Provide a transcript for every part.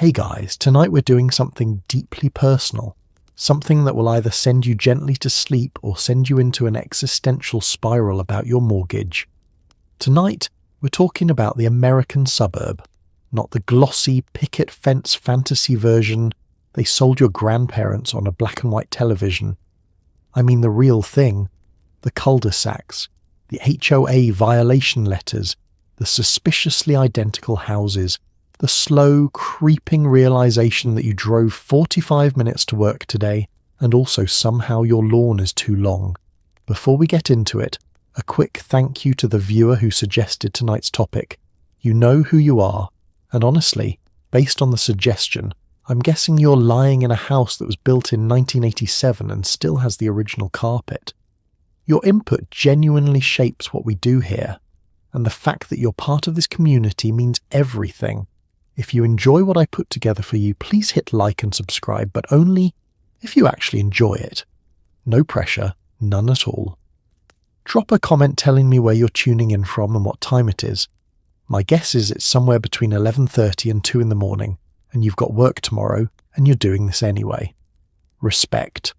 Hey guys, tonight we're doing something deeply personal. Something that will either send you gently to sleep or send you into an existential spiral about your mortgage. Tonight, we're talking about the American suburb, not the glossy picket fence fantasy version they sold your grandparents on a black and white television. I mean the real thing, the cul-de-sacs, the HOA violation letters, the suspiciously identical houses, the slow, creeping realization that you drove 45 minutes to work today and also somehow your lawn is too long. Before we get into it, a quick thank you to the viewer who suggested tonight's topic. You know who you are, and honestly, based on the suggestion, I'm guessing you're lying in a house that was built in 1987 and still has the original carpet. Your input genuinely shapes what we do here, and the fact that you're part of this community means everything. If you enjoy what I put together for you, please hit like and subscribe, but only if you actually enjoy it. No pressure, none at all. Drop a comment telling me where you're tuning in from and what time it is. My guess is it's somewhere between 11:30 and 2 in the morning, and you've got work tomorrow, and you're doing this anyway. Respect.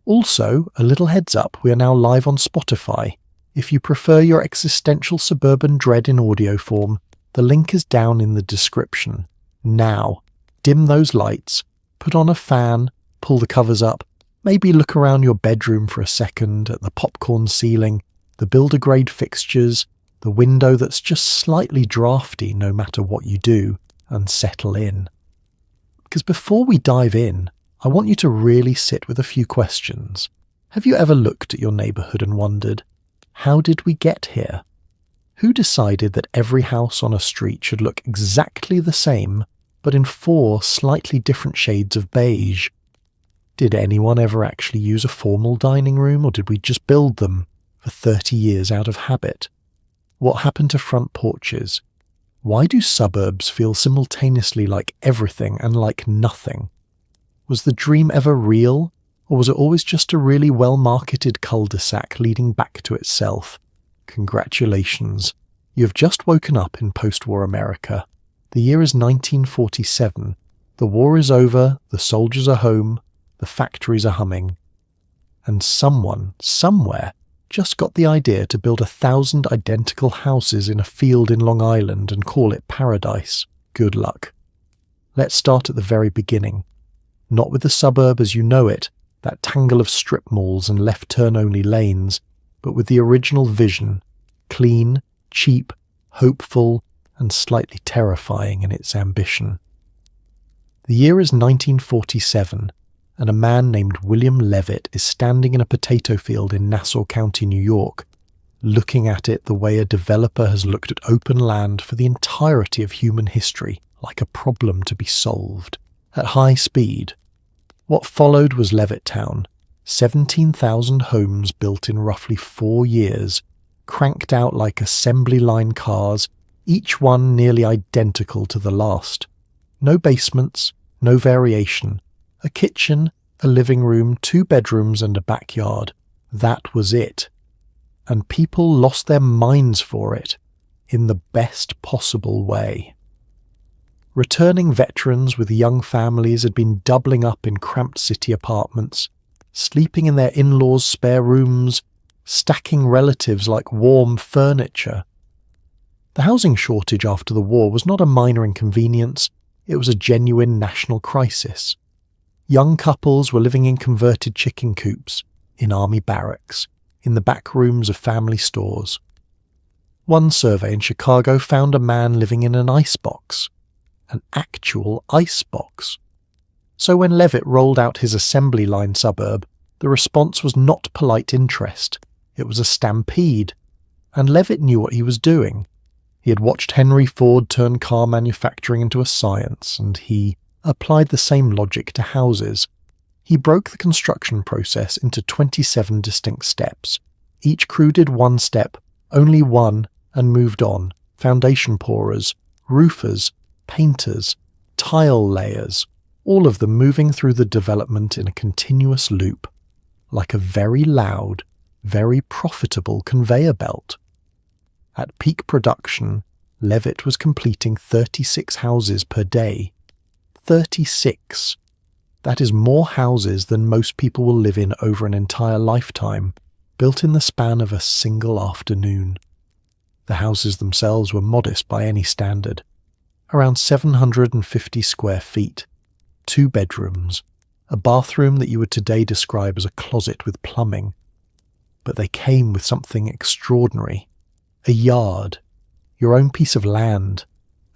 Also, a little heads up, we are now live on Spotify. If you prefer your existential suburban dread in audio form, the link is down in the description. Now, dim those lights, put on a fan, pull the covers up, maybe look around your bedroom for a second at the popcorn ceiling, the builder-grade fixtures, the window that's just slightly drafty no matter what you do, and settle in. Because before we dive in, I want you to really sit with a few questions. Have you ever looked at your neighbourhood and wondered, how did we get here? Who decided that every house on a street should look exactly the same, but in 4 slightly different shades of beige? Did anyone ever actually use a formal dining room, or did we just build them for 30 years out of habit? What happened to front porches? Why do suburbs feel simultaneously like everything and like nothing? Was the dream ever real, or was it always just a really well-marketed cul-de-sac leading back to itself? Congratulations. You have just woken up in post-war America. The year is 1947. The war is over, the soldiers are home, the factories are humming. And someone, somewhere, just got the idea to build 1,000 identical houses in a field in Long Island and call it paradise. Good luck. Let's start at the very beginning. Not with the suburb as you know it, that tangle of strip malls and left-turn-only lanes, but with the original vision, clean, cheap, hopeful, and slightly terrifying in its ambition. The year is 1947, and a man named William Levitt is standing in a potato field in Nassau County, New York, looking at it the way a developer has looked at open land for the entirety of human history, like a problem to be solved, at high speed. What followed was Levitttown, 17,000 homes built in roughly 4 years, cranked out like assembly line cars, each one nearly identical to the last. No basements, no variation. A kitchen, a living room, 2 bedrooms and a backyard. That was it. And people lost their minds for it, in the best possible way. Returning veterans with young families had been doubling up in cramped city apartments, sleeping in their in-laws' spare rooms, stacking relatives like warm furniture. The housing shortage after the war was not a minor inconvenience, it was a genuine national crisis. Young couples were living in converted chicken coops, in army barracks, in the back rooms of family stores. One survey in Chicago found a man living in an icebox, an actual icebox. So when Levitt rolled out his assembly line suburb, the response was not polite interest. It was a stampede. And Levitt knew what he was doing. He had watched Henry Ford turn car manufacturing into a science, and he applied the same logic to houses. He broke the construction process into 27 distinct steps. Each crew did one step, only one, and moved on. Foundation pourers, roofers, painters, tile layers, all of them moving through the development in a continuous loop, like a very loud, very profitable conveyor belt. At peak production, Levitt was completing 36 houses per day. 36. That is more houses than most people will live in over an entire lifetime, built in the span of a single afternoon. The houses themselves were modest by any standard. Around 750 square feet, 2 bedrooms, a bathroom that you would today describe as a closet with plumbing. But they came with something extraordinary. A yard, your own piece of land,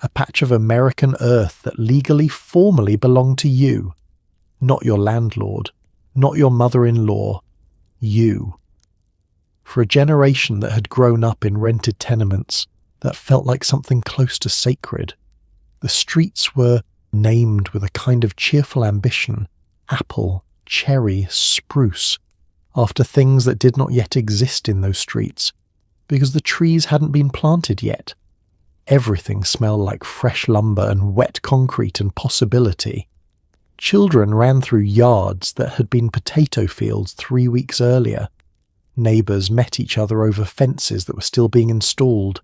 a patch of American earth that legally, formally belonged to you. Not your landlord, not your mother-in-law, you. For a generation that had grown up in rented tenements, that felt like something close to sacred. The streets were named with a kind of cheerful ambition, apple, cherry, spruce, after things that did not yet exist in those streets, because the trees hadn't been planted yet. Everything smelled like fresh lumber and wet concrete and possibility. Children ran through yards that had been potato fields 3 weeks earlier. Neighbours met each other over fences that were still being installed.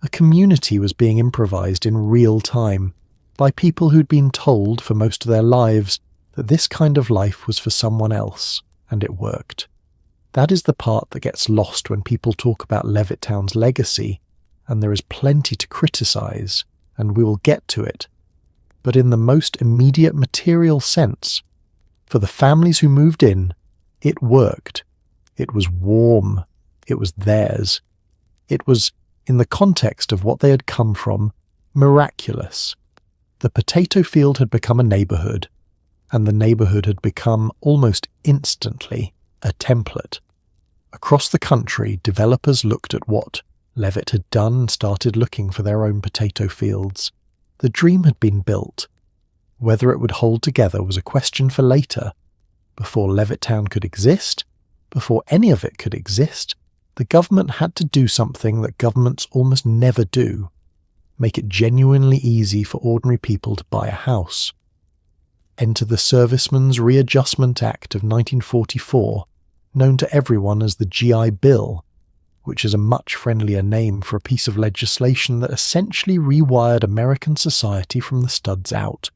A community was being improvised in real time by people who'd been told for most of their lives that this kind of life was for someone else, and it worked. That is the part that gets lost when people talk about Levittown's legacy, and there is plenty to criticise, and we will get to it. But in the most immediate material sense, for the families who moved in, it worked. It was warm. It was theirs. It was, in the context of what they had come from, miraculous. The potato field had become a neighbourhood, and the neighbourhood had become, almost instantly, a template. Across the country, developers looked at what Levitt had done and started looking for their own potato fields. The dream had been built. Whether it would hold together was a question for later. Before Levittown could exist, before any of it could exist, the government had to do something that governments almost never do: make it genuinely easy for ordinary people to buy a house. Enter the Servicemen's Readjustment Act of 1944, known to everyone as the GI Bill, which is a much friendlier name for a piece of legislation that essentially rewired American society from the studs out.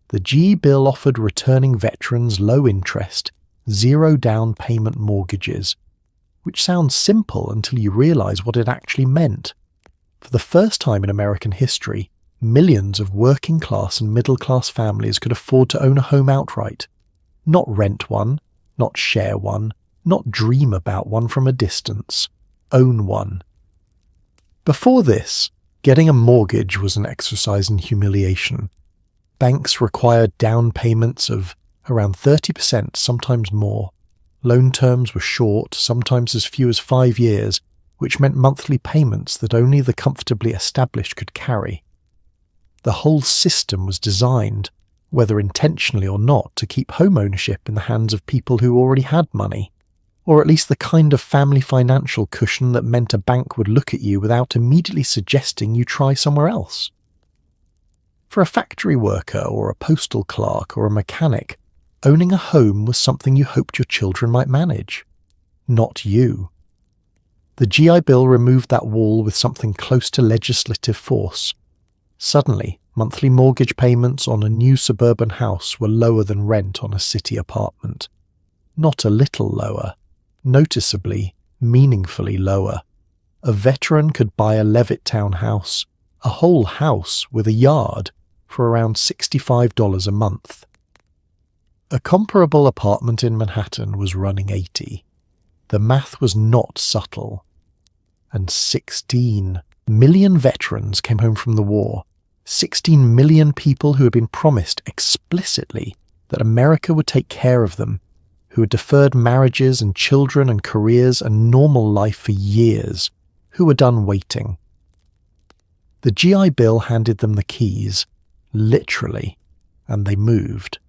The GI Bill offered returning veterans low-interest, zero-down payment mortgages, which sounds simple until you realise what it actually meant. For the first time in American history, millions of working-class and middle-class families could afford to own a home outright. Not rent one, not share one, not dream about one from a distance. Own one. Before this, getting a mortgage was an exercise in humiliation. Banks required down payments of around 30%, sometimes more. Loan terms were short, sometimes as few as 5 years, which meant monthly payments that only the comfortably established could carry. The whole system was designed, whether intentionally or not, to keep home ownership in the hands of people who already had money, or at least the kind of family financial cushion that meant a bank would look at you without immediately suggesting you try somewhere else. For a factory worker or a postal clerk or a mechanic, owning a home was something you hoped your children might manage, not you. The GI Bill removed that wall with something close to legislative force. Suddenly, monthly mortgage payments on a new suburban house were lower than rent on a city apartment. Not a little lower. Noticeably, meaningfully lower. A veteran could buy a Levittown house, a whole house with a yard, for around $65 a month. A comparable apartment in Manhattan was running $80. The math was not subtle. And 16 million veterans came home from the war. 16 million people who had been promised explicitly that America would take care of them, who had deferred marriages and children and careers and normal life for years, who were done waiting. The GI Bill handed them the keys, literally, and they moved.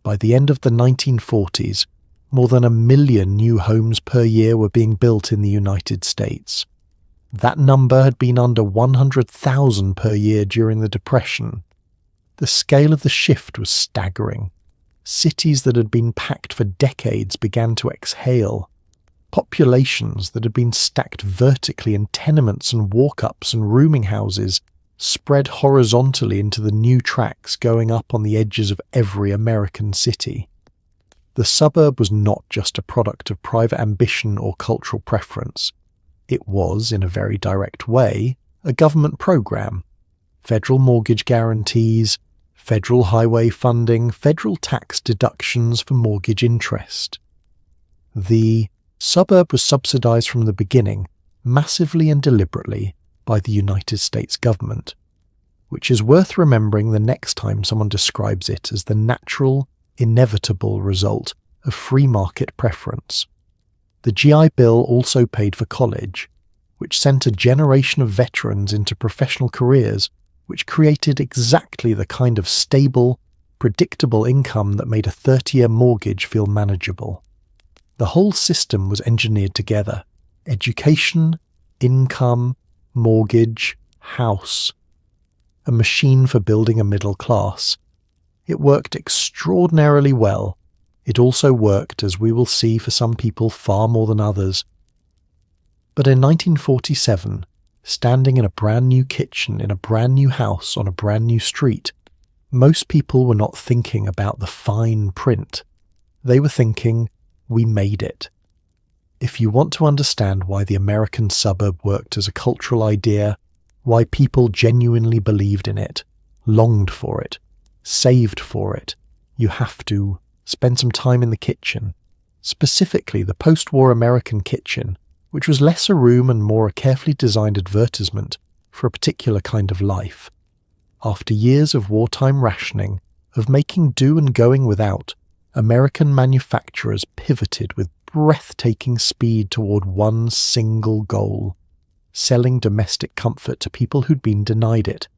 By the end of the 1940s, more than 1 million new homes per year were being built in the United States. That number had been under 100,000 per year during the Depression. The scale of the shift was staggering. Cities that had been packed for decades began to exhale. Populations that had been stacked vertically in tenements and walk-ups and rooming houses spread horizontally into the new tracks going up on the edges of every American city. The suburb was not just a product of private ambition or cultural preference. It was, in a very direct way, a government program. Federal mortgage guarantees, federal highway funding, federal tax deductions for mortgage interest. The suburb was subsidized from the beginning, massively and deliberately, by the United States government, which is worth remembering the next time someone describes it as the natural, inevitable result of free market preference. The GI Bill also paid for college, which sent a generation of veterans into professional careers, which created exactly the kind of stable, predictable income that made a 30-year mortgage feel manageable. The whole system was engineered together: education, income, mortgage, house. A machine for building a middle class. It worked extraordinarily well. It also worked, as we will see, for some people far more than others. But in 1947, standing in a brand new kitchen in a brand new house on a brand new street, most people were not thinking about the fine print. They were thinking, we made it. If you want to understand why the American suburb worked as a cultural idea, why people genuinely believed in it, longed for it, saved for it, you have to spend some time in the kitchen, specifically the post-war American kitchen, which was less a room and more a carefully designed advertisement for a particular kind of life. After years of wartime rationing, of making do and going without, American manufacturers pivoted with breathtaking speed toward one single goal: selling domestic comfort to people who'd been denied it.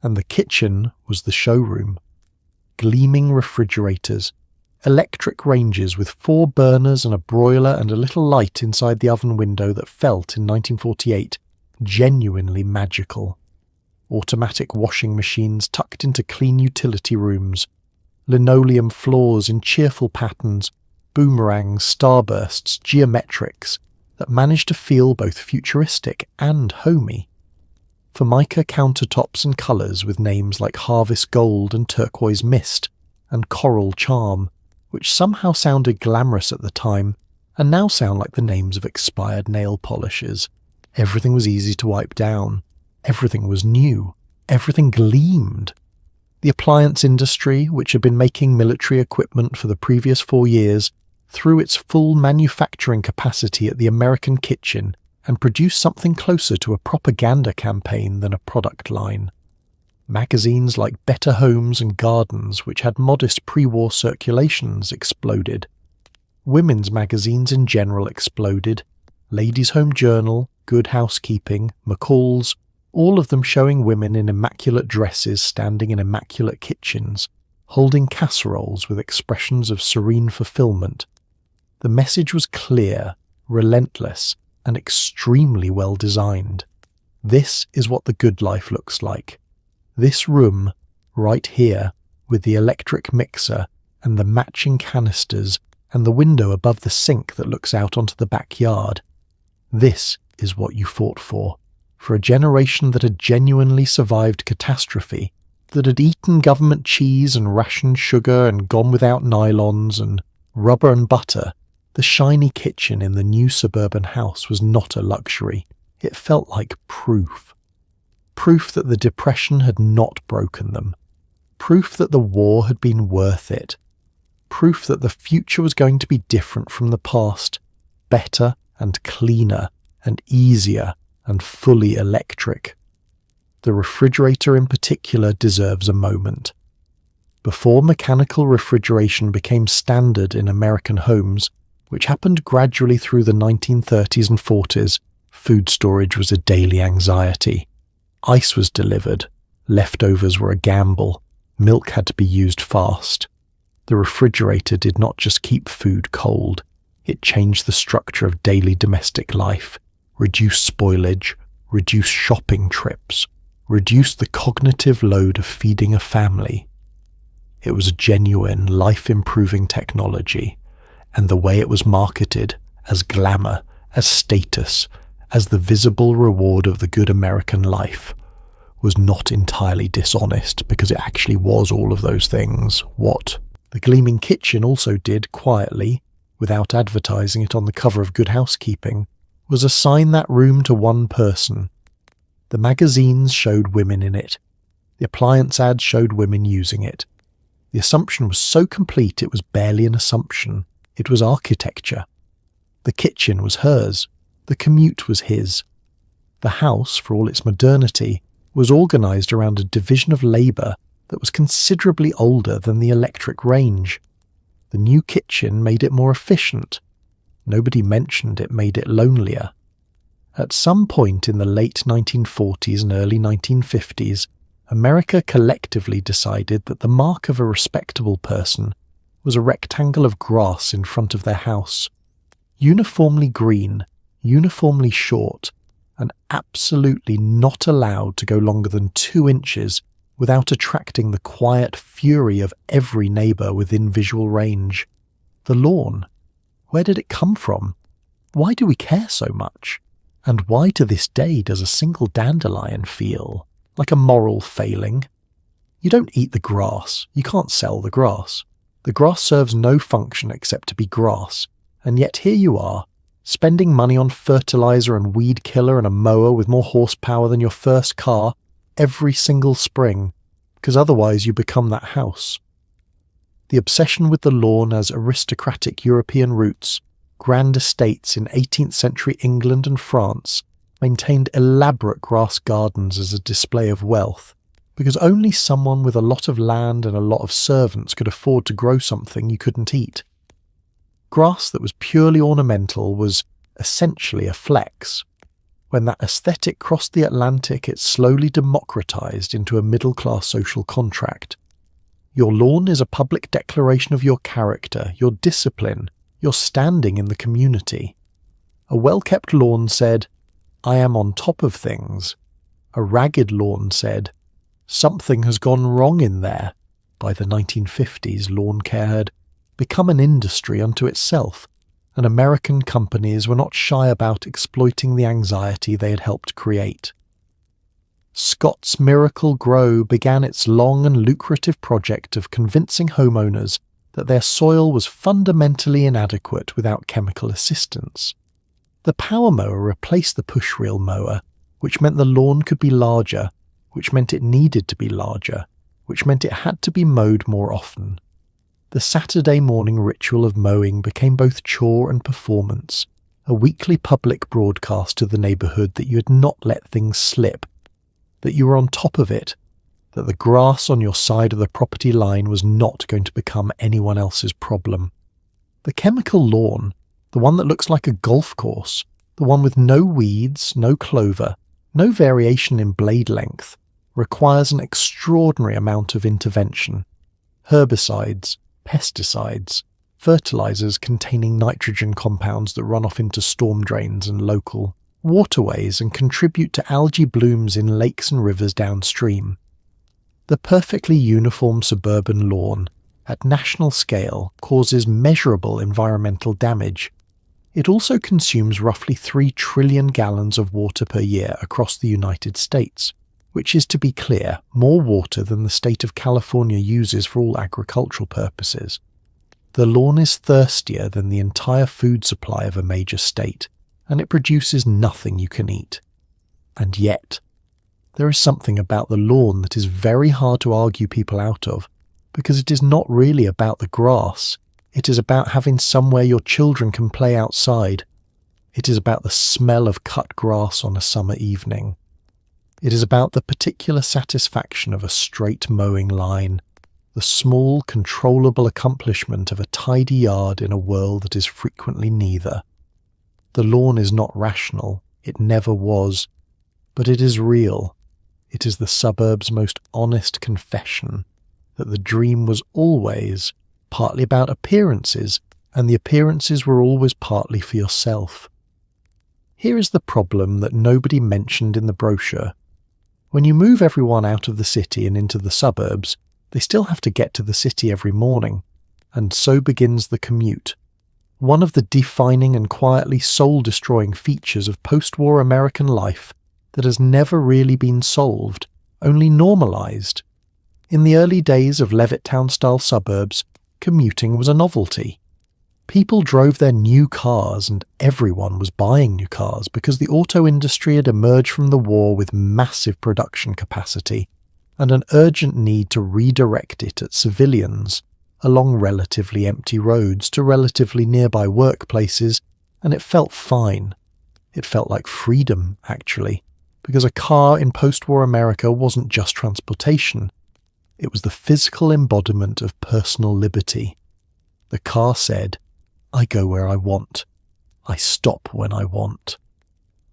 And the kitchen was the showroom. Gleaming refrigerators, electric ranges with 4 burners and a broiler and a little light inside the oven window that felt, in 1948, genuinely magical. Automatic washing machines tucked into clean utility rooms, linoleum floors in cheerful patterns, boomerangs, starbursts, geometrics that managed to feel both futuristic and homey. Formica countertops and colours with names like Harvest Gold and Turquoise Mist and Coral Charm, which somehow sounded glamorous at the time and now sound like the names of expired nail polishes. Everything was easy to wipe down. Everything was new. Everything gleamed. The appliance industry, which had been making military equipment for the previous 4 years, threw its full manufacturing capacity at the American kitchen and produced something closer to a propaganda campaign than a product line. Magazines like Better Homes and Gardens, which had modest pre-war circulations, exploded. Women's magazines in general exploded. Ladies' Home Journal, Good Housekeeping, McCall's, all of them showing women in immaculate dresses standing in immaculate kitchens, holding casseroles with expressions of serene fulfillment. The message was clear, relentless, and extremely well designed. This is what the good life looks like. This room, right here, with the electric mixer and the matching canisters and the window above the sink that looks out onto the backyard. This is what you fought for a generation that had genuinely survived catastrophe, that had eaten government cheese and rationed sugar and gone without nylons and rubber and butter. The shiny kitchen in the new suburban house was not a luxury. It felt like proof. Proof that the Depression had not broken them. Proof that the war had been worth it. Proof that the future was going to be different from the past, better and cleaner and easier and fully electric. The refrigerator in particular deserves a moment. Before mechanical refrigeration became standard in American homes, which happened gradually through the 1930s and 40s, food storage was a daily anxiety. Ice was delivered, leftovers were a gamble, milk had to be used fast. The refrigerator did not just keep food cold, it changed the structure of daily domestic life, reduced spoilage, reduced shopping trips, reduced the cognitive load of feeding a family. It was a genuine, life-improving technology, and the way it was marketed as glamour, as status, as the visible reward of the good American life, was not entirely dishonest, because it actually was all of those things. What the gleaming kitchen also did quietly, without advertising it on the cover of Good Housekeeping, was assign that room to one person. The magazines showed women in it. The appliance ads showed women using it. The assumption was so complete it was barely an assumption. It was architecture. The kitchen was hers. The commute was his. The house, for all its modernity, was organised around a division of labour that was considerably older than the electric range. The new kitchen made it more efficient. Nobody mentioned it made it lonelier. At some point in the late 1940s and early 1950s, America collectively decided that the mark of a respectable person was a rectangle of grass in front of their house, uniformly green, uniformly short, and absolutely not allowed to go longer than 2 inches without attracting the quiet fury of every neighbour within visual range. The lawn. Where did it come from? Why do we care so much? And why to this day does a single dandelion feel like a moral failing? You don't eat the grass. You can't sell the grass. The grass serves no function except to be grass. And yet here you are, spending money on fertiliser and weed killer and a mower with more horsepower than your first car every single spring, because otherwise you become that house. The obsession with the lawn has aristocratic European roots. Grand estates in 18th century England and France maintained elaborate grass gardens as a display of wealth, because only someone with a lot of land and a lot of servants could afford to grow something you couldn't eat. Grass that was purely ornamental was essentially a flex. When that aesthetic crossed the Atlantic, it slowly democratized into a middle-class social contract. Your lawn is a public declaration of your character, your discipline, your standing in the community. A well-kept lawn said, "I am on top of things." A ragged lawn said, "Something has gone wrong in there." By the 1950s, lawn care had become an industry unto itself, and American companies were not shy about exploiting the anxiety they had helped create. Scott's Miracle Grow began its long and lucrative project of convincing homeowners that their soil was fundamentally inadequate without chemical assistance. The power mower replaced the push reel mower, which meant the lawn could be larger, which meant it needed to be larger, which meant it had to be mowed more often. The Saturday morning ritual of mowing became both chore and performance, a weekly public broadcast to the neighbourhood that you had not let things slip, that you were on top of it, that the grass on your side of the property line was not going to become anyone else's problem. The chemical lawn, the one that looks like a golf course, the one with no weeds, no clover, no variation in blade length, requires an extraordinary amount of intervention. Herbicides, pesticides, fertilizers containing nitrogen compounds that run off into storm drains and local waterways and contribute to algae blooms in lakes and rivers downstream. The perfectly uniform suburban lawn, at national scale, causes measurable environmental damage. It also consumes roughly 3 trillion gallons of water per year across the United States, which is, to be clear, more water than the state of California uses for all agricultural purposes. The lawn is thirstier than the entire food supply of a major state, and it produces nothing you can eat. And yet, there is something about the lawn that is very hard to argue people out of, because it is not really about the grass. It is about having somewhere your children can play outside. It is about the smell of cut grass on a summer evening. It is about the particular satisfaction of a straight mowing line, the small, controllable accomplishment of a tidy yard in a world that is frequently neither. The lawn is not rational, it never was, but it is real. It is the suburb's most honest confession that the dream was always partly about appearances, and the appearances were always partly for yourself. Here is the problem that nobody mentioned in the brochure. When you move everyone out of the city and into the suburbs, they still have to get to the city every morning, and so begins the commute. One of the defining and quietly soul-destroying features of post-war American life that has never really been solved, only normalised. In the early days of Levittown-style suburbs, commuting was a novelty. People drove their new cars and everyone was buying new cars because the auto industry had emerged from the war with massive production capacity and an urgent need to redirect it at civilians along relatively empty roads to relatively nearby workplaces, and it felt fine. It felt like freedom, actually, because a car in post-war America wasn't just transportation. It was the physical embodiment of personal liberty. The car said, I go where I want. I stop when I want.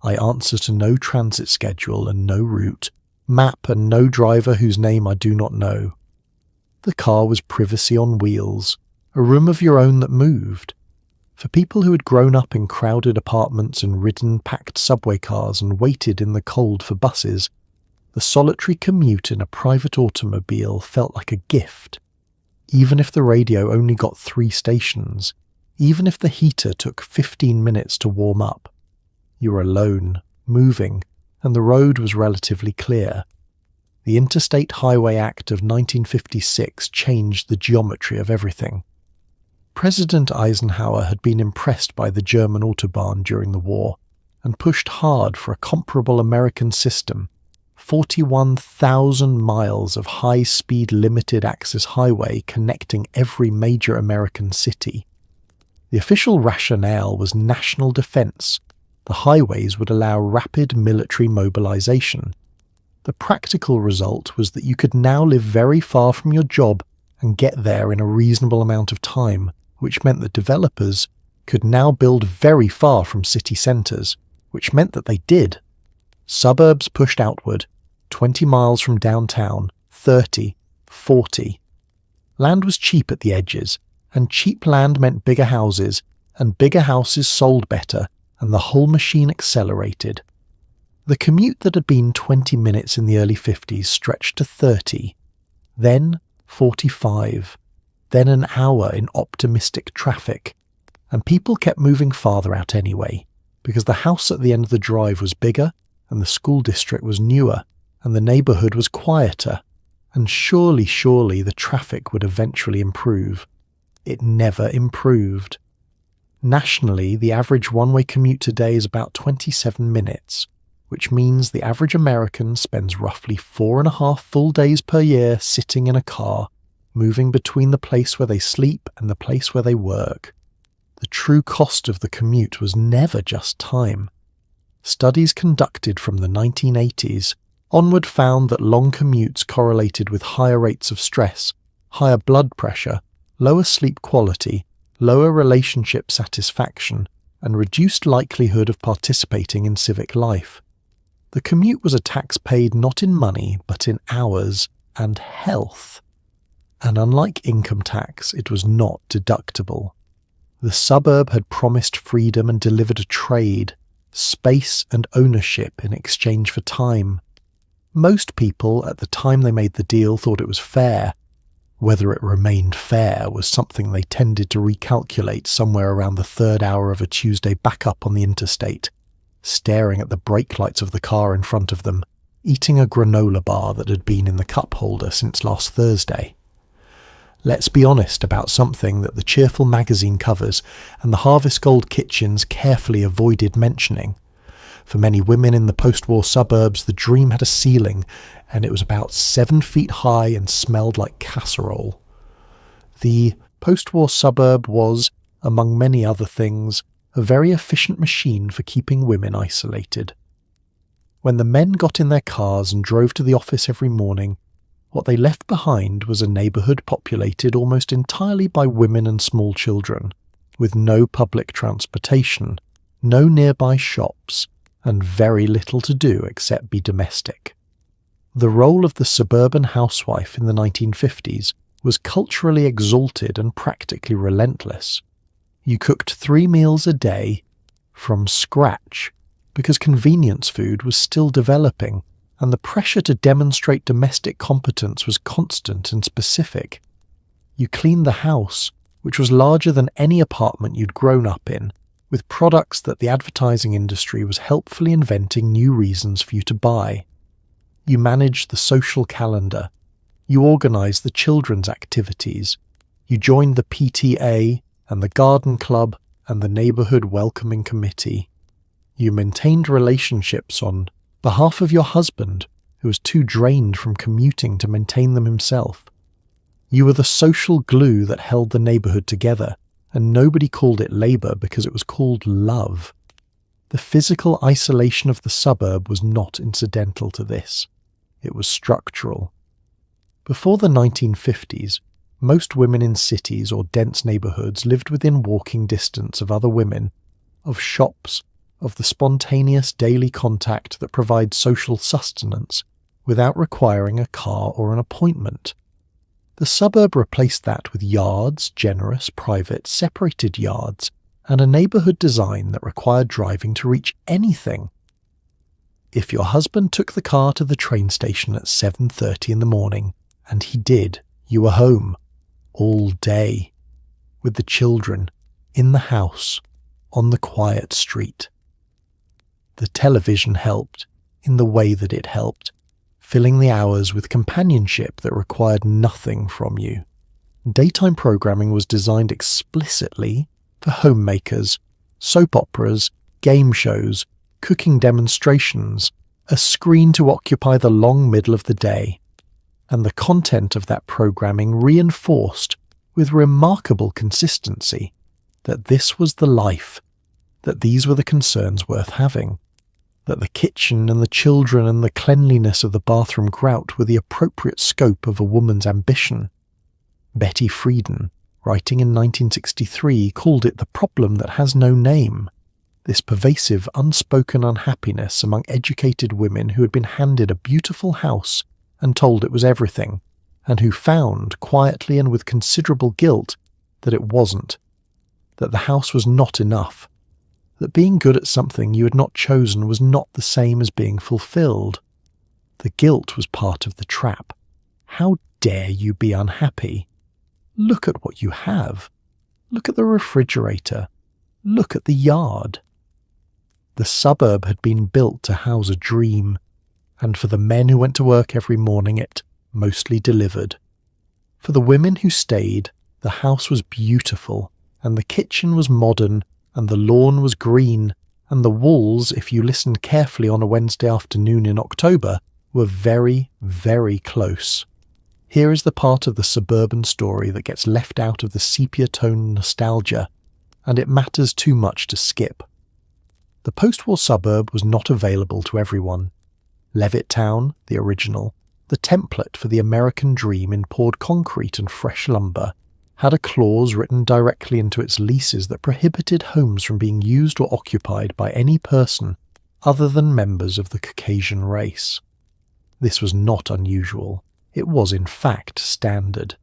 I answer to no transit schedule and no route, map and no driver whose name I do not know. The car was privacy on wheels, a room of your own that moved. For people who had grown up in crowded apartments and ridden packed subway cars and waited in the cold for buses, the solitary commute in a private automobile felt like a gift. Even if the radio only got 3 stations, even if the heater took 15 minutes to warm up, you were alone, moving, and the road was relatively clear. The Interstate Highway Act of 1956 changed the geometry of everything. President Eisenhower had been impressed by the German Autobahn during the war and pushed hard for a comparable American system, 41,000 miles of high-speed limited-access highway connecting every major American city. The official rationale was national defense. The highways would allow rapid military mobilization. The practical result was that you could now live very far from your job and get there in a reasonable amount of time, which meant that developers could now build very far from city centres, which meant that they did. Suburbs pushed outward, 20 miles from downtown, 30, 40. Land was cheap at the edges, and cheap land meant bigger houses, and bigger houses sold better, and the whole machine accelerated. The commute that had been 20 minutes in the early 50s stretched to 30, then 45, then an hour in optimistic traffic, and people kept moving farther out anyway, because the house at the end of the drive was bigger, and the school district was newer, and the neighbourhood was quieter, and surely the traffic would eventually improve. It never improved. Nationally, the average one-way commute today is about 27 minutes, which means the average American spends roughly 4.5 full days per year sitting in a car, moving between the place where they sleep and the place where they work. The true cost of the commute was never just time. Studies conducted from the 1980s onward found that long commutes correlated with higher rates of stress, higher blood pressure, lower sleep quality, lower relationship satisfaction, and reduced likelihood of participating in civic life. The commute was a tax paid not in money but in hours and health. And unlike income tax, it was not deductible. The suburb had promised freedom and delivered a trade, space and ownership in exchange for time. Most people at the time they made the deal thought it was fair. Whether it remained fair was something they tended to recalculate somewhere around the 3rd hour of a Tuesday back up on the interstate, staring at the brake lights of the car in front of them, eating a granola bar that had been in the cup holder since last Thursday. Let's be honest about something that the cheerful magazine covers and the Harvest Gold kitchens carefully avoided mentioning. For many women in the post-war suburbs, the dream had a ceiling, and it was about 7 feet high and smelled like casserole. The post-war suburb was, among many other things, a very efficient machine for keeping women isolated. When the men got in their cars and drove to the office every morning, what they left behind was a neighbourhood populated almost entirely by women and small children, with no public transportation, no nearby shops, and very little to do except be domestic. The role of the suburban housewife in the 1950s was culturally exalted and practically relentless. You cooked 3 meals a day from scratch because convenience food was still developing, and the pressure to demonstrate domestic competence was constant and specific. You cleaned the house, which was larger than any apartment you'd grown up in, with products that the advertising industry was helpfully inventing new reasons for you to buy. You managed the social calendar. You organised the children's activities. You joined the PTA and the garden club and the neighbourhood welcoming committee. You maintained relationships on behalf of your husband, who was too drained from commuting to maintain them himself. You were the social glue that held the neighbourhood together, and nobody called it labour because it was called love. The physical isolation of the suburb was not incidental to this. It was structural. Before the 1950s, most women in cities or dense neighbourhoods lived within walking distance of other women, of shops, of the spontaneous daily contact that provides social sustenance without requiring a car or an appointment. The suburb replaced that with yards, generous, private, separated yards, and a neighbourhood design that required driving to reach anything. If your husband took the car to the train station at 7:30 in the morning, and he did, you were home, all day, with the children, in the house, on the quiet street. The television helped, in the way that it helped, filling the hours with companionship that required nothing from you. Daytime programming was designed explicitly for homemakers, soap operas, game shows, cooking demonstrations, a screen to occupy the long middle of the day, and the content of that programming reinforced with remarkable consistency that this was the life, that these were the concerns worth having, that the kitchen and the children and the cleanliness of the bathroom grout were the appropriate scope of a woman's ambition. Betty Friedan, writing in 1963, called it the problem that has no name, this pervasive unspoken unhappiness among educated women who had been handed a beautiful house and told it was everything, and who found, quietly and with considerable guilt, that it wasn't, that the house was not enough, that being good at something you had not chosen was not the same as being fulfilled. The guilt was part of the trap. How dare you be unhappy? Look at what you have. Look at the refrigerator. Look at the yard. The suburb had been built to house a dream, and for the men who went to work every morning it mostly delivered. For the women who stayed, the house was beautiful, and the kitchen was modern, and the lawn was green, and the walls, if you listened carefully on a Wednesday afternoon in October, were very, very close. Here is the part of the suburban story that gets left out of the sepia-tone nostalgia, and it matters too much to skip. The post-war suburb was not available to everyone. Levittown, the original, the template for the American dream in poured concrete and fresh lumber, had a clause written directly into its leases that prohibited homes from being used or occupied by any person other than members of the Caucasian race. This was not unusual. It was in fact standard.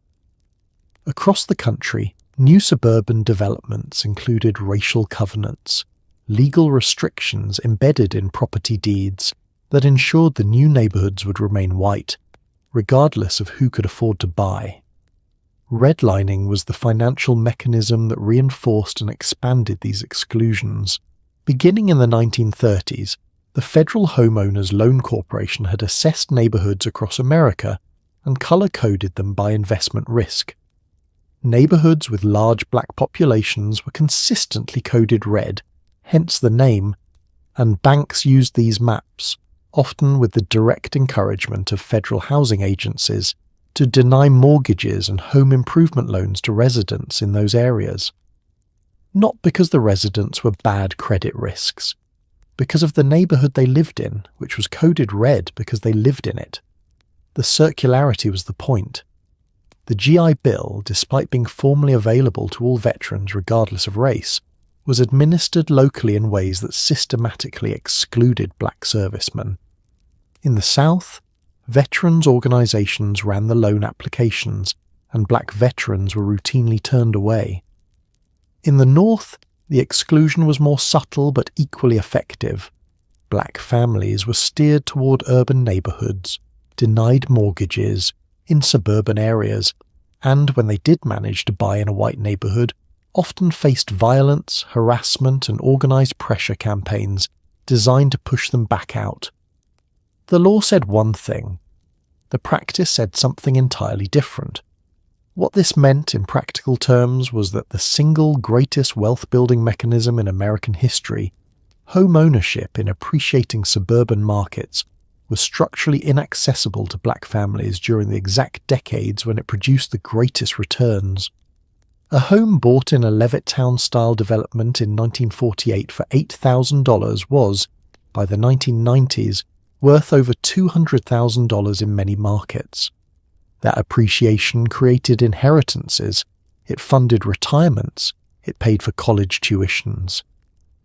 Across the country, new suburban developments included racial covenants, legal restrictions embedded in property deeds that ensured the new neighbourhoods would remain white, regardless of who could afford to buy. Redlining was the financial mechanism that reinforced and expanded these exclusions. Beginning in the 1930s, the Federal Homeowners Loan Corporation had assessed neighbourhoods across America and colour-coded them by investment risk. Neighbourhoods with large black populations were consistently coded red, hence the name, and banks used these maps, often with the direct encouragement of federal housing agencies, to deny mortgages and home improvement loans to residents in those areas. Not because the residents were bad credit risks, because of the neighbourhood they lived in, which was coded red because they lived in it. The circularity was the point. The GI Bill, despite being formally available to all veterans regardless of race, was administered locally in ways that systematically excluded black servicemen. In the South, veterans organisations ran the loan applications, and black veterans were routinely turned away. In the North, the exclusion was more subtle but equally effective. Black families were steered toward urban neighbourhoods, denied mortgages, in suburban areas, and when they did manage to buy in a white neighbourhood, often faced violence, harassment and organised pressure campaigns designed to push them back out. The law said one thing. The practice said something entirely different. What this meant in practical terms was that the single greatest wealth-building mechanism in American history, home ownership in appreciating suburban markets, was structurally inaccessible to black families during the exact decades when it produced the greatest returns. A home bought in a Levittown-style development in 1948 for $8,000 was, by the 1990s, worth over $200,000 in many markets. That appreciation created inheritances, it funded retirements, it paid for college tuitions.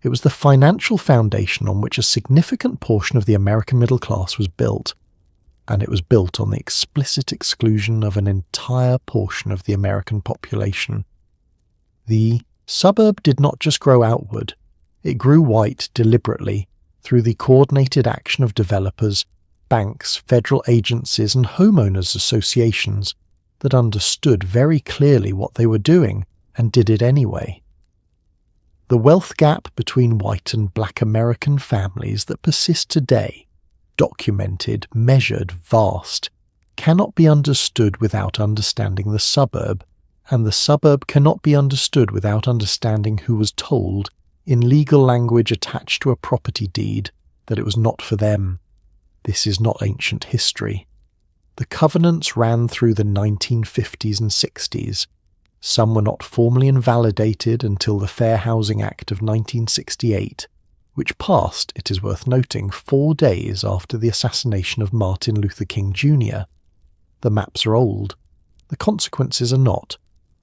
It was the financial foundation on which a significant portion of the American middle class was built, and it was built on the explicit exclusion of an entire portion of the American population. The suburb did not just grow outward, it grew white deliberately through the coordinated action of developers, banks, federal agencies and homeowners associations that understood very clearly what they were doing and did it anyway. The wealth gap between white and black American families that persists today, documented, measured, vast, cannot be understood without understanding the suburb, and the suburb cannot be understood without understanding who was told, in legal language attached to a property deed, that it was not for them. This is not ancient history. The covenants ran through the 1950s and 60s. Some were not formally invalidated until the Fair Housing Act of 1968, which passed, it is worth noting, 4 days after the assassination of Martin Luther King Jr. The maps are old. The consequences are not.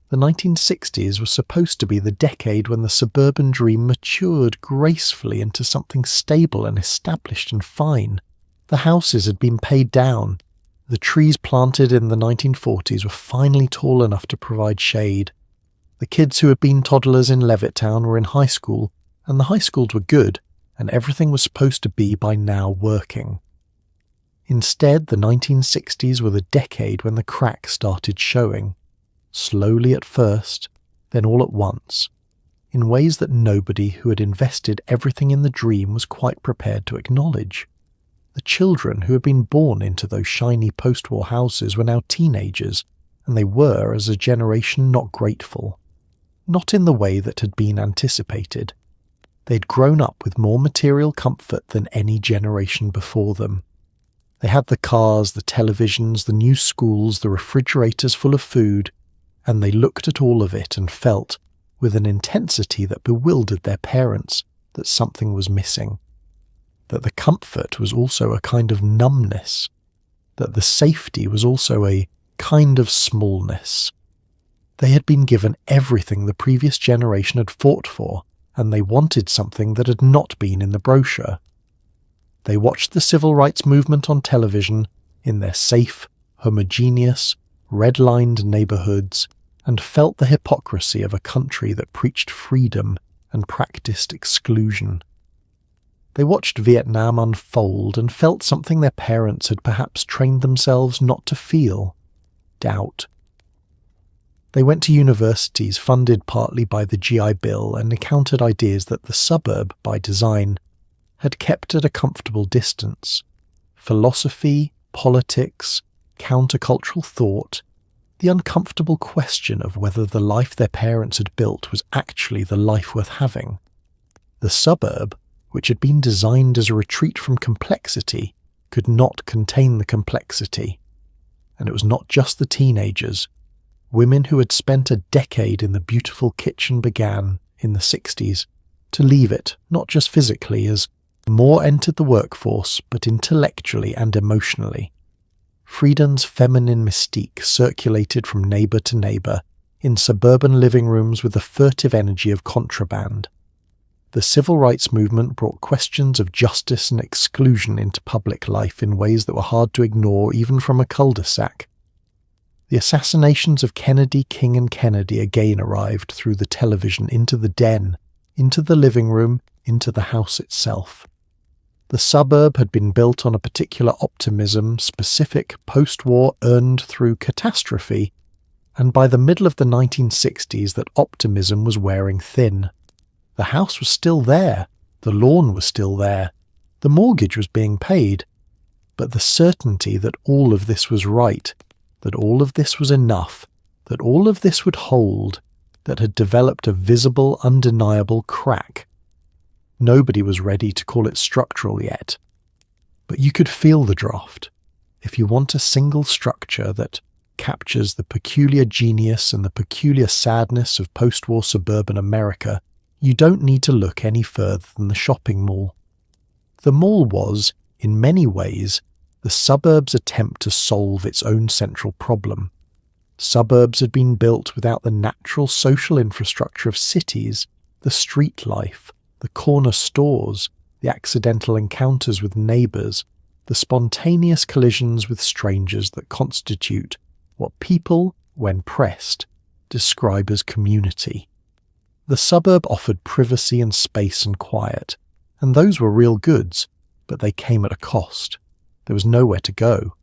The 1960s was supposed to be the decade when the suburban dream matured gracefully into something stable and established and fine. The houses had been paid down. The trees planted in the 1940s were finally tall enough to provide shade. The kids who had been toddlers in Levittown were in high school, and the high schools were good, and everything was supposed to be by now working. Instead, the 1960s were the decade when the cracks started showing. Slowly at first, then all at once, in ways that nobody who had invested everything in the dream was quite prepared to acknowledge. The children who had been born into those shiny post-war houses were now teenagers, and they were, as a generation, not grateful. Not in the way that had been anticipated. They'd grown up with more material comfort than any generation before them. They had the cars, the televisions, the new schools, the refrigerators full of food, and they looked at all of it and felt, with an intensity that bewildered their parents, that something was missing. That the comfort was also a kind of numbness. That the safety was also a kind of smallness. They had been given everything the previous generation had fought for, and they wanted something that had not been in the brochure. They watched the civil rights movement on television in their safe, homogeneous, red-lined neighborhoods, and felt the hypocrisy of a country that preached freedom and practiced exclusion. They watched Vietnam unfold and felt something their parents had perhaps trained themselves not to feel: doubt. They went to universities funded partly by the GI Bill and encountered ideas that the suburb, by design, had kept at a comfortable distance. Philosophy, politics, countercultural thought, the uncomfortable question of whether the life their parents had built was actually the life worth having. The suburb, which had been designed as a retreat from complexity, could not contain the complexity. And it was not just the teenagers. Women who had spent a decade in the beautiful kitchen began, in the 60s, to leave it, not just physically, as more entered the workforce, but intellectually and emotionally. Friedan's feminine mystique circulated from neighbour to neighbour, in suburban living rooms with the furtive energy of contraband. The civil rights movement brought questions of justice and exclusion into public life in ways that were hard to ignore even from a cul-de-sac. The assassinations of Kennedy, King and Kennedy again arrived through the television into the den, into the living room, into the house itself. The suburb had been built on a particular optimism, specific post-war earned through catastrophe, and by the middle of the 1960s that optimism was wearing thin. The house was still there, the lawn was still there, the mortgage was being paid, but the certainty that all of this was right, that all of this was enough, that all of this would hold, that had developed a visible, undeniable crack. Nobody was ready to call it structural yet, but you could feel the draft. If you want a single structure that captures the peculiar genius and the peculiar sadness of post-war suburban America, you don't need to look any further than the shopping mall. The mall was, in many ways, the suburb's attempt to solve its own central problem. Suburbs had been built without the natural social infrastructure of cities, the street life, the corner stores, the accidental encounters with neighbours, the spontaneous collisions with strangers that constitute what people, when pressed, describe as community. The suburb offered privacy and space and quiet, and those were real goods, but they came at a cost. There was nowhere to go,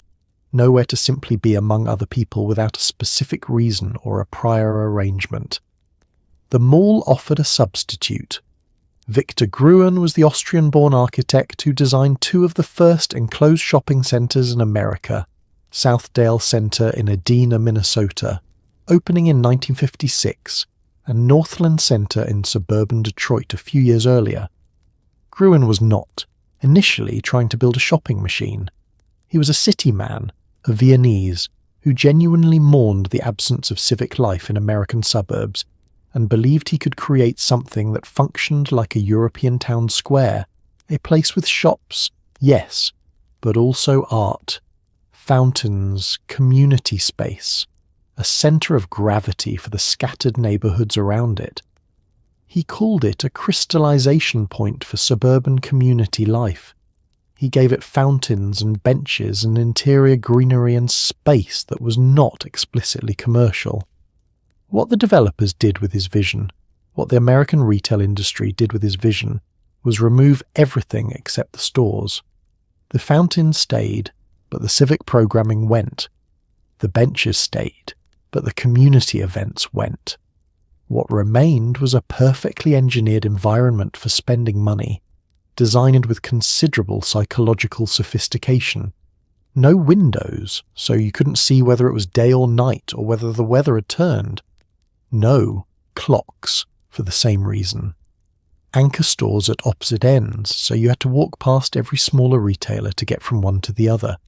nowhere to simply be among other people without a specific reason or a prior arrangement. The mall offered a substitute. Victor Gruen was the Austrian-born architect who designed two of the first enclosed shopping centres in America, Southdale Center in Edina, Minnesota, opening in 1956, and Northland Center in suburban Detroit a few years earlier. Gruen was not, initially, trying to build a shopping machine. He was a city man, a Viennese, who genuinely mourned the absence of civic life in American suburbs and believed he could create something that functioned like a European town square, a place with shops, yes, but also art, fountains, community space, a centre of gravity for the scattered neighbourhoods around it. He called it a crystallization point for suburban community life. He gave it fountains and benches and interior greenery and space that was not explicitly commercial. What the developers did with his vision, what the American retail industry did with his vision, was remove everything except the stores. The fountains stayed, but the civic programming went. The benches stayed, but the community events went. What remained was a perfectly engineered environment for spending money, designed with considerable psychological sophistication. No windows, so you couldn't see whether it was day or night or whether the weather had turned. No clocks, for the same reason. Anchor stores at opposite ends, so you had to walk past every smaller retailer to get from one to the other.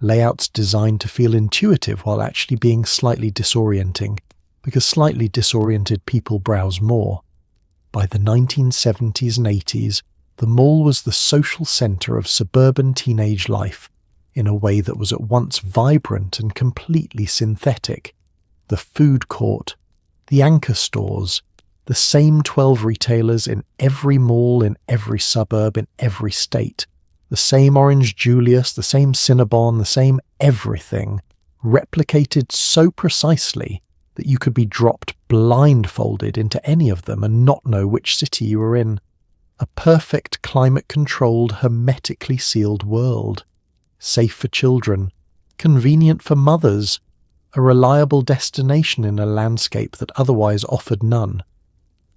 Layouts designed to feel intuitive while actually being slightly disorienting, because slightly disoriented people browse more. By the 1970s and 80s, the mall was the social centre of suburban teenage life, in a way that was at once vibrant and completely synthetic. The food court, the anchor stores, the same 12 retailers in every mall in every suburb in every state, the same Orange Julius, the same Cinnabon, the same everything, replicated so precisely that you could be dropped blindfolded into any of them and not know which city you were in. A perfect climate-controlled, hermetically sealed world. Safe for children, convenient for mothers, a reliable destination in a landscape that otherwise offered none.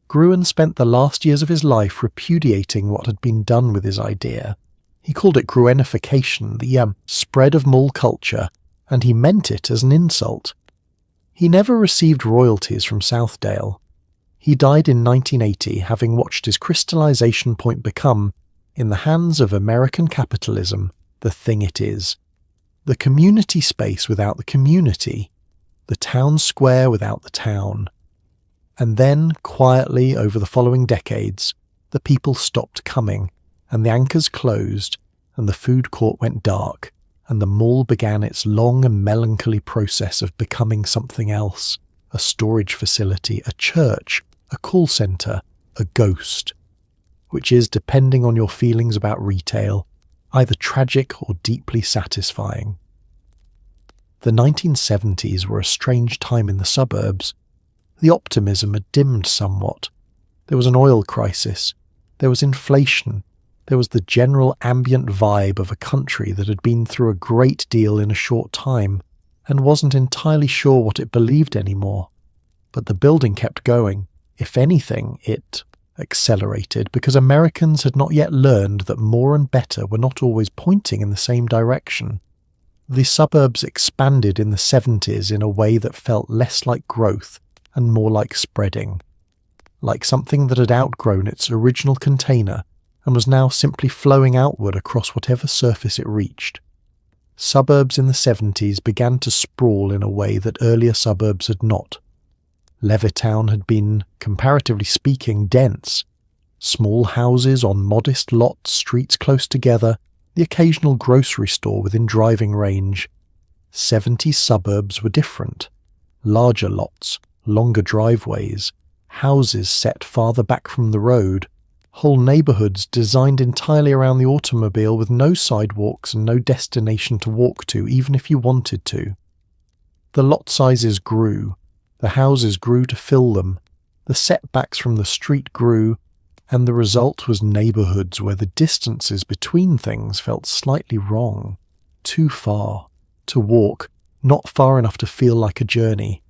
Gruen spent the last years of his life repudiating what had been done with his idea. He called it Gruenification, the spread of mall culture, and he meant it as an insult. He never received royalties from Southdale. He died in 1980, having watched his crystallization point become, in the hands of American capitalism, the thing it is. The community space without the community, the town square without the town. And then, quietly over the following decades, the people stopped coming, and the anchors closed, and the food court went dark, and the mall began its long and melancholy process of becoming something else, a storage facility, a church, a call centre, a ghost, which is, depending on your feelings about retail, either tragic or deeply satisfying. The 1970s were a strange time in the suburbs. The optimism had dimmed somewhat. There was an oil crisis. There was inflation. There was the general ambient vibe of a country that had been through a great deal in a short time and wasn't entirely sure what it believed anymore. But the building kept going. If anything, it accelerated because Americans had not yet learned that more and better were not always pointing in the same direction. The suburbs expanded in the 70s in a way that felt less like growth and more like spreading, like something that had outgrown its original container and was now simply flowing outward across whatever surface it reached. Suburbs in the 70s began to sprawl in a way that earlier suburbs had not. Levittown had been, comparatively speaking, dense. Small houses on modest lots, streets close together, the occasional grocery store within driving range. 70s suburbs were different. Larger lots, longer driveways, houses set farther back from the road, whole neighborhoods designed entirely around the automobile with no sidewalks and no destination to walk to, even if you wanted to. The lot sizes grew, the houses grew to fill them, the setbacks from the street grew, and the result was neighborhoods where the distances between things felt slightly wrong, too far to walk, not far enough to feel like a journey,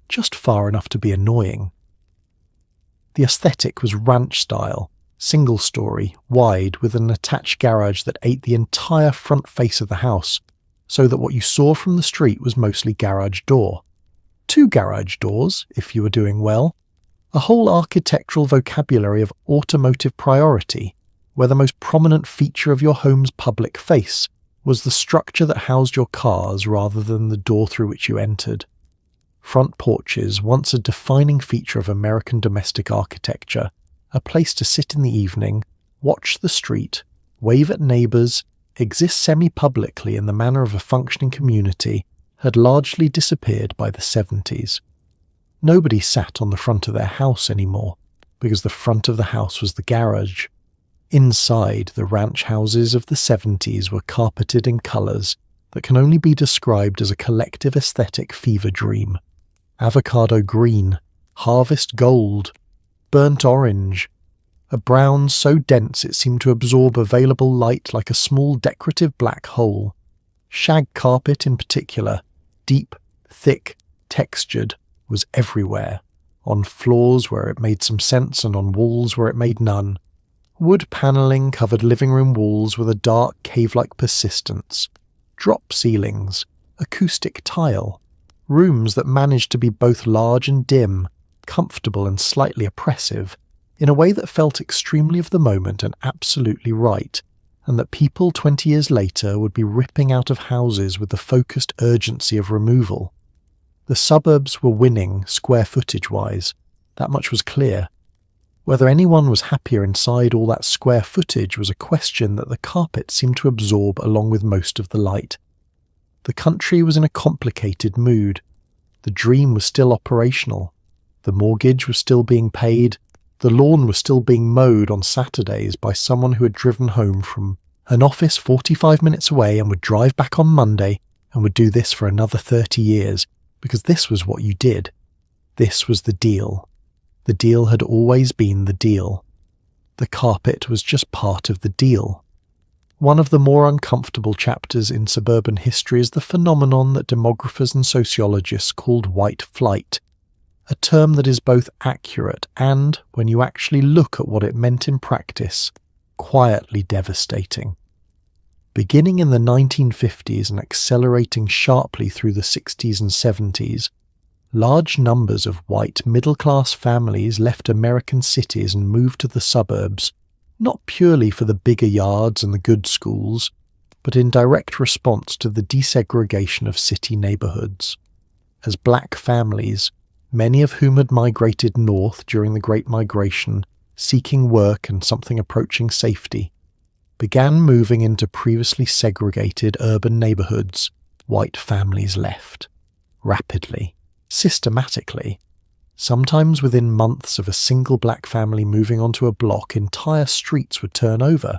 just far enough to be annoying. The aesthetic was ranch style, single-story, wide, with an attached garage that ate the entire front face of the house, so that what you saw from the street was mostly garage door. 2 garage doors, if you were doing well. A whole architectural vocabulary of automotive priority, where the most prominent feature of your home's public face was the structure that housed your cars rather than the door through which you entered. Front porches, once a defining feature of American domestic architecture, a place to sit in the evening, watch the street, wave at neighbours, exist semi-publicly in the manner of a functioning community, had largely disappeared by the 70s. Nobody sat on the front of their house anymore, because the front of the house was the garage. Inside, the ranch houses of the 70s were carpeted in colours that can only be described as a collective aesthetic fever dream. Avocado green, harvest gold, burnt orange, a brown so dense it seemed to absorb available light like a small decorative black hole. Shag carpet in particular, deep, thick, textured, was everywhere, on floors where it made some sense and on walls where it made none. Wood panelling covered living room walls with a dark cave-like persistence. Drop ceilings, acoustic tile, rooms that managed to be both large and dim, comfortable and slightly oppressive, in a way that felt extremely of the moment and absolutely right, and that people 20 years later would be ripping out of houses with the focused urgency of removal. The suburbs were winning, square footage-wise. That much was clear. Whether anyone was happier inside all that square footage was a question that the carpet seemed to absorb along with most of the light. The country was in a complicated mood. The dream was still operational. The mortgage was still being paid. The lawn was still being mowed on Saturdays by someone who had driven home from an office 45 minutes away and would drive back on Monday and would do this for another 30 years, because this was what you did. This was the deal. The deal had always been the deal. The carpet was just part of the deal. One of the more uncomfortable chapters in suburban history is the phenomenon that demographers and sociologists called white flight, a term that is both accurate and, when you actually look at what it meant in practice, quietly devastating. Beginning in the 1950s and accelerating sharply through the 60s and 70s, large numbers of white middle-class families left American cities and moved to the suburbs, not purely for the bigger yards and the good schools, but in direct response to the desegregation of city neighborhoods. As black families, many of whom had migrated north during the Great Migration, seeking work and something approaching safety, began moving into previously segregated urban neighborhoods, white families left. Rapidly, systematically. Sometimes within months of a single black family moving onto a block, entire streets would turn over.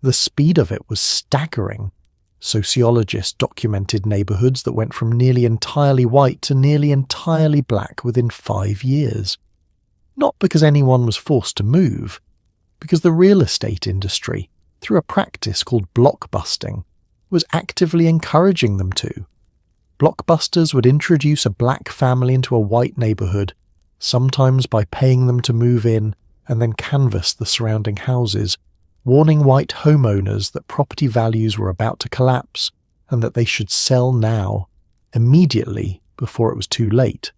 The speed of it was staggering. Sociologists documented neighborhoods that went from nearly entirely white to nearly entirely black within 5 years. Not because anyone was forced to move, because the real estate industry, through a practice called blockbusting, was actively encouraging them to. Blockbusters would introduce a black family into a white neighborhood, sometimes by paying them to move in, and then canvassed the surrounding houses, warning white homeowners that property values were about to collapse and that they should sell now, immediately, before it was too late.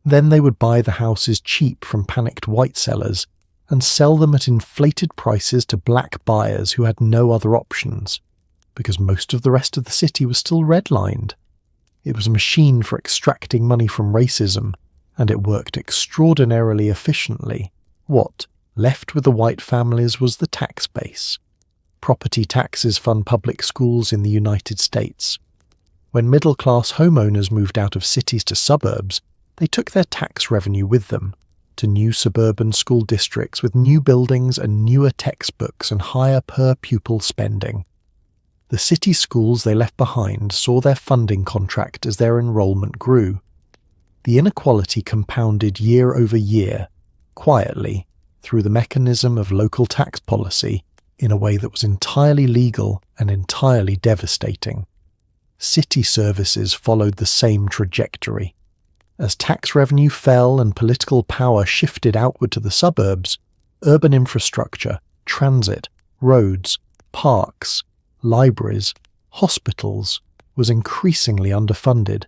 Then they would buy the houses cheap from panicked white sellers and sell them at inflated prices to black buyers who had no other options, because most of the rest of the city was still redlined. It was a machine for extracting money from racism, and it worked extraordinarily efficiently. What left with the white families was the tax base. Property taxes fund public schools in the United States. When middle-class homeowners moved out of cities to suburbs, they took their tax revenue with them to new suburban school districts with new buildings and newer textbooks and higher per-pupil spending. The city schools they left behind saw their funding contract as their enrollment grew. The inequality compounded year over year, quietly, through the mechanism of local tax policy, in a way that was entirely legal and entirely devastating. City services followed the same trajectory. As tax revenue fell and political power shifted outward to the suburbs, urban infrastructure, transit, roads, parks, libraries, hospitals was increasingly underfunded.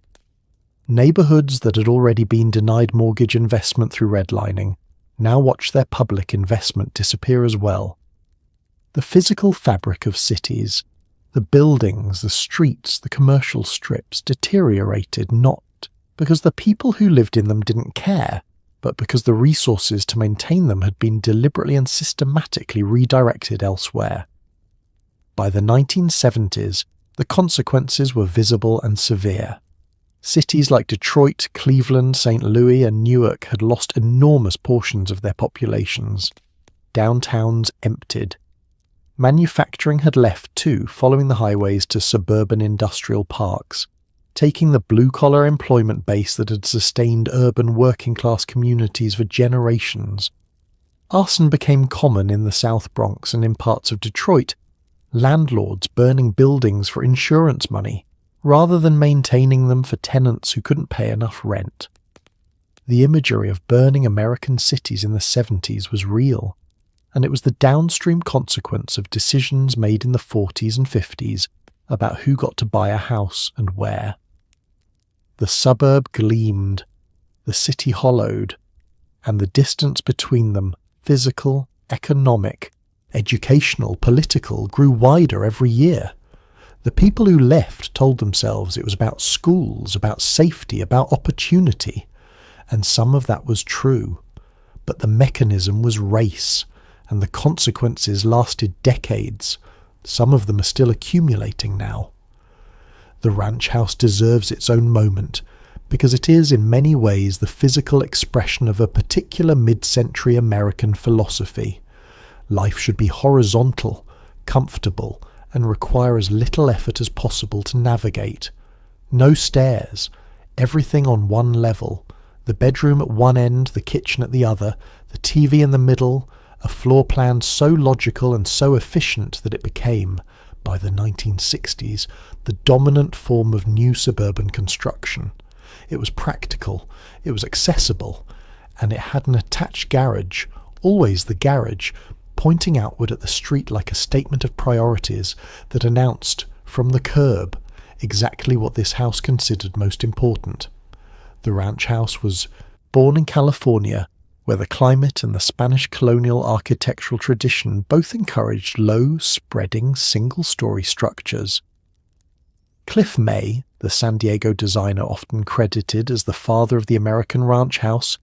Neighbourhoods that had already been denied mortgage investment through redlining now watched their public investment disappear as well. The physical fabric of cities, the buildings, the streets, the commercial strips, deteriorated not because the people who lived in them didn't care, but because the resources to maintain them had been deliberately and systematically redirected elsewhere. By the 1970s, the consequences were visible and severe. Cities like Detroit, Cleveland, St. Louis, and Newark had lost enormous portions of their populations. Downtowns emptied. Manufacturing had left too, following the highways to suburban industrial parks, taking the blue-collar employment base that had sustained urban working-class communities for generations. Arson became common in the South Bronx and in parts of Detroit, landlords burning buildings for insurance money, rather than maintaining them for tenants who couldn't pay enough rent. The imagery of burning American cities in the 70s was real, and it was the downstream consequence of decisions made in the 40s and 50s about who got to buy a house and where. The suburb gleamed, the city hollowed, and the distance between them, physical, economic, educational, political, grew wider every year. The people who left told themselves it was about schools, about safety, about opportunity, and some of that was true. But the mechanism was race, and the consequences lasted decades. Some of them are still accumulating now. The ranch house deserves its own moment, because it is in many ways the physical expression of a particular mid-century American philosophy. Life should be horizontal, comfortable, and require as little effort as possible to navigate. No stairs, everything on one level, the bedroom at one end, the kitchen at the other, the TV in the middle, a floor plan so logical and so efficient that it became, by the 1960s, the dominant form of new suburban construction. It was practical, it was accessible, and it had an attached garage, always the garage, pointing outward at the street like a statement of priorities that announced, from the curb, exactly what this house considered most important. The ranch house was born in California, where the climate and the Spanish colonial architectural tradition both encouraged low, spreading, single-story structures. Cliff May, the San Diego designer often credited as the father of the American ranch house,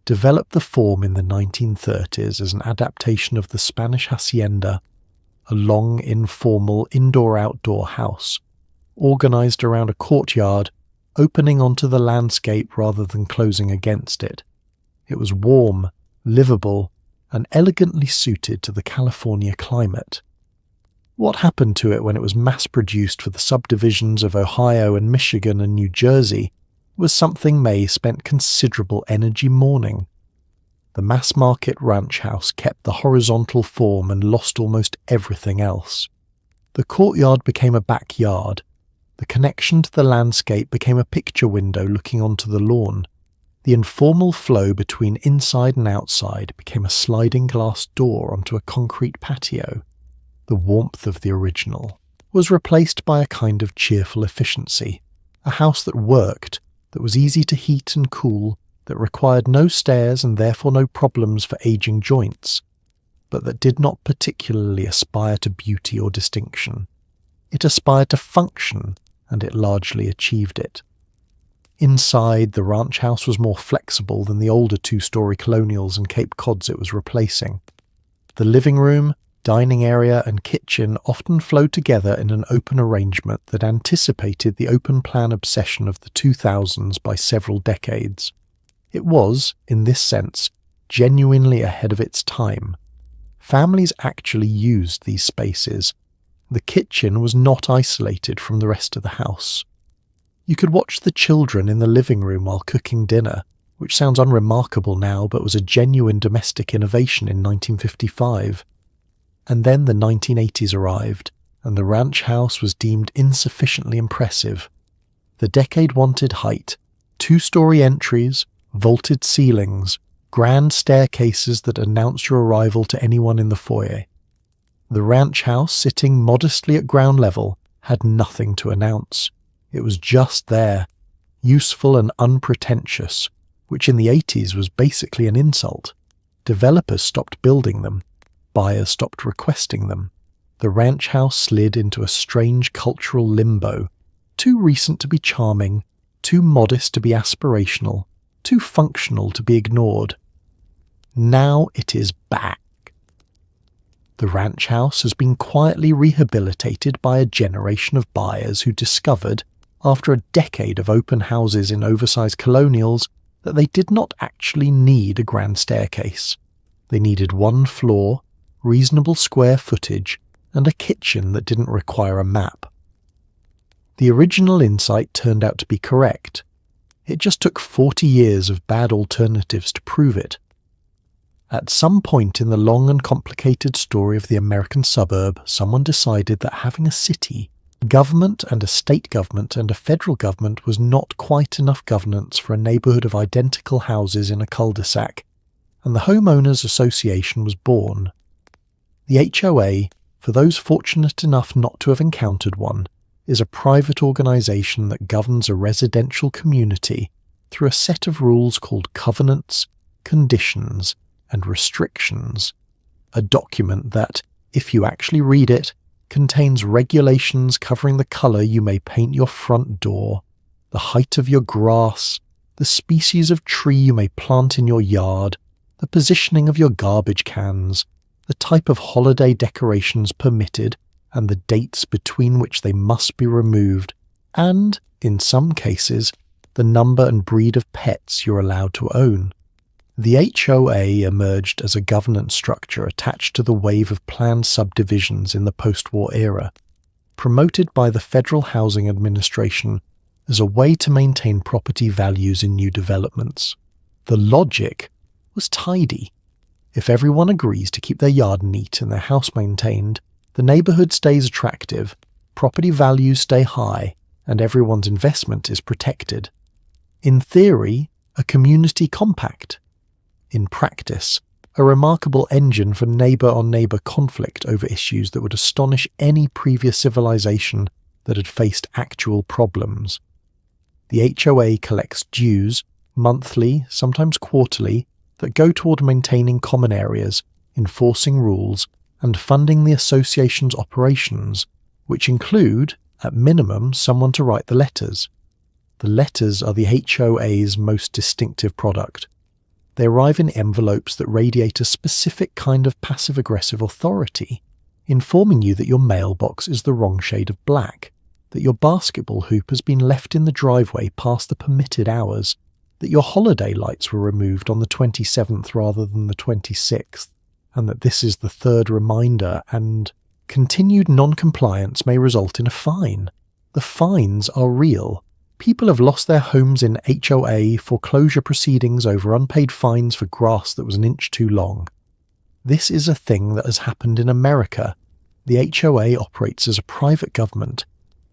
developed the form in the 1930s as an adaptation of the Spanish hacienda, a long, informal, indoor-outdoor house, organized around a courtyard, opening onto the landscape rather than closing against it. It was warm, livable, and elegantly suited to the California climate. What happened to it when it was mass-produced for the subdivisions of Ohio and Michigan and New Jersey was something May spent considerable energy mourning. The mass-market ranch house kept the horizontal form and lost almost everything else. The courtyard became a backyard. The connection to the landscape became a picture window looking onto the lawn. The informal flow between inside and outside became a sliding glass door onto a concrete patio. The warmth of the original was replaced by a kind of cheerful efficiency, a house that worked, that was easy to heat and cool, that required no stairs and therefore no problems for aging joints, but that did not particularly aspire to beauty or distinction. It aspired to function, and it largely achieved it. Inside, the ranch house was more flexible than the older two-story colonials and Cape Cods it was replacing. The living room, dining area and kitchen often flowed together in an open arrangement that anticipated the open-plan obsession of the 2000s by several decades. It was, in this sense, genuinely ahead of its time. Families actually used these spaces. The kitchen was not isolated from the rest of the house. You could watch the children in the living room while cooking dinner, which sounds unremarkable now but was a genuine domestic innovation in 1955. And then the 1980s arrived, and the ranch house was deemed insufficiently impressive. The decade wanted height, two-story entries, vaulted ceilings, grand staircases that announced your arrival to anyone in the foyer. The ranch house, sitting modestly at ground level, had nothing to announce. It was just there, useful and unpretentious, which in the 80s was basically an insult. Developers stopped building them. Buyers stopped requesting them. The ranch house slid into a strange cultural limbo, too recent to be charming, too modest to be aspirational, too functional to be ignored. Now it is back. The ranch house has been quietly rehabilitated by a generation of buyers who discovered, after a decade of open houses in oversized colonials, that they did not actually need a grand staircase. They needed one floor, reasonable square footage, and a kitchen that didn't require a map. The original insight turned out to be correct. It just took 40 years of bad alternatives to prove it. At some point in the long and complicated story of the American suburb, someone decided that having a city, government and a state government and a federal government was not quite enough governance for a neighbourhood of identical houses in a cul-de-sac, and the Homeowners Association was born. The HOA, for those fortunate enough not to have encountered one, is a private organisation that governs a residential community through a set of rules called covenants, conditions, and restrictions, a document that, if you actually read it, contains regulations covering the colour you may paint your front door, the height of your grass, the species of tree you may plant in your yard, the positioning of your garbage cans, the type of holiday decorations permitted, and the dates between which they must be removed, and, in some cases, the number and breed of pets you're allowed to own. The HOA emerged as a governance structure attached to the wave of planned subdivisions in the post-war era, promoted by the Federal Housing Administration as a way to maintain property values in new developments. The logic was tidy. If everyone agrees to keep their yard neat and their house maintained, the neighbourhood stays attractive, property values stay high, and everyone's investment is protected. In theory, a community compact. In practice, a remarkable engine for neighbour-on-neighbour conflict over issues that would astonish any previous civilization that had faced actual problems. The HOA collects dues, monthly, sometimes quarterly, that go toward maintaining common areas, enforcing rules, and funding the association's operations, which include, at minimum, someone to write the letters. The letters are the HOA's most distinctive product. They arrive in envelopes that radiate a specific kind of passive-aggressive authority, informing you that your mailbox is the wrong shade of black, that your basketball hoop has been left in the driveway past the permitted hours, that your holiday lights were removed on the 27th rather than the 26th, and that this is the third reminder, and continued non-compliance may result in a fine. The fines are real. People have lost their homes in HOA foreclosure proceedings over unpaid fines for grass that was an inch too long. This is a thing that has happened in America. The HOA operates as a private government.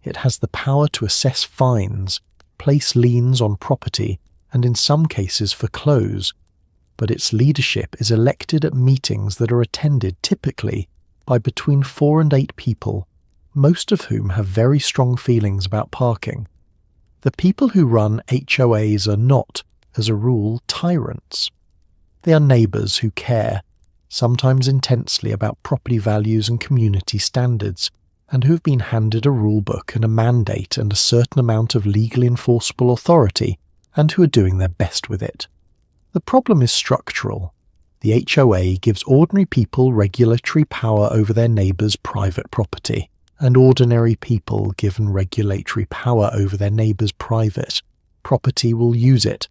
It has the power to assess fines, place liens on property, and in some cases foreclose, but its leadership is elected at meetings that are attended typically by between 4 and 8 people, most of whom have very strong feelings about parking. The people who run HOAs are not, as a rule, tyrants. They are neighbours who care, sometimes intensely, about property values and community standards, and who have been handed a rule book and a mandate and a certain amount of legally enforceable authority, and who are doing their best with it. The problem is structural. The HOA gives ordinary people regulatory power over their neighbours' private property, and ordinary people given regulatory power over their neighbours' private property will use it.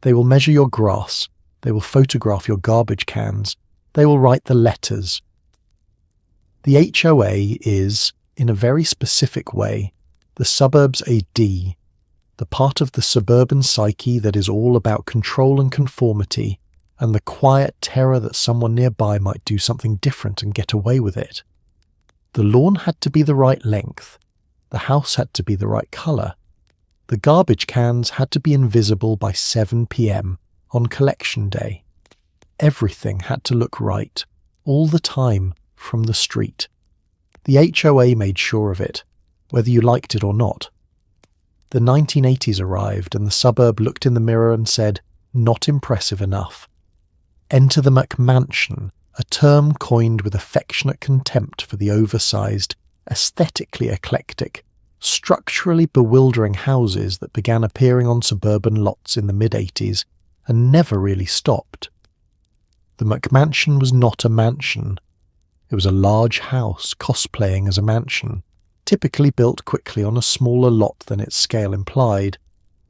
They will measure your grass, they will photograph your garbage cans, they will write the letters. The HOA is, in a very specific way, the suburb's AD, the part of the suburban psyche that is all about control and conformity, and the quiet terror that someone nearby might do something different and get away with it. The lawn had to be the right length, the house had to be the right colour, the garbage cans had to be invisible by 7 p.m. on collection day. Everything had to look right, all the time, from the street. The HOA made sure of it, whether you liked it or not. The 1980s arrived and the suburb looked in the mirror and said, "Not impressive enough." Enter the McMansion, a term coined with affectionate contempt for the oversized, aesthetically eclectic, structurally bewildering houses that began appearing on suburban lots in the mid-80s and never really stopped. The McMansion was not a mansion. It was a large house cosplaying as a mansion, typically built quickly on a smaller lot than its scale implied,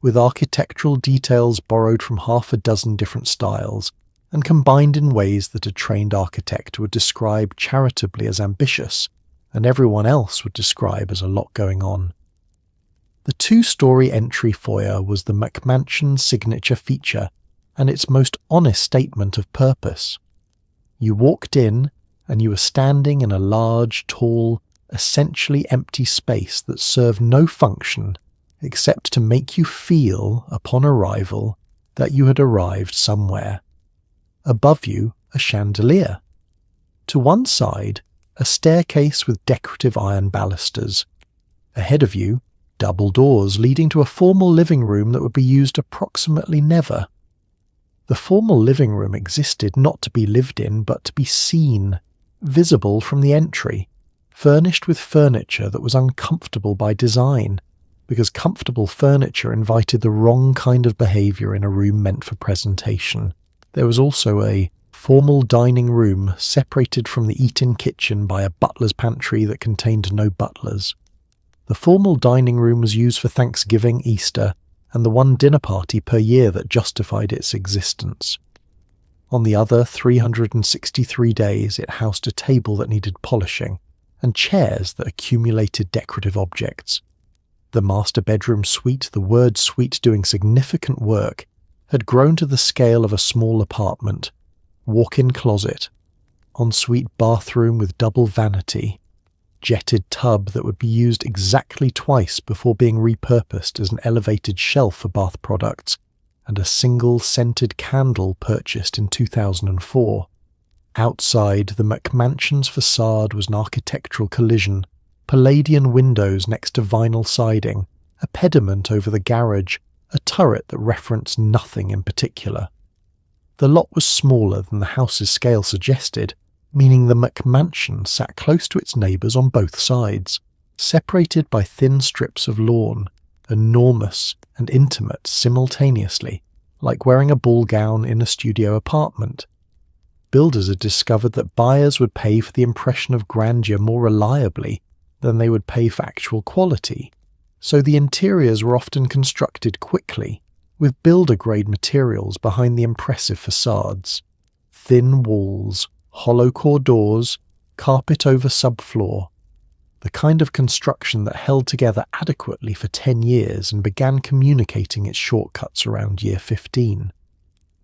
with architectural details borrowed from half a dozen different styles and combined in ways that a trained architect would describe charitably as ambitious, and everyone else would describe as a lot going on. The 2-story entry foyer was the McMansion's signature feature and its most honest statement of purpose. You walked in and you were standing in a large, tall, essentially empty space that served no function except to make you feel, upon arrival, that you had arrived somewhere. Above you, a chandelier. To one side, a staircase with decorative iron balusters. Ahead of you, double doors leading to a formal living room that would be used approximately never. The formal living room existed not to be lived in, but to be seen, visible from the entry, furnished with furniture that was uncomfortable by design, because comfortable furniture invited the wrong kind of behaviour in a room meant for presentation. There was also a formal dining room separated from the eat-in kitchen by a butler's pantry that contained no butlers. The formal dining room was used for Thanksgiving, Easter, and the one dinner party per year that justified its existence. On the other 363 days, it housed a table that needed polishing, and chairs that accumulated decorative objects. The master bedroom suite, the word suite doing significant work, had grown to the scale of a small apartment. Walk-in closet, ensuite bathroom with double vanity, jetted tub that would be used exactly twice before being repurposed as an elevated shelf for bath products, and a single scented candle purchased in 2004. Outside, the McMansion's facade was an architectural collision, Palladian windows next to vinyl siding, a pediment over the garage, a turret that referenced nothing in particular. The lot was smaller than the house's scale suggested, meaning the McMansion sat close to its neighbours on both sides, separated by thin strips of lawn, enormous and intimate simultaneously, like wearing a ball gown in a studio apartment. Builders had discovered that buyers would pay for the impression of grandeur more reliably than they would pay for actual quality, so the interiors were often constructed quickly, with builder-grade materials behind the impressive facades. Thin walls, hollow-core doors, carpet over subfloor. The kind of construction that held together adequately for 10 years and began communicating its shortcuts around year 15.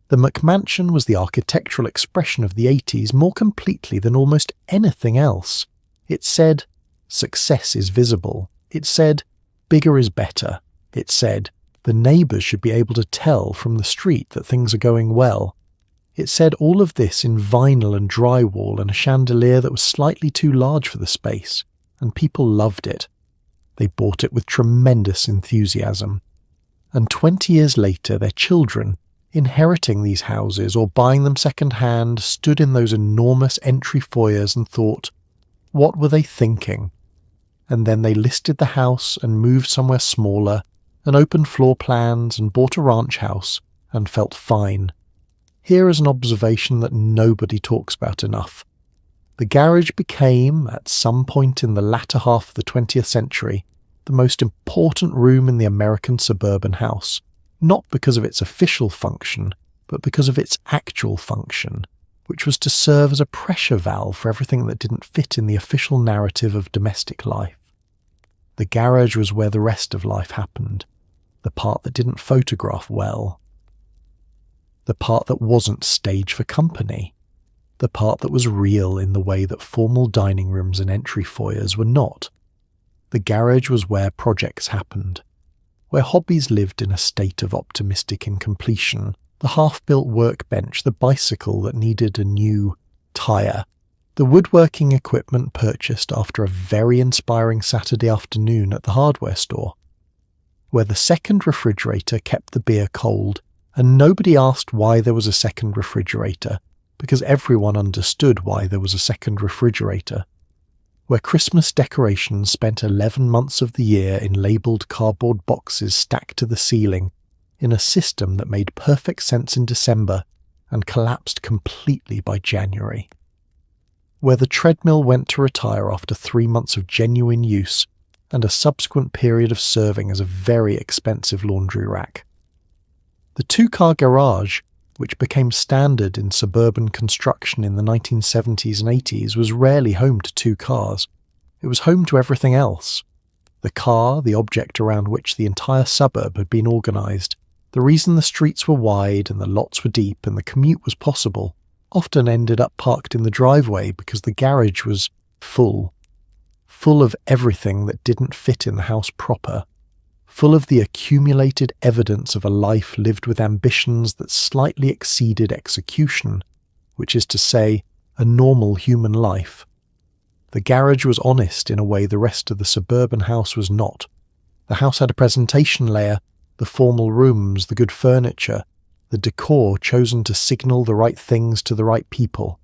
The McMansion was the architectural expression of the 80s more completely than almost anything else. It said, "Success is visible." It said, "Bigger is better." It said, The neighbours should be able to tell from the street that things are going well. It said all of this in vinyl and drywall and a chandelier that was slightly too large for the space, and people loved it. They bought it with tremendous enthusiasm. And 20 years later, their children, inheriting these houses or buying them second-hand, stood in those enormous entry foyers and thought, what were they thinking? And then they listed the house and moved somewhere smaller, and opened floor plans and bought a ranch house, and felt fine. Here is an observation that nobody talks about enough. The garage became, at some point in the latter half of the 20th century, the most important room in the American suburban house, not because of its official function, but because of its actual function, which was to serve as a pressure valve for everything that didn't fit in the official narrative of domestic life. The garage was where the rest of life happened, the part that didn't photograph well, the part that wasn't stage for company, the part that was real in the way that formal dining rooms and entry foyers were not. The garage was where projects happened, where hobbies lived in a state of optimistic incompletion, the half-built workbench, the bicycle that needed a new tyre, the woodworking equipment purchased after a very inspiring Saturday afternoon at the hardware store, where the second refrigerator kept the beer cold, and nobody asked why there was a second refrigerator, because everyone understood why there was a second refrigerator, where Christmas decorations spent 11 months of the year in labelled cardboard boxes stacked to the ceiling, in a system that made perfect sense in December and collapsed completely by January, where the treadmill went to retire after 3 months of genuine use and a subsequent period of serving as a very expensive laundry rack. The two-car garage, which became standard in suburban construction in the 1970s and 80s, was rarely home to two cars. It was home to everything else. The car, the object around which the entire suburb had been organised, the reason the streets were wide and the lots were deep and the commute was possible, often ended up parked in the driveway because the garage was full of everything that didn't fit in the house proper, full of the accumulated evidence of a life lived with ambitions that slightly exceeded execution, which is to say, a normal human life. The garage was honest in a way the rest of the suburban house was not. The house had a presentation layer, the formal rooms, the good furniture, the decor chosen to signal the right things to the right people.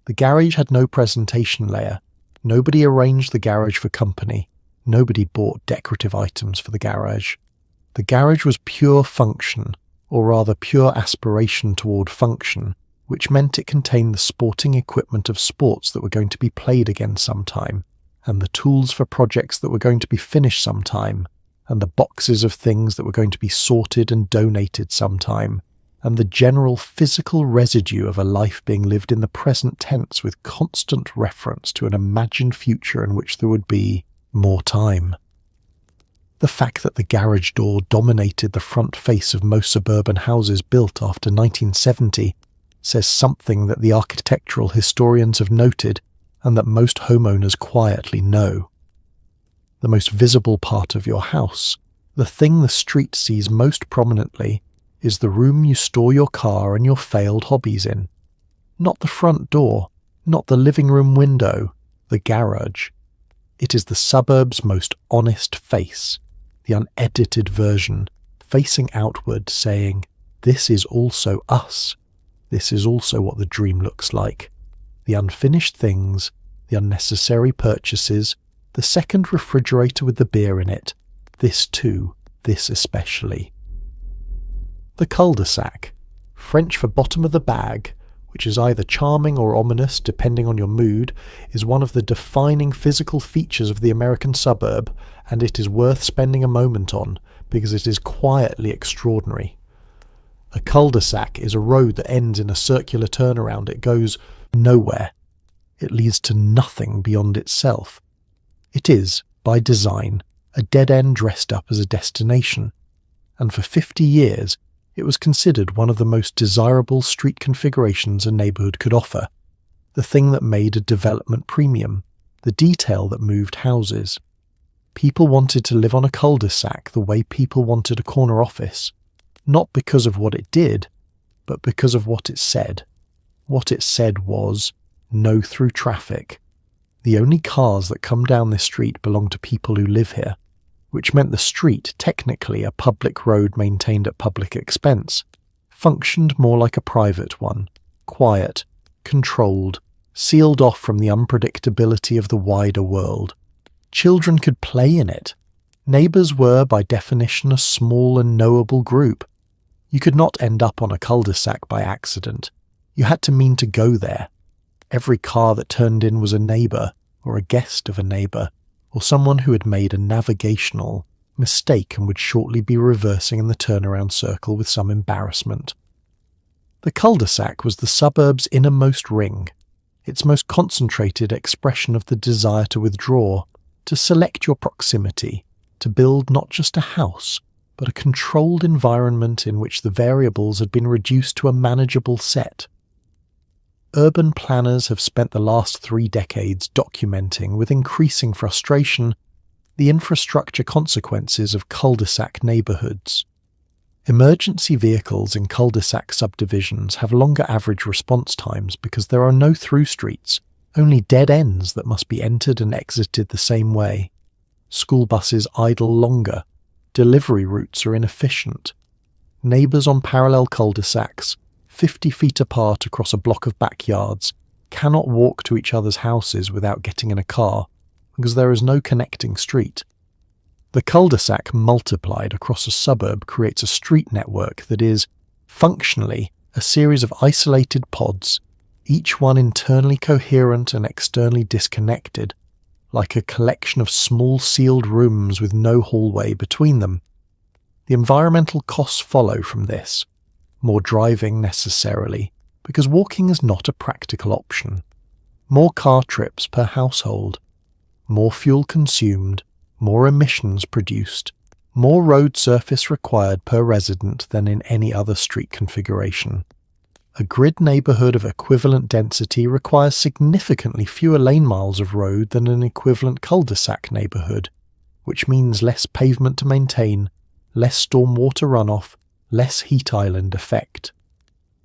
The garage had no presentation layer. Nobody arranged the garage for company. Nobody bought decorative items for the garage. The garage was pure function, or rather pure aspiration toward function, which meant it contained the sporting equipment of sports that were going to be played again sometime, and the tools for projects that were going to be finished sometime, and the boxes of things that were going to be sorted and donated sometime, and the general physical residue of a life being lived in the present tense with constant reference to an imagined future in which there would be more time. The fact that the garage door dominated the front face of most suburban houses built after 1970 says something that the architectural historians have noted and that most homeowners quietly know. The most visible part of your house, the thing the street sees most prominently, is the room you store your car and your failed hobbies in. Not the front door, not the living room window, the garage. It is the suburb's most honest face, the unedited version, facing outward, saying, "This is also us. This is also what the dream looks like. The unfinished things, the unnecessary purchases, the second refrigerator with the beer in it, this too, this especially." The cul-de-sac, French for bottom of the bag, which is either charming or ominous depending on your mood, is one of the defining physical features of the American suburb, and it is worth spending a moment on because it is quietly extraordinary. A cul-de-sac is a road that ends in a circular turnaround. It goes nowhere. It leads to nothing beyond itself. It is, by design, a dead end dressed up as a destination, and for 50 years it was considered one of the most desirable street configurations a neighbourhood could offer, the thing that made a development premium, the detail that moved houses. People wanted to live on a cul-de-sac the way people wanted a corner office, not because of what it did, but because of what it said. What it said was, no through traffic. The only cars that come down this street belong to people who live here, which meant the street, technically a public road maintained at public expense, functioned more like a private one, quiet, controlled, sealed off from the unpredictability of the wider world. Children could play in it. Neighbours were, by definition, a small and knowable group. You could not end up on a cul-de-sac by accident. You had to mean to go there. Every car that turned in was a neighbour, or a guest of a neighbour, or someone who had made a navigational mistake and would shortly be reversing in the turnaround circle with some embarrassment. The cul-de-sac was the suburb's innermost ring, its most concentrated expression of the desire to withdraw, to select your proximity, to build not just a house, but a controlled environment in which the variables had been reduced to a manageable set. Urban planners have spent the last 3 decades documenting, with increasing frustration, the infrastructure consequences of cul-de-sac neighbourhoods. Emergency vehicles in cul-de-sac subdivisions have longer average response times because there are no through streets, only dead ends that must be entered and exited the same way. School buses idle longer. Delivery routes are inefficient. Neighbours on parallel cul-de-sacs, 50 feet apart across a block of backyards, cannot walk to each other's houses without getting in a car, because there is no connecting street. The cul-de-sac multiplied across a suburb creates a street network that is, functionally, a series of isolated pods, each one internally coherent and externally disconnected, like a collection of small sealed rooms with no hallway between them. The environmental costs follow from this. More driving necessarily, because walking is not a practical option. More car trips per household. More fuel consumed, more emissions produced, more road surface required per resident than in any other street configuration. A grid neighbourhood of equivalent density requires significantly fewer lane miles of road than an equivalent cul-de-sac neighbourhood, which means less pavement to maintain, less stormwater runoff, less heat island effect.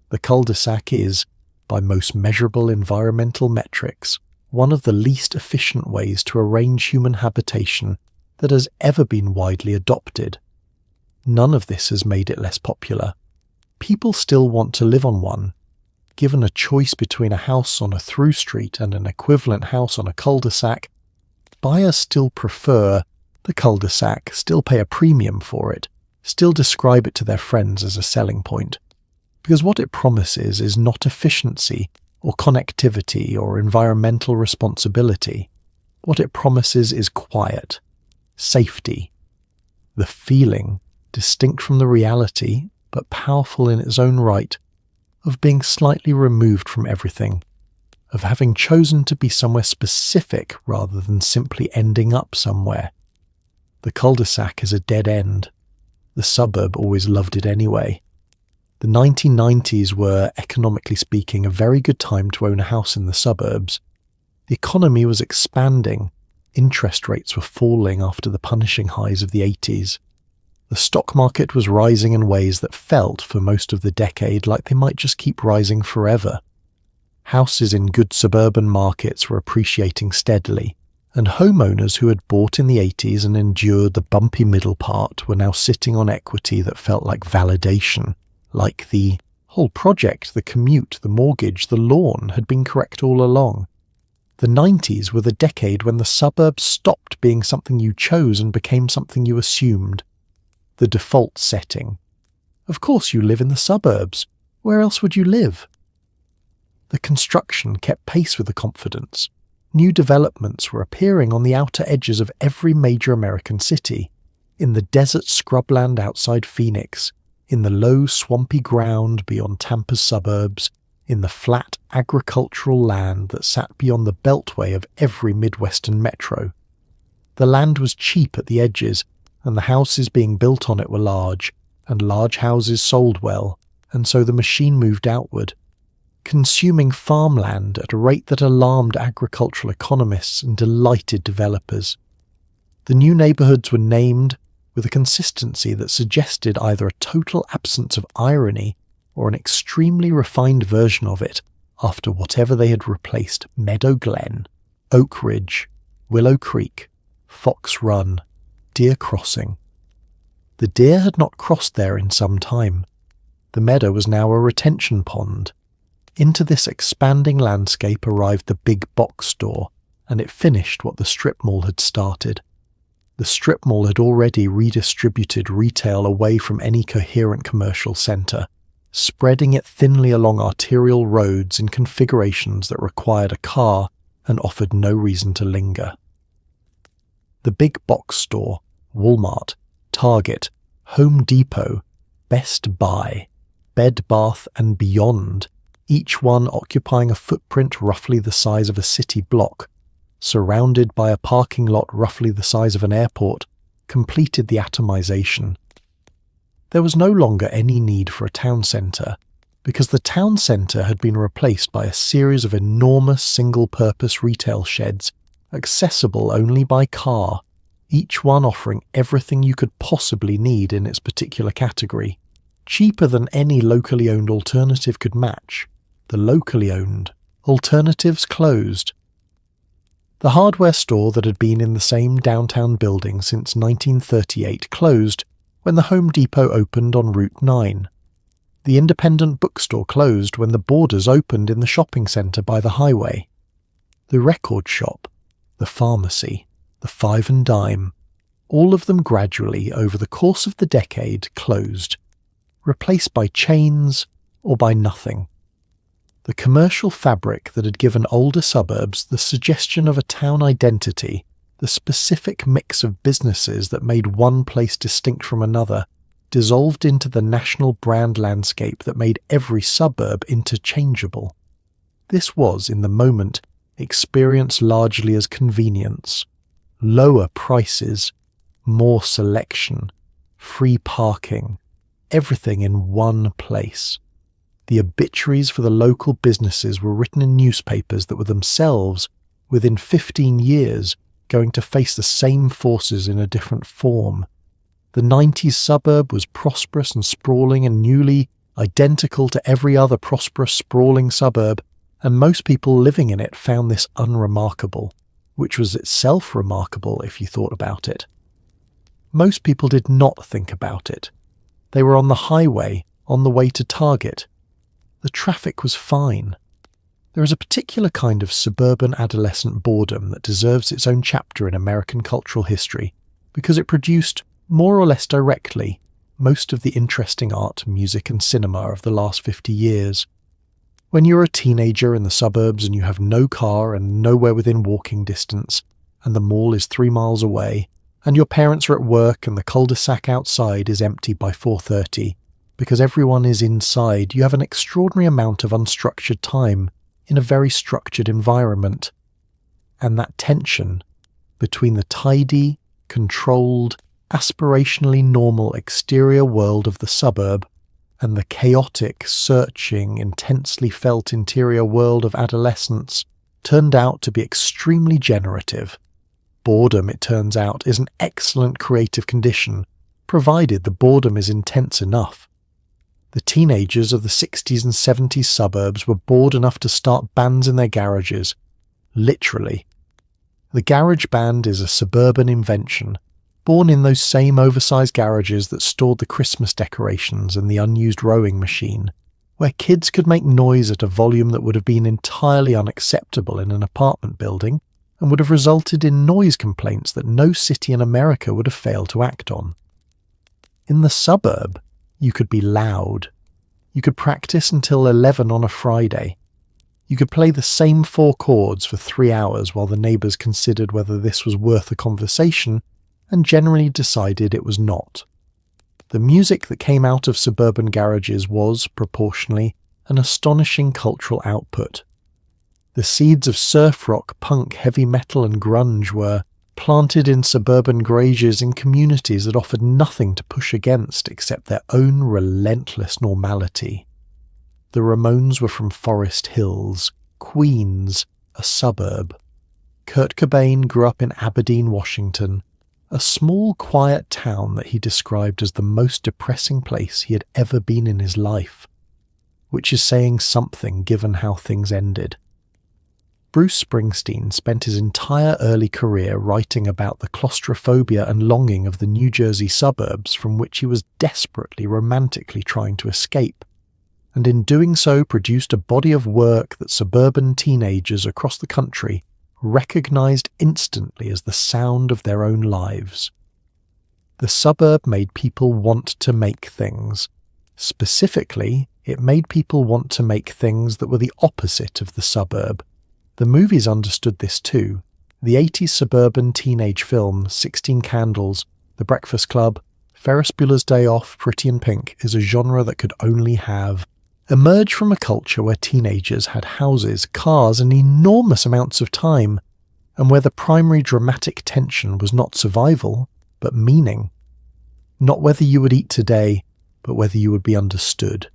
The cul-de-sac is, by most measurable environmental metrics, one of the least efficient ways to arrange human habitation that has ever been widely adopted. None of this has made it less popular. People still want to live on one. Given a choice between a house on a through street and an equivalent house on a cul-de-sac, buyers still prefer the cul-de-sac, still pay a premium for it, still describe it to their friends as a selling point. Because what it promises is not efficiency, or connectivity, or environmental responsibility. What it promises is quiet, safety, the feeling, distinct from the reality, but powerful in its own right, of being slightly removed from everything, of having chosen to be somewhere specific rather than simply ending up somewhere. The cul-de-sac is a dead end. The suburb always loved it anyway. The 1990s were, economically speaking, a very good time to own a house in the suburbs. The economy was expanding. Interest rates were falling after the punishing highs of the 80s. The stock market was rising in ways that felt, for most of the decade, like they might just keep rising forever. Houses in good suburban markets were appreciating steadily, and homeowners who had bought in the 80s and endured the bumpy middle part were now sitting on equity that felt like validation. Like the whole project, the commute, the mortgage, the lawn had been correct all along. The 90s were the decade when the suburbs stopped being something you chose and became something you assumed. The default setting. Of course you live in the suburbs. Where else would you live? The construction kept pace with the confidence. New developments were appearing on the outer edges of every major American city. In the desert scrubland outside Phoenix, in the low swampy ground beyond Tampa's suburbs, in the flat agricultural land that sat beyond the beltway of every Midwestern metro. The land was cheap at the edges, and the houses being built on it were large, and large houses sold well, and so the machine moved outward, consuming farmland at a rate that alarmed agricultural economists and delighted developers. The new neighborhoods were named with a consistency that suggested either a total absence of irony or an extremely refined version of it after whatever they had replaced Meadow Glen, Oak Ridge, Willow Creek, Fox Run, Deer Crossing. The deer had not crossed there in some time. The meadow was now a retention pond. Into this expanding landscape arrived the big box store, and it finished what the strip mall had started. The strip mall had already redistributed retail away from any coherent commercial centre, spreading it thinly along arterial roads in configurations that required a car and offered no reason to linger. The big box store, Walmart, Target, Home Depot, Best Buy, Bed Bath and Beyond, each one occupying a footprint roughly the size of a city block, surrounded by a parking lot roughly the size of an airport, completed the atomization. There was no longer any need for a town centre, because the town centre had been replaced by a series of enormous single-purpose retail sheds, accessible only by car, each one offering everything you could possibly need in its particular category, cheaper than any locally owned alternative could match. The locally owned alternatives closed. The hardware store that had been in the same downtown building since 1938 closed when the Home Depot opened on Route 9. The independent bookstore closed when the Borders opened in the shopping centre by the highway. The record shop, the pharmacy, the Five and Dime, all of them gradually over the course of the decade closed, replaced by chains or by nothing. The commercial fabric that had given older suburbs the suggestion of a town identity, the specific mix of businesses that made one place distinct from another, dissolved into the national brand landscape that made every suburb interchangeable. This was, in the moment, experienced largely as convenience. Lower prices, more selection, free parking, everything in one place. The obituaries for the local businesses were written in newspapers that were themselves, within 15 years, going to face the same forces in a different form. The 90s suburb was prosperous and sprawling and newly identical to every other prosperous, sprawling suburb, and most people living in it found this unremarkable, which was itself remarkable if you thought about it. Most people did not think about it. They were on the highway, on the way to Target. The traffic was fine. There is a particular kind of suburban adolescent boredom that deserves its own chapter in American cultural history, because it produced, more or less directly, most of the interesting art, music and cinema of the last 50 years. When you're a teenager in the suburbs and you have no car and nowhere within walking distance, and the mall is 3 miles away, and your parents are at work and the cul-de-sac outside is empty by 4:30, because everyone is inside, you have an extraordinary amount of unstructured time in a very structured environment. And that tension between the tidy, controlled, aspirationally normal exterior world of the suburb and the chaotic, searching, intensely felt interior world of adolescence turned out to be extremely generative. Boredom, it turns out, is an excellent creative condition, provided the boredom is intense enough. The teenagers of the 60s and 70s suburbs were bored enough to start bands in their garages. Literally. The garage band is a suburban invention, born in those same oversized garages that stored the Christmas decorations and the unused rowing machine, where kids could make noise at a volume that would have been entirely unacceptable in an apartment building and would have resulted in noise complaints that no city in America would have failed to act on. In the suburb, you could be loud. You could practice until 11 on a Friday. You could play the same 4 chords for 3 hours while the neighbours considered whether this was worth a conversation and generally decided it was not. The music that came out of suburban garages was, proportionally, an astonishing cultural output. The seeds of surf rock, punk, heavy metal and grunge were planted in suburban garages in communities that offered nothing to push against except their own relentless normality. The Ramones were from Forest Hills, Queens, a suburb. Kurt Cobain grew up in Aberdeen, Washington. A small, quiet town that he described as the most depressing place he had ever been in his life, which is saying something given how things ended. Bruce Springsteen spent his entire early career writing about the claustrophobia and longing of the New Jersey suburbs from which he was desperately romantically trying to escape, and in doing so produced a body of work that suburban teenagers across the country recognized instantly as the sound of their own lives. The suburb made people want to make things. Specifically, it made people want to make things that were the opposite of the suburb. The movies understood this too. The 80s suburban teenage film 16 Candles, The Breakfast Club, Ferris Bueller's Day Off, Pretty in Pink is a genre that could only have emerged from a culture where teenagers had houses, cars, and enormous amounts of time, and where the primary dramatic tension was not survival, but meaning. Not whether you would eat today, but whether you would be understood.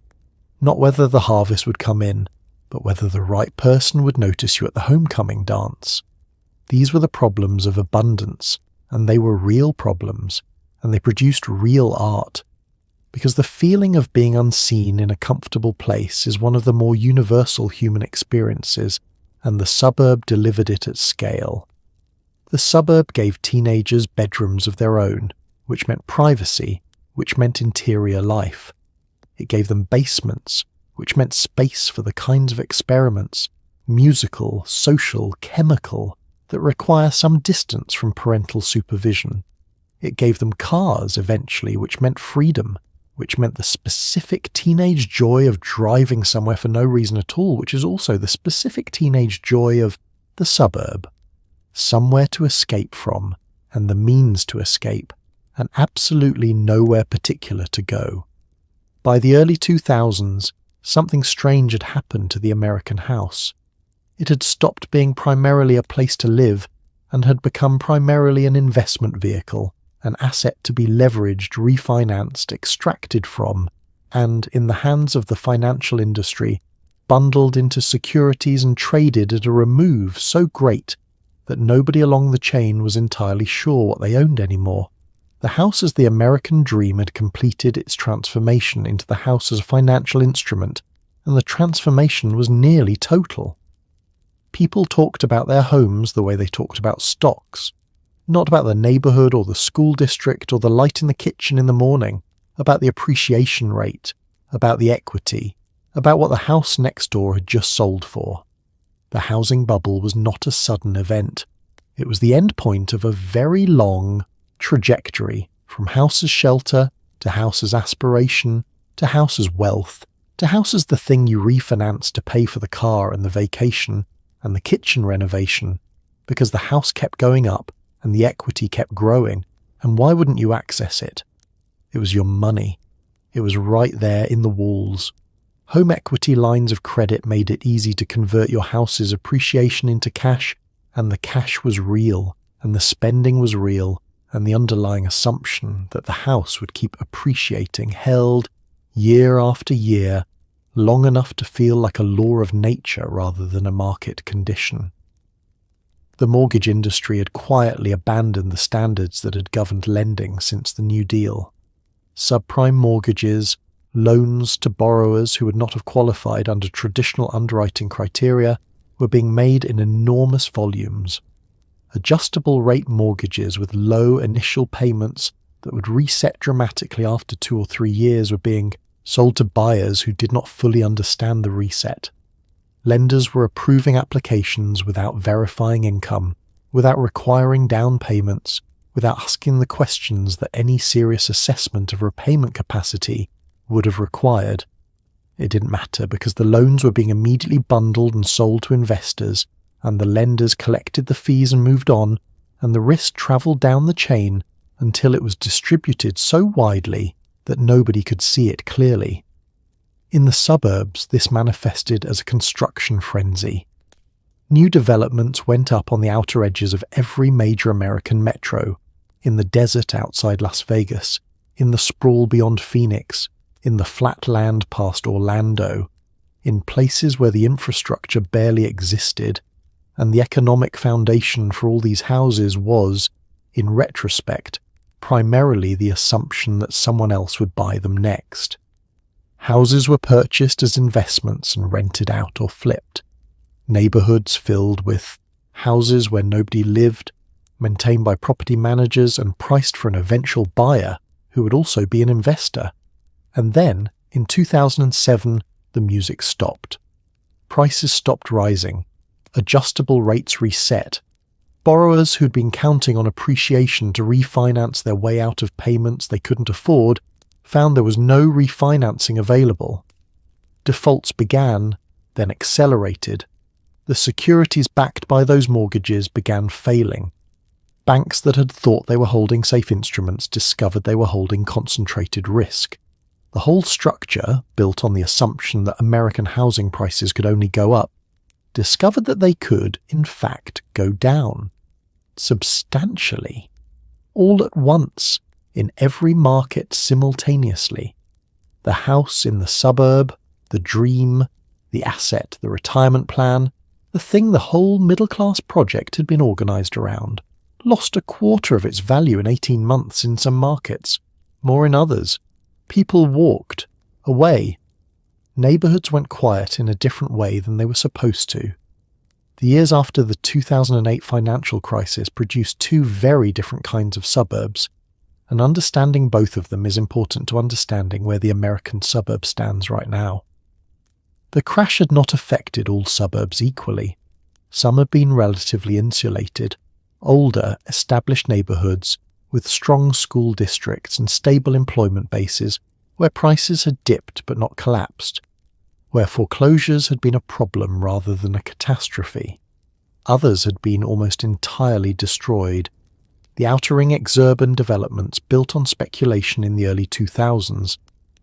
Not whether the harvest would come in, but whether the right person would notice you at the homecoming dance. These were the problems of abundance, and they were real problems, and they produced real art. Because the feeling of being unseen in a comfortable place is one of the more universal human experiences, and the suburb delivered it at scale. The suburb gave teenagers bedrooms of their own, which meant privacy, which meant interior life. It gave them basements, which meant space for the kinds of experiments, musical, social, chemical, that require some distance from parental supervision. It gave them cars eventually, which meant freedom, which meant the specific teenage joy of driving somewhere for no reason at all, which is also the specific teenage joy of the suburb. Somewhere to escape from, and the means to escape, and absolutely nowhere particular to go. By the early 2000s, something strange had happened to the American house. It had stopped being primarily a place to live and had become primarily an investment vehicle, an asset to be leveraged, refinanced, extracted from, and, in the hands of the financial industry, bundled into securities and traded at a remove so great that nobody along the chain was entirely sure what they owned anymore. The house as the American dream had completed its transformation into the house as a financial instrument, and the transformation was nearly total. People talked about their homes the way they talked about stocks, not about the neighborhood or the school district or the light in the kitchen in the morning, about the appreciation rate, about the equity, about what the house next door had just sold for. The housing bubble was not a sudden event. It was the end point of a very long trajectory from house as shelter to house as aspiration to house as wealth to house as the thing you refinance to pay for the car and the vacation and the kitchen renovation, because the house kept going up and the equity kept growing, and why wouldn't you access it? It was your money. It was right there in the walls. Home equity lines of credit made it easy to convert your house's appreciation into cash, and the cash was real, and the spending was real, and the underlying assumption that the house would keep appreciating held, year after year, long enough to feel like a law of nature rather than a market condition. The mortgage industry had quietly abandoned the standards that had governed lending since the New Deal. Subprime mortgages, loans to borrowers who would not have qualified under traditional underwriting criteria, were being made in enormous volumes. Adjustable rate mortgages with low initial payments that would reset dramatically after 2 or 3 years were being sold to buyers who did not fully understand the reset. Lenders were approving applications without verifying income, without requiring down payments, without asking the questions that any serious assessment of repayment capacity would have required. It didn't matter because the loans were being immediately bundled and sold to investors, and the lenders collected the fees and moved on, and the risk travelled down the chain until it was distributed so widely that nobody could see it clearly. In the suburbs, this manifested as a construction frenzy. New developments went up on the outer edges of every major American metro, in the desert outside Las Vegas, in the sprawl beyond Phoenix, in the flat land past Orlando, in places where the infrastructure barely existed, and the economic foundation for all these houses was, in retrospect, primarily the assumption that someone else would buy them next. Houses were purchased as investments and rented out or flipped. Neighborhoods filled with houses where nobody lived, maintained by property managers and priced for an eventual buyer who would also be an investor. And then, in 2007, the music stopped. Prices stopped rising. Adjustable rates reset. Borrowers who'd been counting on appreciation to refinance their way out of payments they couldn't afford found there was no refinancing available. Defaults began, then accelerated. The securities backed by those mortgages began failing. Banks that had thought they were holding safe instruments discovered they were holding concentrated risk. The whole structure, built on the assumption that American housing prices could only go up, discovered that they could, in fact, go down. Substantially. All at once, in every market simultaneously. The house in the suburb, the dream, the asset, the retirement plan, the thing the whole middle-class project had been organised around, lost a quarter of its value in 18 months in some markets, more in others. People walked away. Neighbourhoods went quiet in a different way than they were supposed to. The years after the 2008 financial crisis produced two very different kinds of suburbs, and understanding both of them is important to understanding where the American suburb stands right now. The crash had not affected all suburbs equally. Some had been relatively insulated, older, established neighbourhoods with strong school districts and stable employment bases where prices had dipped but not collapsed, where foreclosures had been a problem rather than a catastrophe. Others had been almost entirely destroyed. The outer ring exurban developments built on speculation in the early 2000s,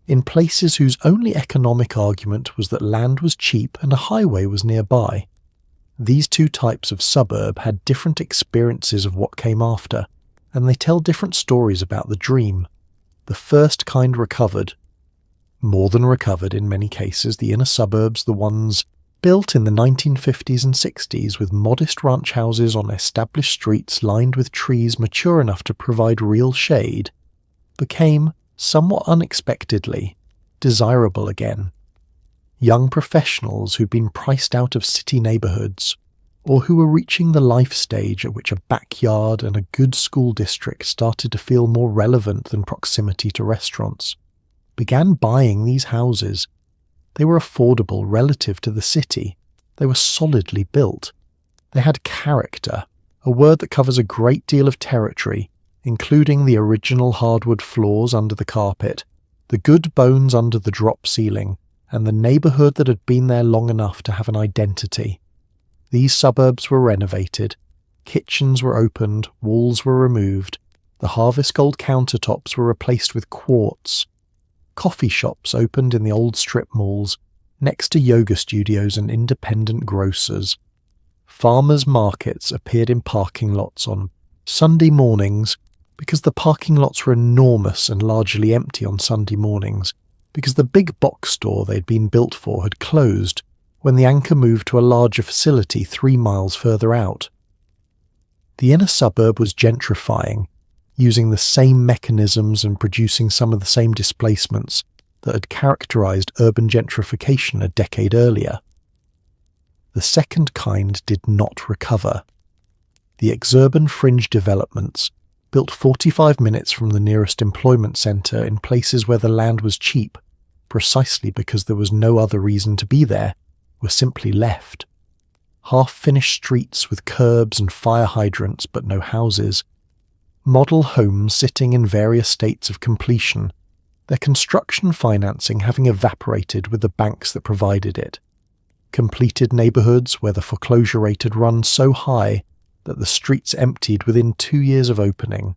in places whose only economic argument was that land was cheap and a highway was nearby. These two types of suburb had different experiences of what came after, and they tell different stories about the dream. The first kind recovered. More than recovered in many cases, the inner suburbs, the ones built in the 1950s and 60s with modest ranch houses on established streets lined with trees mature enough to provide real shade, became, somewhat unexpectedly, desirable again. Young professionals who'd been priced out of city neighbourhoods, or who were reaching the life stage at which a backyard and a good school district started to feel more relevant than proximity to restaurants, began buying these houses. They were affordable relative to the city. They were solidly built. They had character, a word that covers a great deal of territory, including the original hardwood floors under the carpet, the good bones under the drop ceiling, and the neighbourhood that had been there long enough to have an identity. These suburbs were renovated, kitchens were opened, walls were removed, the harvest gold countertops were replaced with quartz. Coffee shops opened in the old strip malls, next to yoga studios and independent grocers. Farmers' markets appeared in parking lots on Sunday mornings because the parking lots were enormous and largely empty on Sunday mornings, because the big box store they'd been built for had closed when the anchor moved to a larger facility 3 miles further out. The inner suburb was gentrifying, using the same mechanisms and producing some of the same displacements that had characterized urban gentrification a decade earlier. The second kind did not recover. The exurban fringe developments, built 45 minutes from the nearest employment centre in places where the land was cheap, precisely because there was no other reason to be there, were simply left. Half-finished streets with curbs and fire hydrants but no houses. Model homes sitting in various states of completion, their construction financing having evaporated with the banks that provided it. Completed neighbourhoods where the foreclosure rate had run so high that the streets emptied within 2 years of opening.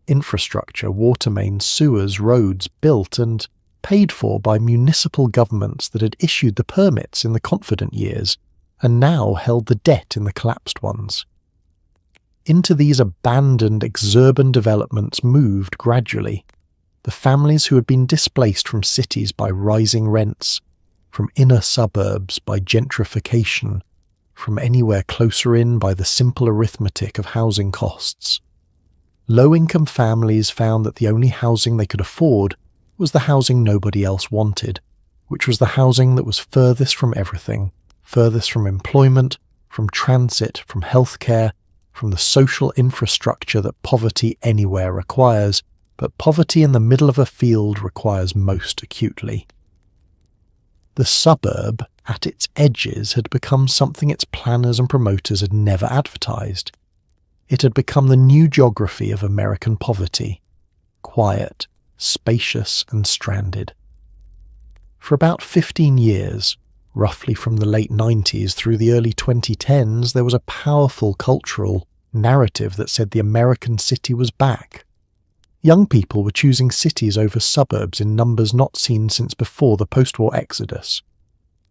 Infrastructure, water mains, sewers, roads built and paid for by municipal governments that had issued the permits in the confident years and now held the debt in the collapsed ones. Into these abandoned exurban developments moved gradually the families who had been displaced from cities by rising rents, from inner suburbs by gentrification, from anywhere closer in by the simple arithmetic of housing costs. Low-income families found that the only housing they could afford was the housing nobody else wanted, which was the housing that was furthest from everything, furthest from employment, from transit, from healthcare, from the social infrastructure that poverty anywhere requires, but poverty in the middle of a field requires most acutely. The suburb, at its edges, had become something its planners and promoters had never advertised. It had become the new geography of American poverty, quiet, spacious and stranded. For about 15 years, roughly from the late 90s through the early 2010s, there was a powerful cultural narrative that said the American city was back. Young people were choosing cities over suburbs in numbers not seen since before the post-war exodus.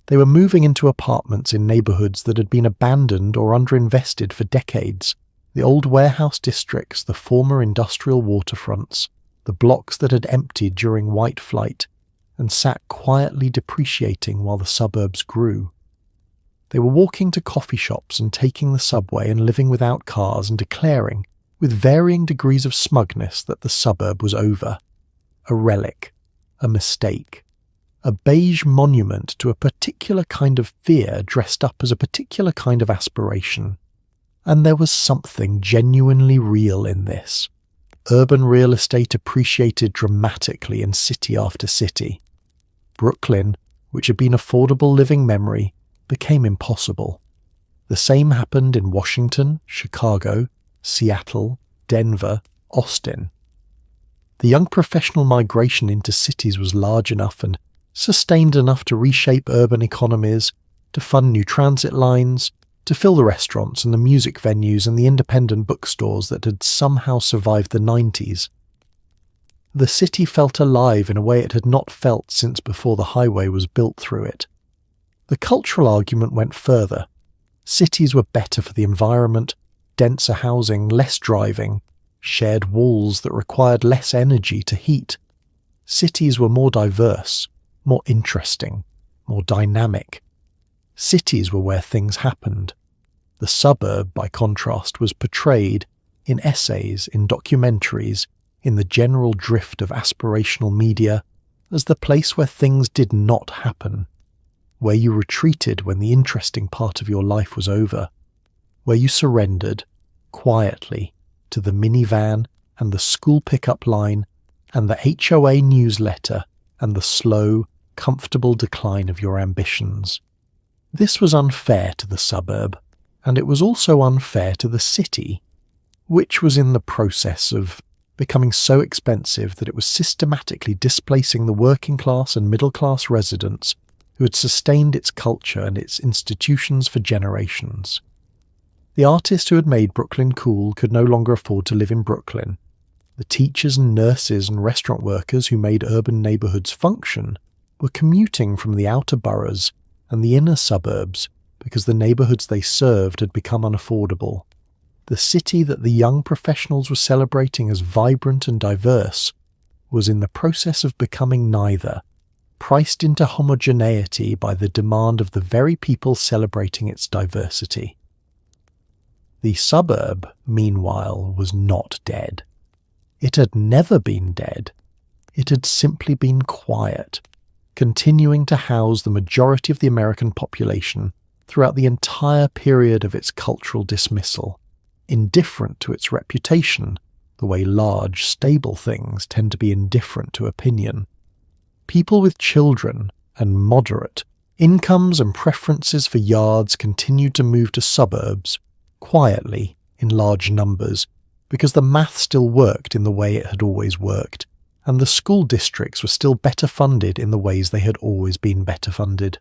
They were moving into apartments in neighborhoods that had been abandoned or underinvested for decades, the old warehouse districts, the former industrial waterfronts, the blocks that had emptied during white flight and sat quietly depreciating while the suburbs grew. They were walking to coffee shops and taking the subway and living without cars and declaring, with varying degrees of smugness, that the suburb was over. A relic, a mistake, a beige monument to a particular kind of fear dressed up as a particular kind of aspiration. And there was something genuinely real in this. Urban real estate appreciated dramatically in city after city. Brooklyn, which had been affordable living memory, became impossible. The same happened in Washington, Chicago, Seattle, Denver, Austin. The young professional migration into cities was large enough and sustained enough to reshape urban economies, to fund new transit lines, to fill the restaurants and the music venues and the independent bookstores that had somehow survived the 90s. The city felt alive in a way it had not felt since before the highway was built through it. The cultural argument went further. Cities were better for the environment, denser housing, less driving, shared walls that required less energy to heat. Cities were more diverse, more interesting, more dynamic. Cities were where things happened. The suburb, by contrast, was portrayed in essays, in documentaries, in the general drift of aspirational media, as the place where things did not happen, where you retreated when the interesting part of your life was over, where you surrendered, quietly, to the minivan and the school pickup line and the HOA newsletter and the slow, comfortable decline of your ambitions. This was unfair to the suburb, and it was also unfair to the city, which was in the process of becoming so expensive that it was systematically displacing the working class and middle class residents who had sustained its culture and its institutions for generations. The artist who had made Brooklyn cool could no longer afford to live in Brooklyn. The teachers and nurses and restaurant workers who made urban neighborhoods function were commuting from the outer boroughs and the inner suburbs because the neighborhoods they served had become unaffordable. The city that the young professionals were celebrating as vibrant and diverse was in the process of becoming neither, priced into homogeneity by the demand of the very people celebrating its diversity. The suburb, meanwhile, was not dead. It had never been dead. It had simply been quiet, continuing to house the majority of the American population throughout the entire period of its cultural dismissal, indifferent to its reputation, the way large, stable things tend to be indifferent to opinion. People with children and moderate incomes and preferences for yards continued to move to suburbs, quietly, in large numbers, because the math still worked in the way it had always worked, and the school districts were still better funded in the ways they had always been better funded.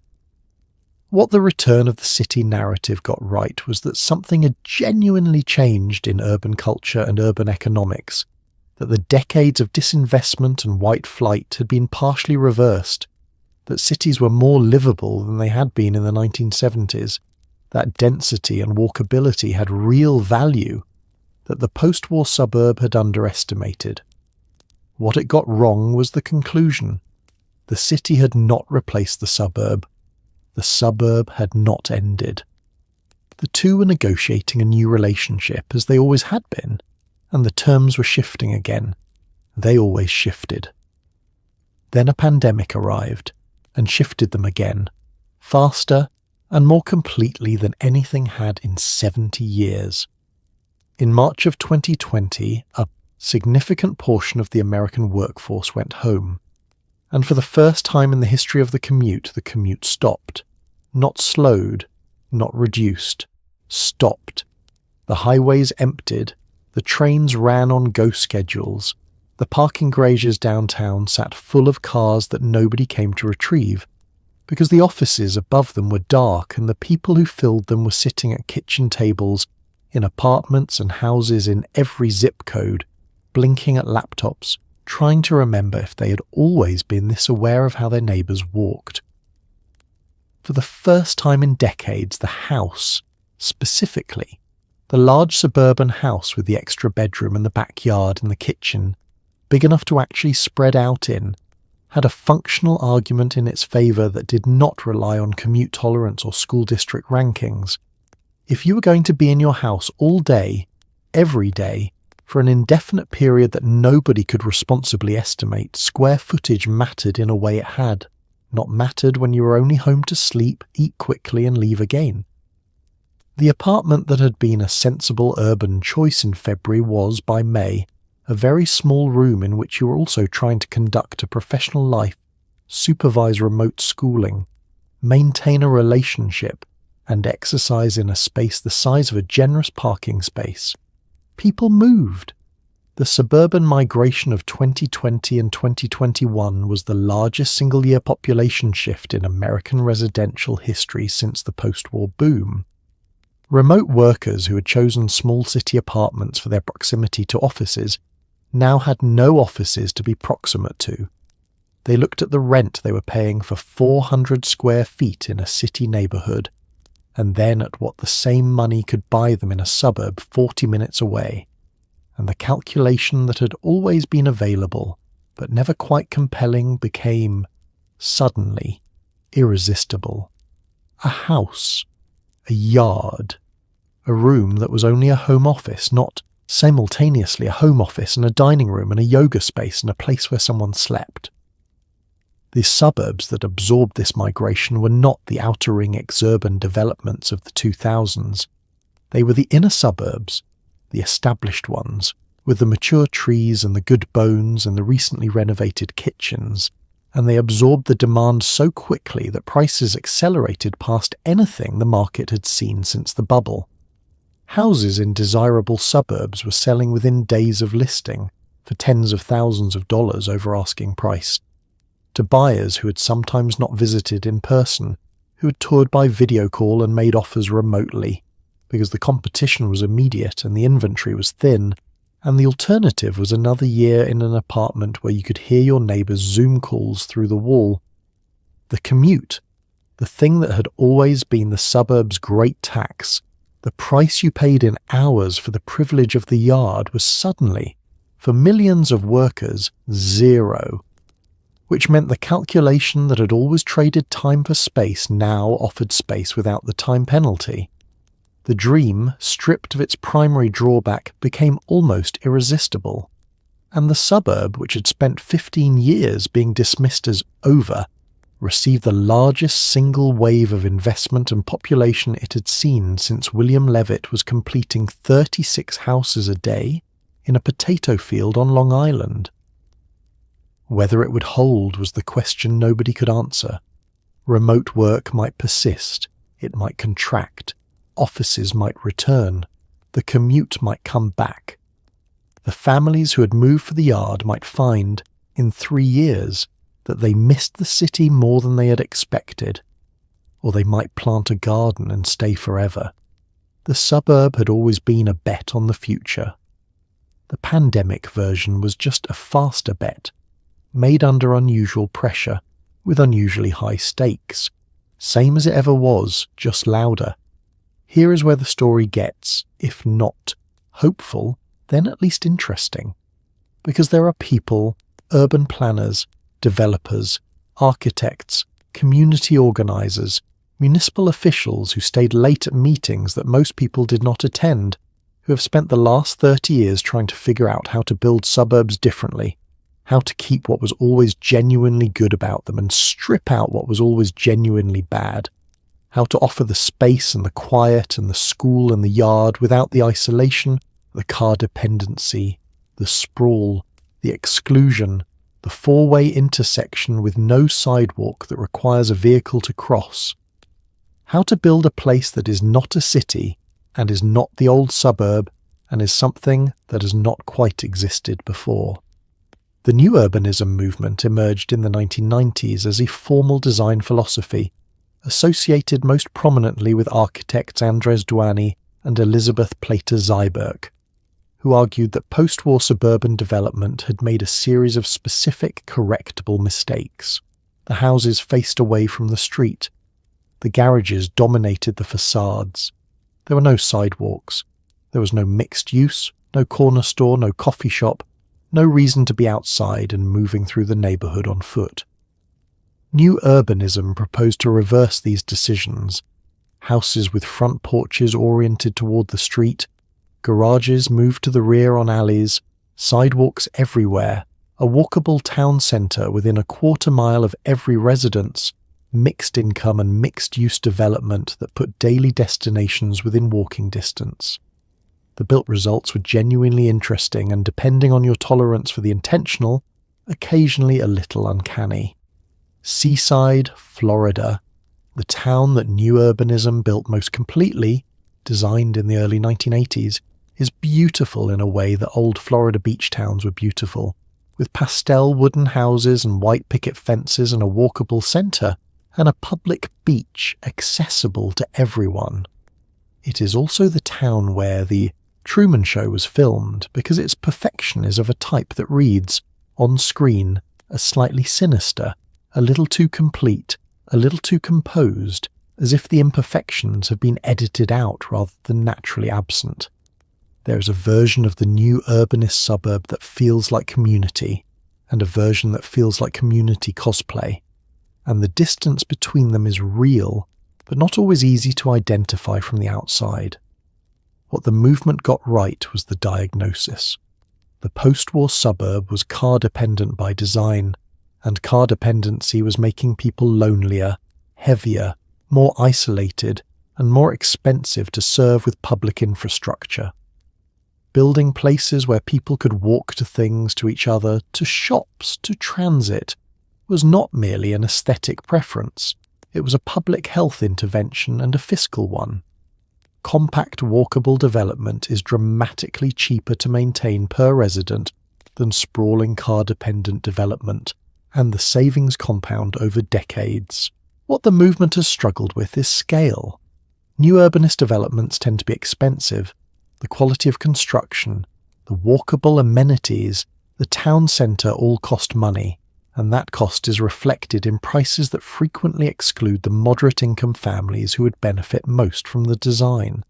What the return of the city narrative got right was that something had genuinely changed in urban culture and urban economics, that the decades of disinvestment and white flight had been partially reversed, that cities were more livable than they had been in the 1970s, that density and walkability had real value, that the post-war suburb had underestimated. What it got wrong was the conclusion. The city had not replaced the suburb. The suburb had not ended. The two were negotiating a new relationship, as they always had been, and the terms were shifting again. They always shifted. Then a pandemic arrived and shifted them again, faster and more completely than anything had in 70 years. In March of 2020, a significant portion of the American workforce went home, and for the first time in the history of the commute stopped. Not slowed, not reduced, stopped. The highways emptied, the trains ran on go schedules, the parking garages downtown sat full of cars that nobody came to retrieve, because the offices above them were dark and the people who filled them were sitting at kitchen tables in apartments and houses in every zip code, blinking at laptops, trying to remember if they had always been this aware of how their neighbours walked. For the first time in decades, the house, specifically, the large suburban house with the extra bedroom and the backyard and the kitchen, big enough to actually spread out in, had a functional argument in its favour that did not rely on commute tolerance or school district rankings. If you were going to be in your house all day, every day, for an indefinite period that nobody could responsibly estimate, square footage mattered in a way it had not mattered when you were only home to sleep, eat quickly and leave again. The apartment that had been a sensible urban choice in February was, by May, a very small room in which you were also trying to conduct a professional life, supervise remote schooling, maintain a relationship, and exercise in a space the size of a generous parking space. People moved. The suburban migration of 2020 and 2021 was the largest single-year population shift in American residential history since the post-war boom. Remote workers who had chosen small city apartments for their proximity to offices now had no offices to be proximate to. They looked at the rent they were paying for 400 square feet in a city neighbourhood, and then at what the same money could buy them in a suburb 40 minutes away. And the calculation that had always been available, but never quite compelling, became, suddenly, irresistible. A house, a yard, a room that was only a home office, not simultaneously a home office and a dining room and a yoga space and a place where someone slept. The suburbs that absorbed this migration were not the outer ring exurban developments of the 2000s. They were the inner suburbs, the established ones, with the mature trees and the good bones and the recently renovated kitchens, and they absorbed the demand so quickly that prices accelerated past anything the market had seen since the bubble. Houses in desirable suburbs were selling within days of listing for tens of thousands of dollars over asking price, to buyers who had sometimes not visited in person, who had toured by video call and made offers remotely, because the competition was immediate and the inventory was thin, and the alternative was another year in an apartment where you could hear your neighbour's Zoom calls through the wall. The commute, the thing that had always been the suburb's great tax, the price you paid in hours for the privilege of the yard, was suddenly, for millions of workers, zero, which meant the calculation that had always traded time for space now offered space without the time penalty. The dream, stripped of its primary drawback, became almost irresistible, and the suburb, which had spent 15 years being dismissed as over, received the largest single wave of investment and population it had seen since William Levitt was completing 36 houses a day in a potato field on Long Island. Whether it would hold was the question nobody could answer. Remote work might persist, it might contract, offices might return, the commute might come back. The families who had moved for the yard might find, in 3 years, that they missed the city more than they had expected, or they might plant a garden and stay forever. The suburb had always been a bet on the future. The pandemic version was just a faster bet, made under unusual pressure, with unusually high stakes. Same as it ever was, just louder. Here is where the story gets, if not hopeful, then at least interesting. Because there are people, urban planners, developers, architects, community organisers, municipal officials who stayed late at meetings that most people did not attend, who have spent the last 30 years trying to figure out how to build suburbs differently, how to keep what was always genuinely good about them and strip out what was always genuinely bad, how to offer the space and the quiet and the school and the yard without the isolation, the car dependency, the sprawl, the exclusion, the four-way intersection with no sidewalk that requires a vehicle to cross. How to build a place that is not a city and is not the old suburb and is something that has not quite existed before. The new urbanism movement emerged in the 1990s as a formal design philosophy, associated most prominently with architects Andres Duany and Elizabeth Plater-Zyberk, who argued that post-war suburban development had made a series of specific correctable mistakes. The houses faced away from the street. The garages dominated the facades. There were no sidewalks. There was no mixed use, no corner store, no coffee shop, no reason to be outside and moving through the neighbourhood on foot. New urbanism proposed to reverse these decisions. Houses with front porches oriented toward the street, garages moved to the rear on alleys, sidewalks everywhere, a walkable town centre within a quarter-mile of every residence, mixed income and mixed-use development that put daily destinations within walking distance. The built results were genuinely interesting and, depending on your tolerance for the intentional, occasionally a little uncanny. Seaside, Florida, the town that new urbanism built most completely, designed in the early 1980s, is beautiful in a way that old Florida beach towns were beautiful, with pastel wooden houses and white picket fences and a walkable centre, and a public beach accessible to everyone. It is also the town where the Truman Show was filmed because its perfection is of a type that reads, on screen, as slightly sinister, a little too complete, a little too composed, as if the imperfections have been edited out rather than naturally absent. There is a version of the new urbanist suburb that feels like community, and a version that feels like community cosplay, and the distance between them is real, but not always easy to identify from the outside. What the movement got right was the diagnosis. The post-war suburb was car-dependent by design, and car dependency was making people lonelier, heavier, more isolated, and more expensive to serve with public infrastructure. Building places where people could walk to things, to each other, to shops, to transit, was not merely an aesthetic preference. It was a public health intervention and a fiscal one. Compact walkable development is dramatically cheaper to maintain per resident than sprawling car-dependent development, and the savings compound over decades. What the movement has struggled with is scale. New urbanist developments tend to be expensive. The quality of construction, the walkable amenities, the town centre all cost money, and that cost is reflected in prices that frequently exclude the moderate-income families who would benefit most from the design.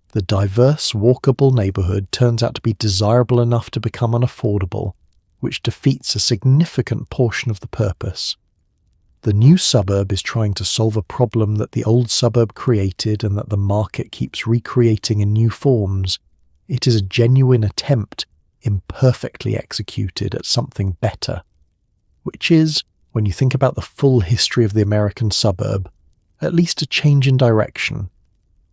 The diverse, walkable neighbourhood turns out to be desirable enough to become unaffordable, which defeats a significant portion of the purpose. The new suburb is trying to solve a problem that the old suburb created and that the market keeps recreating in new forms. It is a genuine attempt, imperfectly executed, at something better, which is, when you think about the full history of the American suburb, at least a change in direction.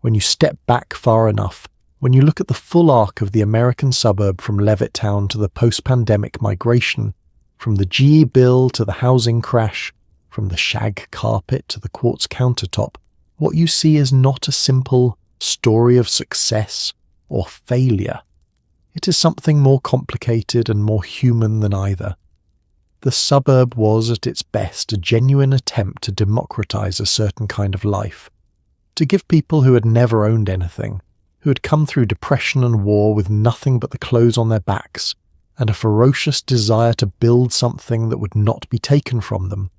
When you step back far enough, when you look at the full arc of the American suburb from Levittown to the post-pandemic migration, from the GE bill to the housing crash, from the shag carpet to the quartz countertop, what you see is not a simple story of success or failure. It is something more complicated and more human than either. The suburb was at its best a genuine attempt to democratize a certain kind of life, to give people who had never owned anything, who had come through depression and war with nothing but the clothes on their backs, and a ferocious desire to build something that would not be taken from them,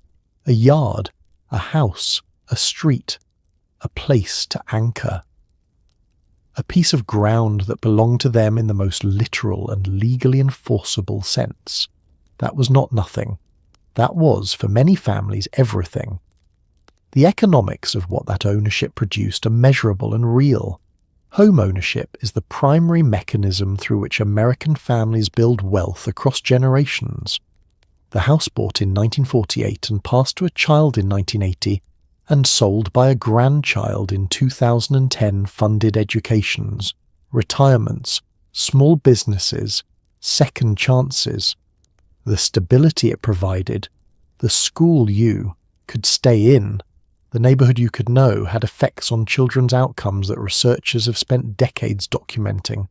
a yard, a house, a street, a place to anchor. A piece of ground that belonged to them in the most literal and legally enforceable sense. That was not nothing. That was, for many families, everything. The economics of what that ownership produced are measurable and real. Home ownership is the primary mechanism through which American families build wealth across generations. The house bought in 1948 and passed to a child in 1980 and sold by a grandchild in 2010 funded educations, retirements, small businesses, second chances. The stability it provided, the school you could stay in, the neighbourhood you could know had effects on children's outcomes that researchers have spent decades documenting.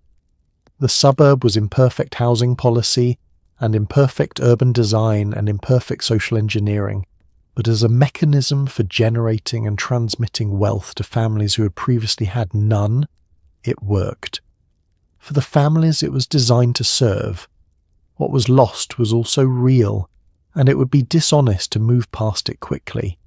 The suburb was imperfect housing policy and imperfect urban design and imperfect social engineering, but as a mechanism for generating and transmitting wealth to families who had previously had none, it worked. For the families it was designed to serve, what was lost was also real, and it would be dishonest to move past it quickly.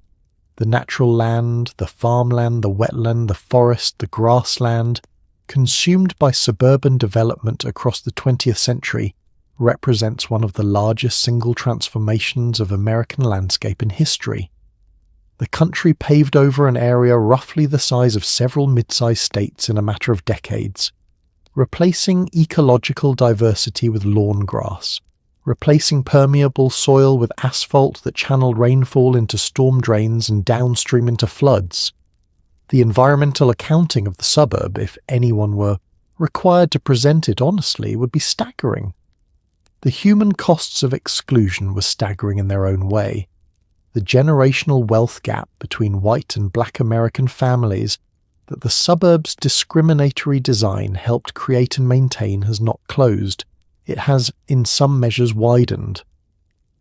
The natural land, the farmland, the wetland, the forest, the grassland, consumed by suburban development across the 20th century, represents one of the largest single transformations of American landscape in history. The country paved over an area roughly the size of several mid-sized states in a matter of decades, replacing ecological diversity with lawn grass, replacing permeable soil with asphalt that channeled rainfall into storm drains and downstream into floods. The environmental accounting of the suburb, if anyone were required to present it honestly, would be staggering. The human costs of exclusion were staggering in their own way. The generational wealth gap between white and black American families that the suburb's discriminatory design helped create and maintain has not closed. It has, in some measures, widened.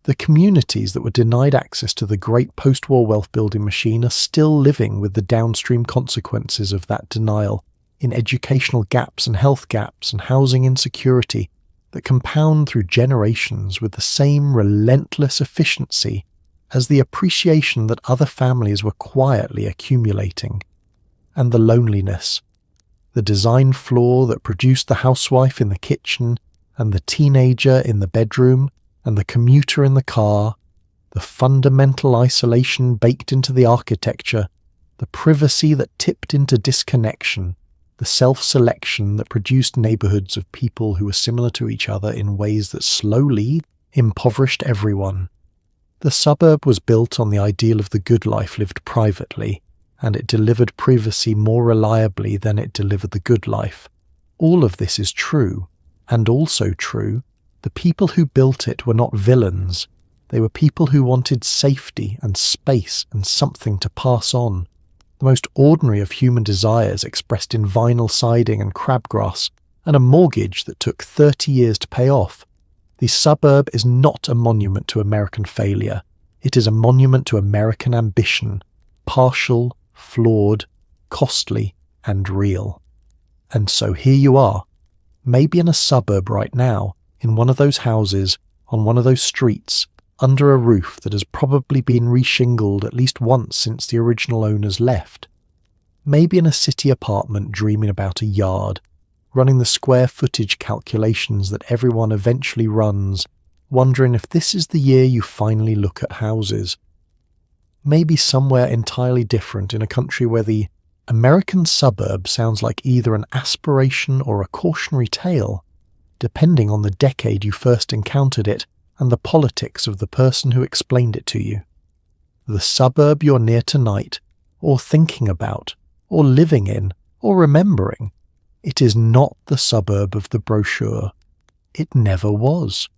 The communities that were denied access to the great post-war wealth-building machine are still living with the downstream consequences of that denial in educational gaps and health gaps and housing insecurity that compound through generations with the same relentless efficiency as the appreciation that other families were quietly accumulating. And the loneliness, the design flaw that produced the housewife in the kitchen and the teenager in the bedroom and the commuter in the car, the fundamental isolation baked into the architecture, the privacy that tipped into disconnection, the self-selection that produced neighbourhoods of people who were similar to each other in ways that slowly impoverished everyone. The suburb was built on the ideal of the good life lived privately, and it delivered privacy more reliably than it delivered the good life. All of this is true, and also true, the people who built it were not villains. They were people who wanted safety and space and something to pass on. The most ordinary of human desires expressed in vinyl siding and crabgrass, and a mortgage that took 30 years to pay off. The suburb is not a monument to American failure. It is a monument to American ambition, partial, flawed, costly, and real. And so here you are, maybe in a suburb right now, in one of those houses, on one of those streets, under a roof that has probably been reshingled at least once since the original owners left. Maybe in a city apartment dreaming about a yard, running the square footage calculations that everyone eventually runs, wondering if this is the year you finally look at houses. Maybe somewhere entirely different in a country where the American suburb sounds like either an aspiration or a cautionary tale, depending on the decade you first encountered it and the politics of the person who explained it to you. The suburb you're near tonight, or thinking about, or living in, or remembering, it is not the suburb of the brochure. It never was.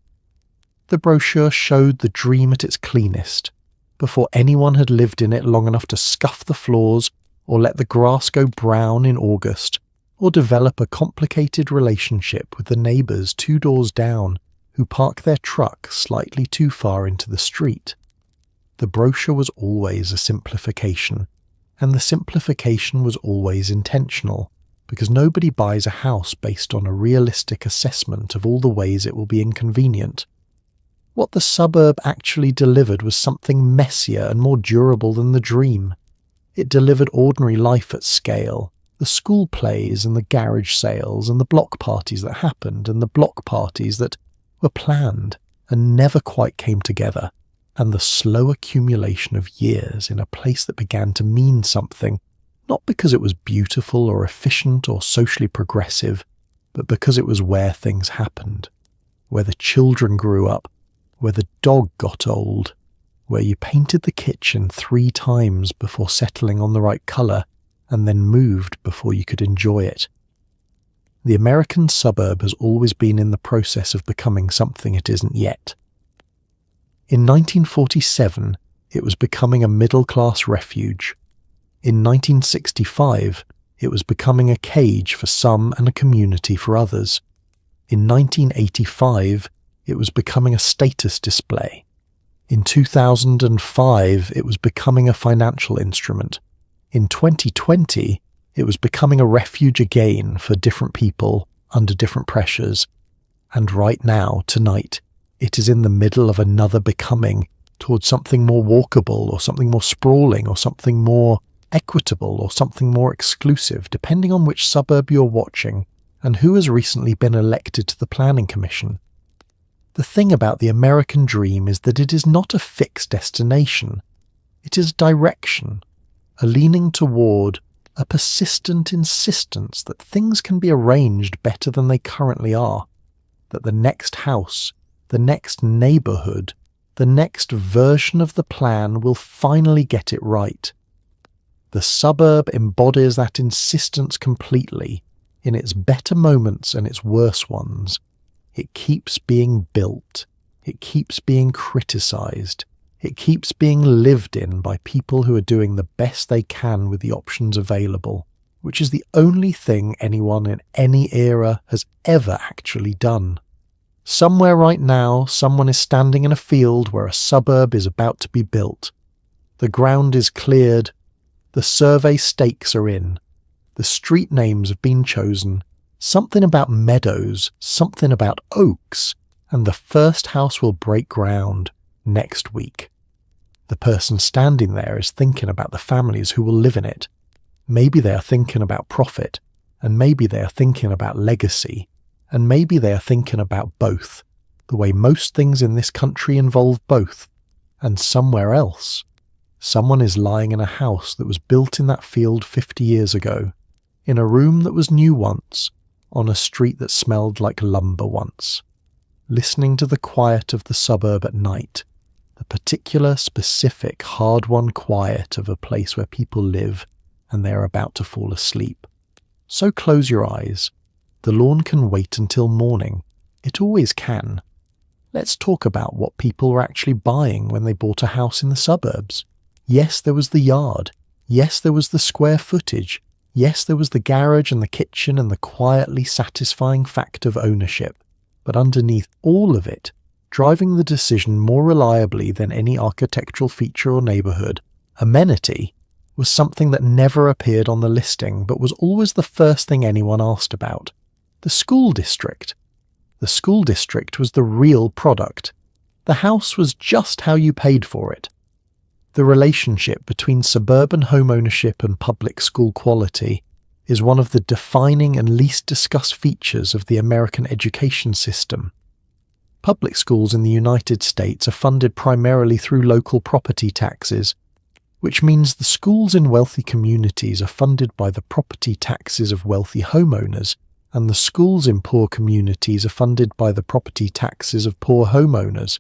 The brochure showed the dream at its cleanest, before anyone had lived in it long enough to scuff the floors or let the grass go brown in August, or develop a complicated relationship with the neighbours 2 doors down who park their truck slightly too far into the street. The brochure was always a simplification, and the simplification was always intentional, because nobody buys a house based on a realistic assessment of all the ways it will be inconvenient. What the suburb actually delivered was something messier and more durable than the dream. It delivered ordinary life at scale, the school plays and the garage sales and the block parties that happened and the block parties that were planned and never quite came together, and the slow accumulation of years in a place that began to mean something Not because it was beautiful or efficient or socially progressive, but because it was where things happened, where the children grew up, where the dog got old, where you painted the kitchen 3 times before settling on the right colour and then moved before you could enjoy it. The American suburb has always been in the process of becoming something it isn't yet. In 1947, it was becoming a middle-class refuge. In 1965, it was becoming a cage for some and a community for others. In 1985, it was becoming a status display. In 2005, it was becoming a financial instrument. In 2020, it was becoming a refuge again for different people under different pressures. And right now, tonight, it is in the middle of another becoming towards something more walkable or something more sprawling or something more equitable or something more exclusive, depending on which suburb you're watching and who has recently been elected to the Planning Commission. The thing about the American dream is that it is not a fixed destination. It is direction, a leaning toward a persistent insistence that things can be arranged better than they currently are, that the next house, the next neighbourhood, the next version of the plan will finally get it right. The suburb embodies that insistence completely, in its better moments and its worse ones. It keeps being built. It keeps being criticised. It keeps being lived in by people who are doing the best they can with the options available, which is the only thing anyone in any era has ever actually done. Somewhere right now, someone is standing in a field where a suburb is about to be built. The ground is cleared. The survey stakes are in. The street names have been chosen. Something about meadows, something about oaks, and the first house will break ground next week. The person standing there is thinking about the families who will live in it. Maybe they are thinking about profit, and maybe they are thinking about legacy, and maybe they are thinking about both, the way most things in this country involve both. And somewhere else, someone is lying in a house that was built in that field 50 years ago, in a room that was new once, on a street that smelled like lumber once, listening to the quiet of the suburb at night, the particular, specific, hard-won quiet of a place where people live and they are about to fall asleep. So close your eyes. The lawn can wait until morning. It always can. Let's talk about what people were actually buying when they bought a house in the suburbs. Yes, there was the yard. Yes, there was the square footage. Yes, there was the garage and the kitchen and the quietly satisfying fact of ownership. But underneath all of it, driving the decision more reliably than any architectural feature or neighbourhood, amenity, was something that never appeared on the listing but was always the first thing anyone asked about. The school district. The school district was the real product. The house was just how you paid for it. The relationship between suburban home ownership and public school quality is one of the defining and least discussed features of the American education system. Public schools in the United States are funded primarily through local property taxes, which means the schools in wealthy communities are funded by the property taxes of wealthy homeowners, and the schools in poor communities are funded by the property taxes of poor homeowners.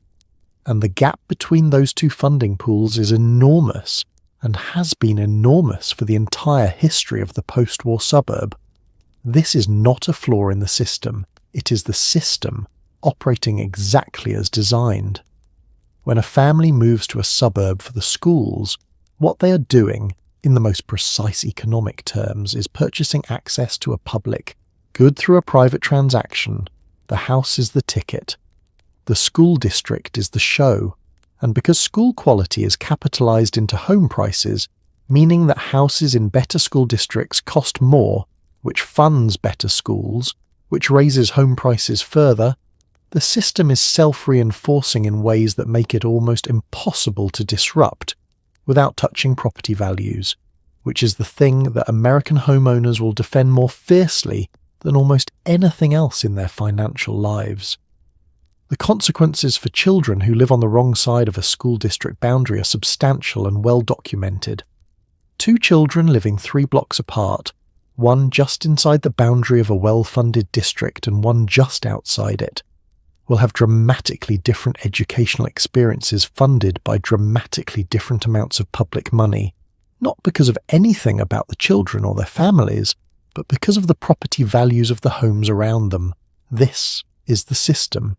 And the gap between those two funding pools is enormous, and has been enormous for the entire history of the post-war suburb. This is not a flaw in the system. It is the system operating exactly as designed. When a family moves to a suburb for the schools, what they are doing, in the most precise economic terms, is purchasing access to a public good through a private transaction. The house is the ticket. The school district is the show. And because school quality is capitalized into home prices, meaning that houses in better school districts cost more, which funds better schools, which raises home prices further, the system is self-reinforcing in ways that make it almost impossible to disrupt without touching property values, which is the thing that American homeowners will defend more fiercely than almost anything else in their financial lives. The consequences for children who live on the wrong side of a school district boundary are substantial and well documented. Two children living 3 blocks apart, one just inside the boundary of a well-funded district and one just outside it, will have dramatically different educational experiences funded by dramatically different amounts of public money, not because of anything about the children or their families, but because of the property values of the homes around them. This is the system.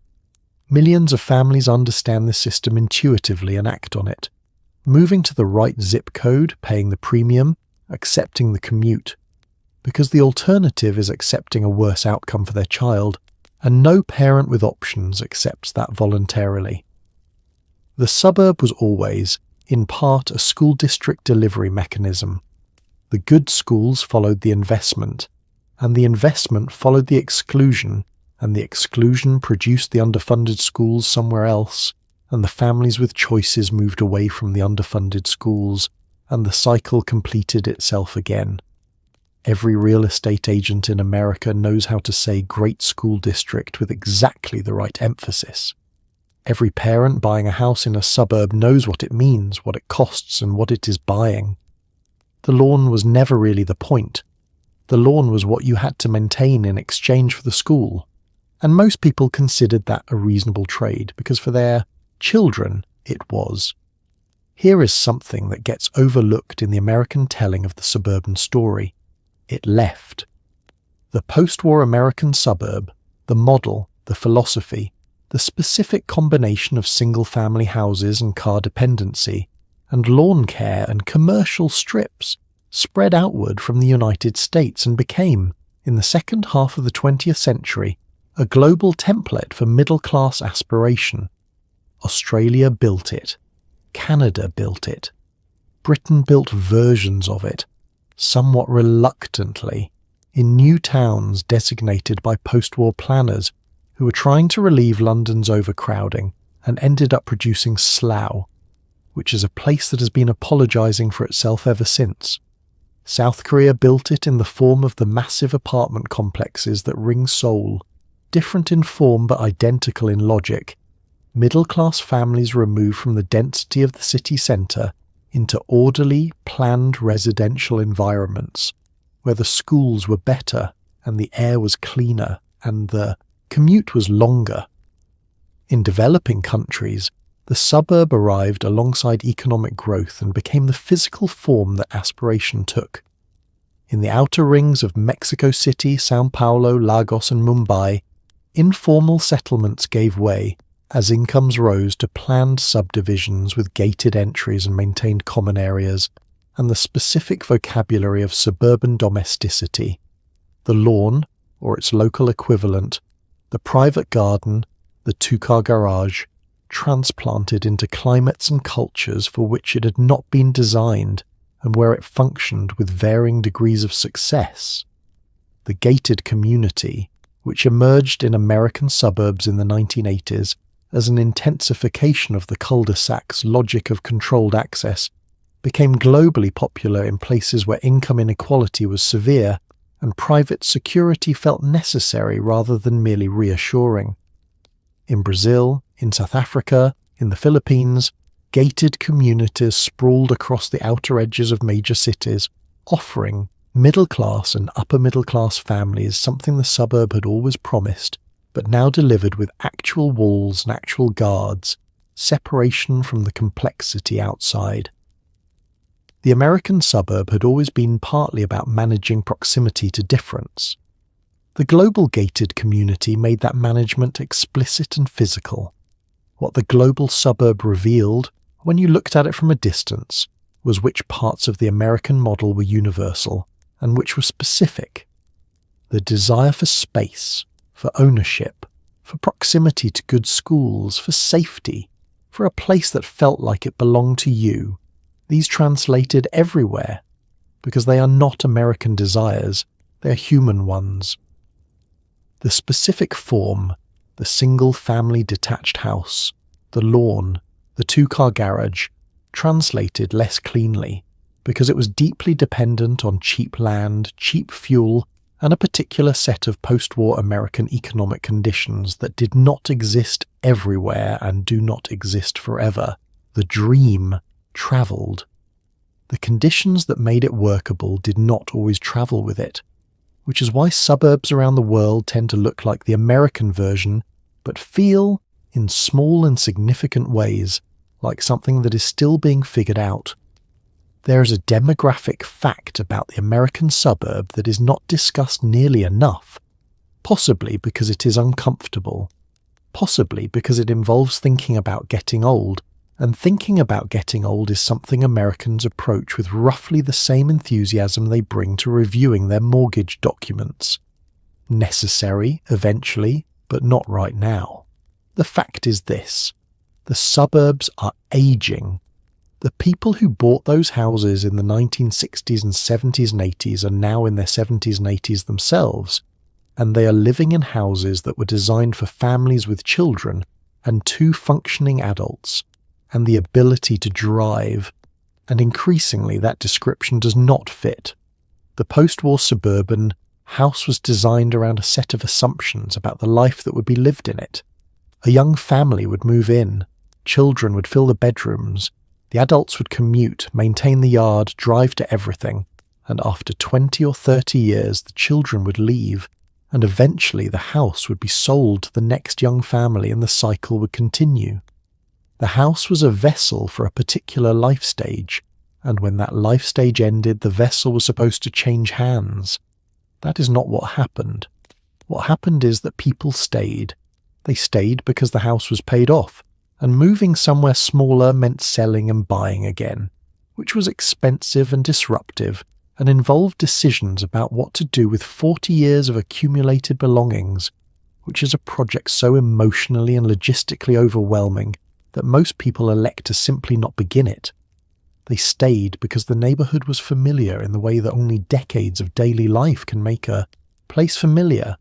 Millions of families understand this system intuitively and act on it, moving to the right zip code, paying the premium, accepting the commute, because the alternative is accepting a worse outcome for their child, and no parent with options accepts that voluntarily. The suburb was always, in part, a school district delivery mechanism. The good schools followed the investment, and the investment followed the exclusion, and the exclusion produced the underfunded schools somewhere else, and the families with choices moved away from the underfunded schools, and the cycle completed itself again. Every real estate agent in America knows how to say great school district with exactly the right emphasis. Every parent buying a house in a suburb knows what it means, what it costs, and what it is buying. The lawn was never really the point. The lawn was what you had to maintain in exchange for the school, and most people considered that a reasonable trade because for their children it was. Here is something that gets overlooked in the American telling of the suburban story. It left. The post-war American suburb, the model, the philosophy, the specific combination of single-family houses and car dependency, and lawn care and commercial strips, spread outward from the United States and became, in the second half of the 20th century, a global template for middle-class aspiration. Australia built it. Canada built it. Britain built versions of it, somewhat reluctantly, in new towns designated by post-war planners who were trying to relieve London's overcrowding and ended up producing Slough, which is a place that has been apologising for itself ever since. South Korea built it in the form of the massive apartment complexes that ring Seoul, different in form but identical in logic. Middle-class families removed from the density of the city centre into orderly, planned residential environments, where the schools were better and the air was cleaner and the commute was longer. In developing countries, the suburb arrived alongside economic growth and became the physical form that aspiration took. In the outer rings of Mexico City, Sao Paulo, Lagos and Mumbai, informal settlements gave way as incomes rose to planned subdivisions with gated entries and maintained common areas, and the specific vocabulary of suburban domesticity. The lawn, or its local equivalent, the private garden, the 2-car garage, transplanted into climates and cultures for which it had not been designed and where it functioned with varying degrees of success. The gated community, which emerged in American suburbs in the 1980s as an intensification of the cul-de-sac's logic of controlled access, became globally popular in places where income inequality was severe and private security felt necessary rather than merely reassuring. In Brazil, in South Africa, in the Philippines, gated communities sprawled across the outer edges of major cities, offering middle-class and upper-middle-class families something the suburb had always promised, but now delivered with actual walls and actual guards, separation from the complexity outside. The American suburb had always been partly about managing proximity to difference. The global gated community made that management explicit and physical. What the global suburb revealed, when you looked at it from a distance, was which parts of the American model were universal and which were specific. The desire for space, for ownership, for proximity to good schools, for safety, for a place that felt like it belonged to you. These translated everywhere, because they are not American desires, they are human ones. The specific form, the single-family detached house, the lawn, the 2-car garage, translated less cleanly, because it was deeply dependent on cheap land, cheap fuel, and a particular set of post-war American economic conditions that did not exist everywhere and do not exist forever. The dream travelled. The conditions that made it workable did not always travel with it, which is why suburbs around the world tend to look like the American version, but feel, in small and significant ways, like something that is still being figured out. There is a demographic fact about the American suburb that is not discussed nearly enough, possibly because it is uncomfortable, possibly because it involves thinking about getting old, and thinking about getting old is something Americans approach with roughly the same enthusiasm they bring to reviewing their mortgage documents. Necessary, eventually, but not right now. The fact is this: the suburbs are aging. The people who bought those houses in the 1960s and 70s and 80s are now in their 70s and 80s themselves, and they are living in houses that were designed for families with children and 2 functioning adults, and the ability to drive, and increasingly that description does not fit. The post-war suburban house was designed around a set of assumptions about the life that would be lived in it. A young family would move in, children would fill the bedrooms, the adults would commute, maintain the yard, drive to everything, and after 20 or 30 years the children would leave, and eventually the house would be sold to the next young family and the cycle would continue. The house was a vessel for a particular life stage, and when that life stage ended, the vessel was supposed to change hands. That is not what happened. What happened is that people stayed. They stayed because the house was paid off, and moving somewhere smaller meant selling and buying again, which was expensive and disruptive, and involved decisions about what to do with 40 years of accumulated belongings, which is a project so emotionally and logistically overwhelming that most people elect to simply not begin it. They stayed because the neighbourhood was familiar in the way that only decades of daily life can make a place familiar.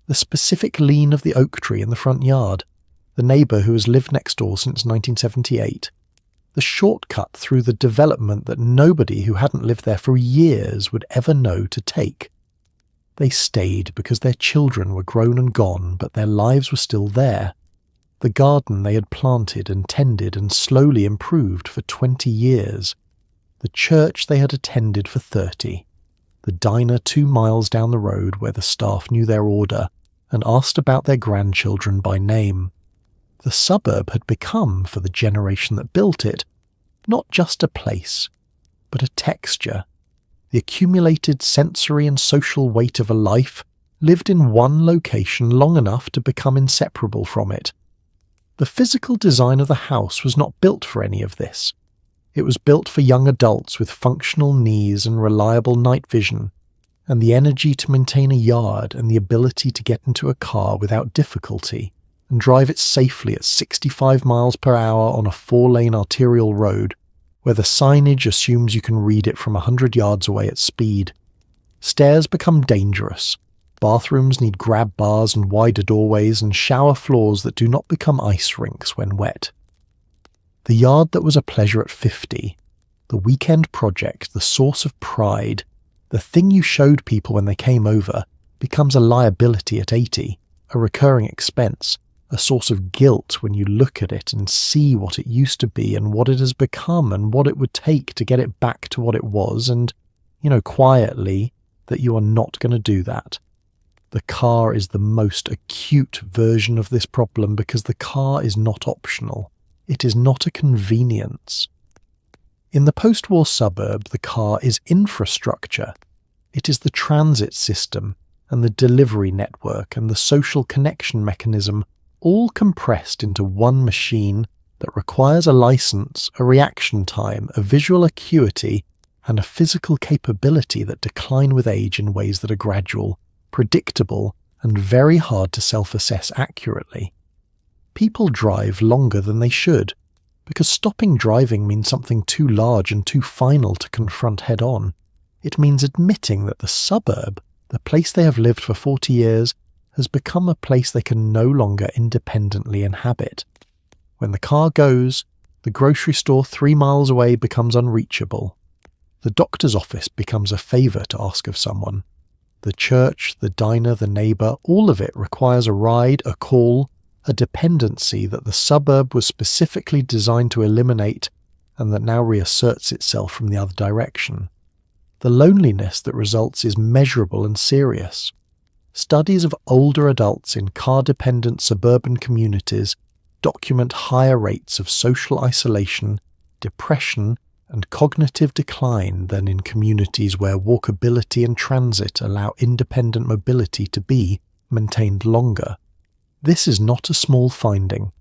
The specific lean of the oak tree in the front yard, the neighbour who has lived next door since 1978, the shortcut through the development that nobody who hadn't lived there for years would ever know to take. They stayed because their children were grown and gone, but their lives were still there. The garden they had planted and tended and slowly improved for 20 years. The church they had attended for 30. The diner 2 miles down the road where the staff knew their order and asked about their grandchildren by name. The suburb had become, for the generation that built it, not just a place, but a texture. The accumulated sensory and social weight of a life lived in one location long enough to become inseparable from it. The physical design of the house was not built for any of this. It was built for young adults with functional knees and reliable night vision, and the energy to maintain a yard and the ability to get into a car without difficulty and drive it safely at 65 miles per hour on a 4-lane arterial road, where the signage assumes you can read it from 100 yards away at speed. Stairs become dangerous. Bathrooms need grab bars and wider doorways and shower floors that do not become ice rinks when wet. The yard that was a pleasure at 50, the weekend project, the source of pride, the thing you showed people when they came over, becomes a liability at 80, a recurring expense, a source of guilt when you look at it and see what it used to be and what it has become and what it would take to get it back to what it was, and, quietly, that you are not going to do that. The car is the most acute version of this problem because the car is not optional. It is not a convenience. In the post-war suburb, the car is infrastructure. It is the transit system and the delivery network and the social connection mechanism all compressed into one machine that requires a license, a reaction time, a visual acuity, and a physical capability that decline with age in ways that are gradual, predictable, and very hard to self-assess accurately. People drive longer than they should, because stopping driving means something too large and too final to confront head-on. It means admitting that the suburb, the place they have lived for 40 years, has become a place they can no longer independently inhabit. When the car goes, the grocery store 3 miles away becomes unreachable. The doctor's office becomes a favour to ask of someone. The church, the diner, the neighbour, all of it requires a ride, a call, a dependency that the suburb was specifically designed to eliminate, and that now reasserts itself from the other direction. The loneliness that results is measurable and serious. Studies of older adults in car-dependent suburban communities document higher rates of social isolation, depression, and cognitive decline than in communities where walkability and transit allow independent mobility to be maintained longer. This is not a small finding.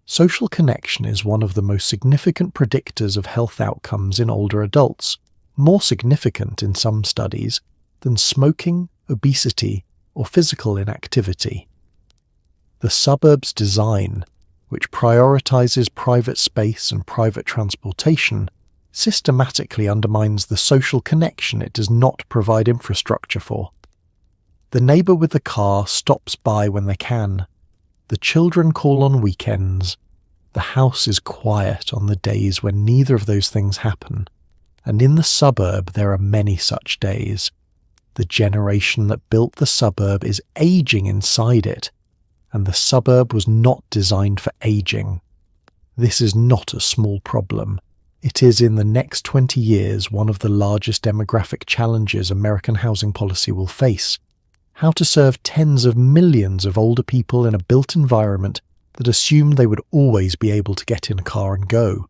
Social connection is one of the most significant predictors of health outcomes in older adults, more significant in some studies than smoking, obesity, or physical inactivity. The suburb's design, which prioritizes private space and private transportation, systematically undermines the social connection it does not provide infrastructure for. The neighbour with the car stops by when they can. The children call on weekends. The house is quiet on the days when neither of those things happen. And in the suburb there are many such days. The generation that built the suburb is aging inside it, and the suburb was not designed for aging. This is not a small problem. It is in the next 20 years one of the largest demographic challenges American housing policy will face. How to serve tens of millions of older people in a built environment that assumed they would always be able to get in a car and go.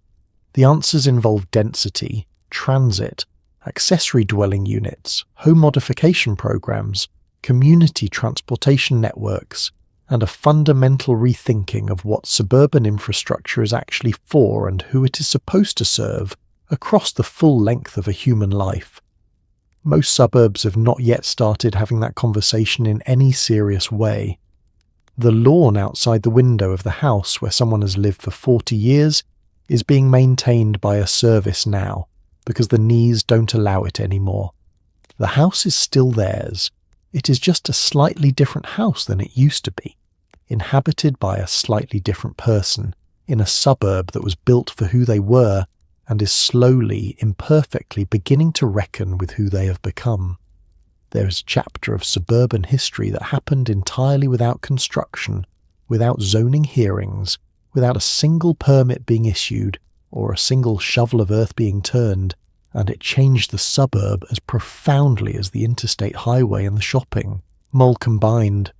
The answers involve density, transit, accessory dwelling units, home modification programs, community transportation networks, and a fundamental rethinking of what suburban infrastructure is actually for and who it is supposed to serve across the full length of a human life. Most suburbs have not yet started having that conversation in any serious way. The lawn outside the window of the house where someone has lived for 40 years is being maintained by a service now, because the needs don't allow it anymore. The house is still theirs. It is just a slightly different house than it used to be, inhabited by a slightly different person, in a suburb that was built for who they were and is slowly, imperfectly beginning to reckon with who they have become. There is a chapter of suburban history that happened entirely without construction, without zoning hearings, without a single permit being issued or a single shovel of earth being turned, and it changed the suburb as profoundly as the interstate highway and the shopping mall combined.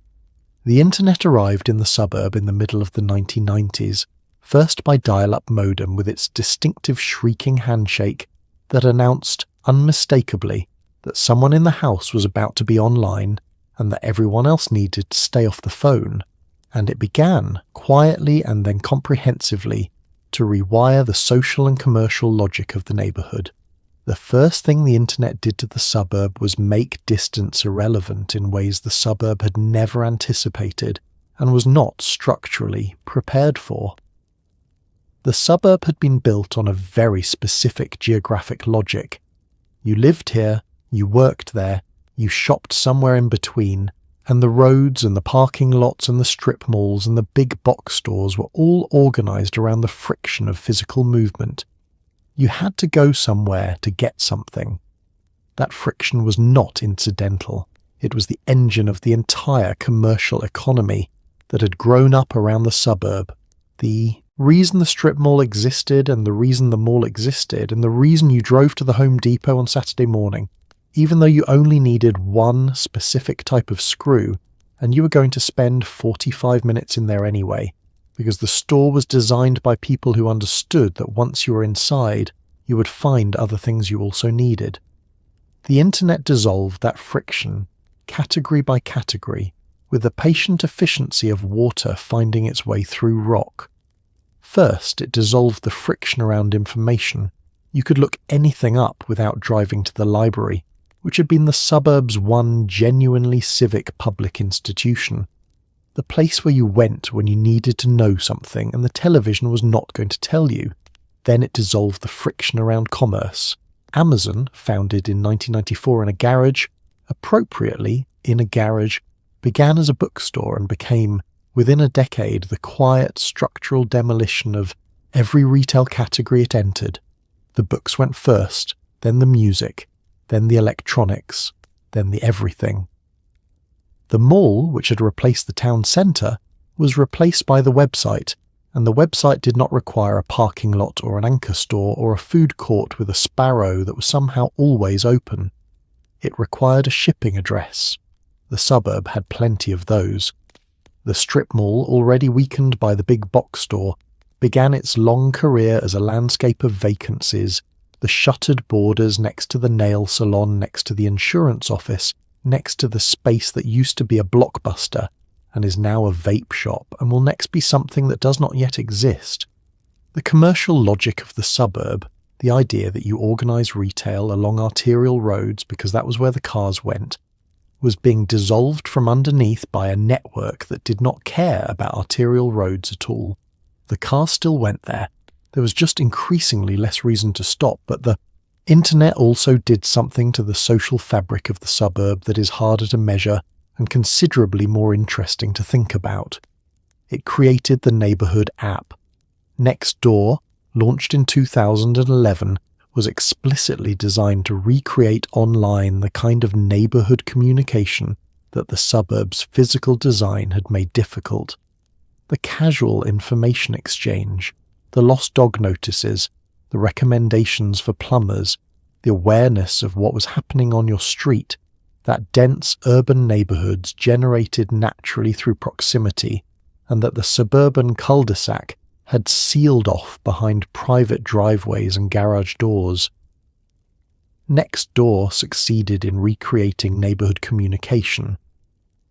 The internet arrived in the suburb in the middle of the 1990s, first by dial-up modem with its distinctive shrieking handshake that announced unmistakably that someone in the house was about to be online and that everyone else needed to stay off the phone, and it began, quietly and then comprehensively, to rewire the social and commercial logic of the neighbourhood. The first thing the internet did to the suburb was make distance irrelevant in ways the suburb had never anticipated and was not structurally prepared for. The suburb had been built on a very specific geographic logic. You lived here, you worked there, you shopped somewhere in between, and the roads and the parking lots and the strip malls and the big box stores were all organised around the friction of physical movement. You had to go somewhere to get something. That friction was not incidental. It was the engine of the entire commercial economy that had grown up around the suburb. The reason the strip mall existed and the reason the mall existed and the reason you drove to the Home Depot on Saturday morning, even though you only needed one specific type of screw and you were going to spend 45 minutes in there anyway, because the store was designed by people who understood that once you were inside, you would find other things you also needed. The internet dissolved that friction, category by category, with the patient efficiency of water finding its way through rock. First, it dissolved the friction around information. You could look anything up without driving to the library, which had been the suburb's one genuinely civic public institution. The place where you went when you needed to know something and the television was not going to tell you. Then it dissolved the friction around commerce. Amazon, founded in 1994 in a garage, appropriately in a garage, began as a bookstore and became, within a decade, the quiet structural demolition of every retail category it entered. The books went first, then the music, then the electronics, then the everything. The mall, which had replaced the town centre, was replaced by the website, and the website did not require a parking lot or an anchor store or a food court with a sparrow that was somehow always open. It required a shipping address. The suburb had plenty of those. The strip mall, already weakened by the big box store, began its long career as a landscape of vacancies, the shuttered borders next to the nail salon, next to the insurance office, next to the space that used to be a Blockbuster and is now a vape shop and will next be something that does not yet exist. The commercial logic of the suburb, the idea that you organise retail along arterial roads because that was where the cars went, was being dissolved from underneath by a network that did not care about arterial roads at all. The cars still went there. There was just increasingly less reason to stop, but the internet also did something to the social fabric of the suburb that is harder to measure and considerably more interesting to think about. It created the neighbourhood app. Nextdoor, launched in 2011, was explicitly designed to recreate online the kind of neighbourhood communication that the suburb's physical design had made difficult. The casual information exchange, the lost dog notices, the recommendations for plumbers, the awareness of what was happening on your street, that dense urban neighbourhoods generated naturally through proximity, and that the suburban cul-de-sac had sealed off behind private driveways and garage doors. Nextdoor succeeded in recreating neighbourhood communication.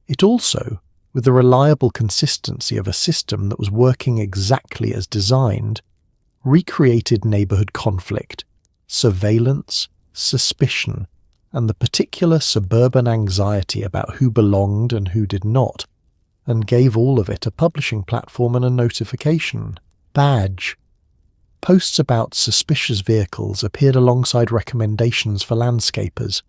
It also, with the reliable consistency of a system that was working exactly as designed, recreated neighbourhood conflict, surveillance, suspicion, and the particular suburban anxiety about who belonged and who did not, and gave all of it a publishing platform and a notification badge. Posts about suspicious vehicles appeared alongside recommendations for landscapers.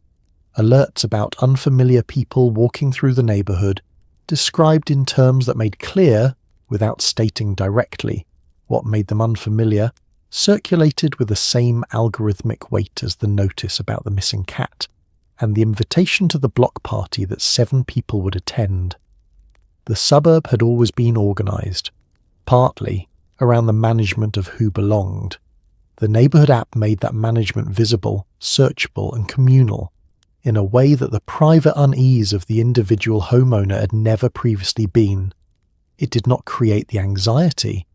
Alerts about unfamiliar people walking through the neighbourhood, described in terms that made clear, without stating directly, what made them unfamiliar, circulated with the same algorithmic weight as the notice about the missing cat, and the invitation to the block party that 7 people would attend. The suburb had always been organised, partly around the management of who belonged. The neighbourhood app made that management visible, searchable and communal, in a way that the private unease of the individual homeowner had never previously been. It did not create the anxiety.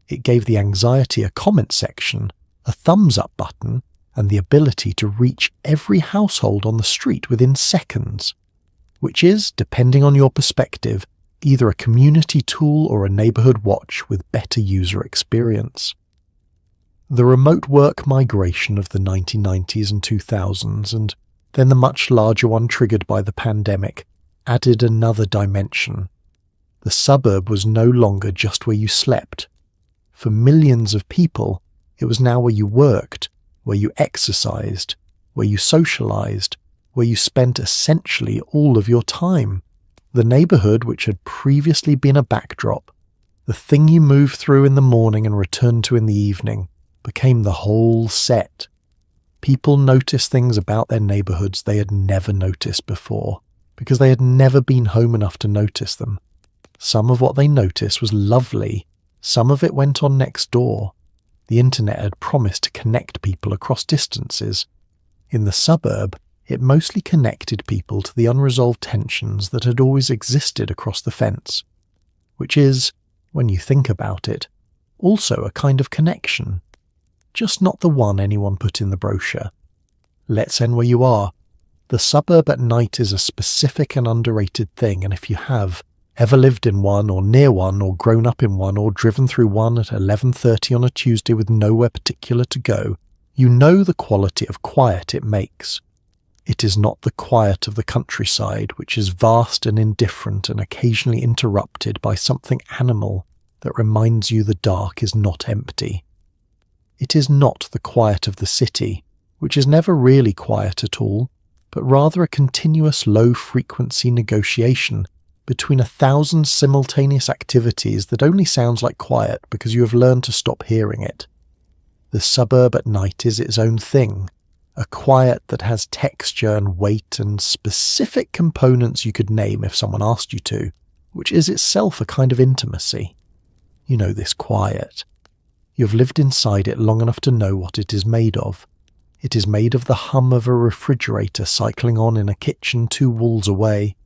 It gave the anxiety a comment section, a thumbs-up button, and the ability to reach every household on the street within seconds, which is, depending on your perspective, either a community tool or a neighbourhood watch with better user experience. The remote work migration of the 1990s and 2000s, and then the much larger one triggered by the pandemic, added another dimension. The suburb was no longer just where you slept. For millions of people, it was now where you worked, where you exercised, where you socialised, where you spent essentially all of your time. The neighbourhood, which had previously been a backdrop, the thing you moved through in the morning and returned to in the evening, became the whole set. People noticed things about their neighbourhoods they had never noticed before, because they had never been home enough to notice them. Some of what they noticed was lovely, some of it went on Nextdoor. The internet had promised to connect people across distances. In the suburb, it mostly connected people to the unresolved tensions that had always existed across the fence, which is, when you think about it, also a kind of connection, just not the one anyone put in the brochure. Let's end where you are. The suburb at night is a specific and underrated thing, and if you have ever lived in one or near one or grown up in one or driven through one at 11:30 on a Tuesday with nowhere particular to go, you know the quality of quiet it makes. It is not the quiet of the countryside, which is vast and indifferent and occasionally interrupted by something animal that reminds you the dark is not empty. It is not the quiet of the city, which is never really quiet at all, but rather a continuous low-frequency negotiation between 1,000 simultaneous activities that only sounds like quiet because you have learned to stop hearing it. The suburb at night is its own thing, a quiet that has texture and weight and specific components you could name if someone asked you to, which is itself a kind of intimacy. You know this quiet. You've lived inside it long enough to know what it is made of. It is made of the hum of a refrigerator cycling on in a kitchen 2 walls away,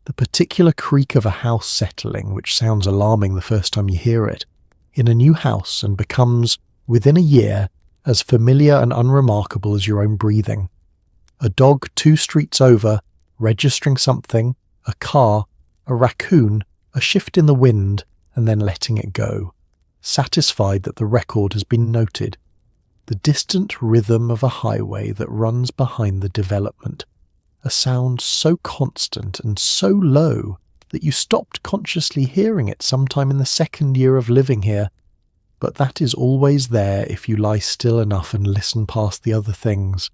the particular creak of a house settling, which sounds alarming the first time you hear it, in a new house and becomes, within a year, as familiar and unremarkable as your own breathing. A dog 2 streets over, registering something, a car, a raccoon, a shift in the wind, and then letting it go, satisfied that the record has been noted. The distant rhythm of a highway that runs behind the development, a sound so constant and so low that you stopped consciously hearing it sometime in the 2nd year of living here, but that is always there if you lie still enough and listen past the other things.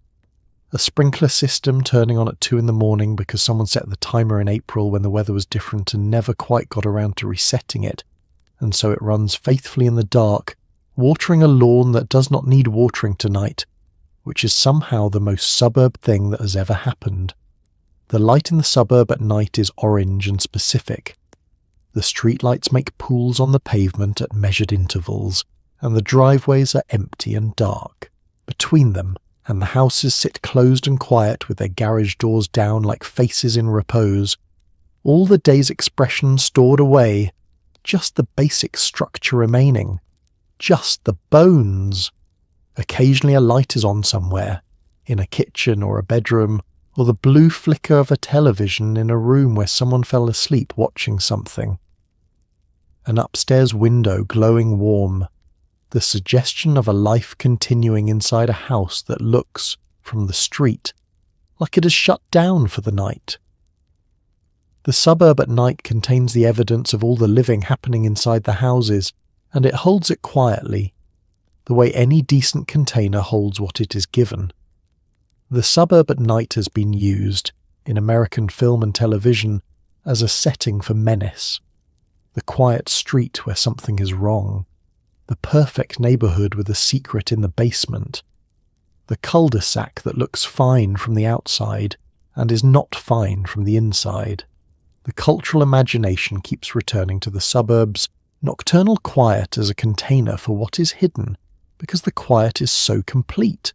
A sprinkler system turning on at 2 in the morning because someone set the timer in April when the weather was different and never quite got around to resetting it, and so it runs faithfully in the dark, watering a lawn that does not need watering tonight, which is somehow the most suburb thing that has ever happened. The light in the suburb at night is orange and specific. The streetlights make pools on the pavement at measured intervals, and the driveways are empty and dark. Between them, and the houses sit closed and quiet with their garage doors down like faces in repose. All the day's expression stored away, just the basic structure remaining. Just the bones. Occasionally a light is on somewhere, in a kitchen or a bedroom, or the blue flicker of a television in a room where someone fell asleep watching something. An upstairs window glowing warm, the suggestion of a life continuing inside a house that looks, from the street, like it has shut down for the night. The suburb at night contains the evidence of all the living happening inside the houses, and it holds it quietly, the way any decent container holds what it is given. The suburb at night has been used, in American film and television, as a setting for menace. The quiet street where something is wrong. The perfect neighbourhood with a secret in the basement. The cul-de-sac that looks fine from the outside and is not fine from the inside. The cultural imagination keeps returning to the suburbs' nocturnal quiet as a container for what is hidden, because the quiet is so complete,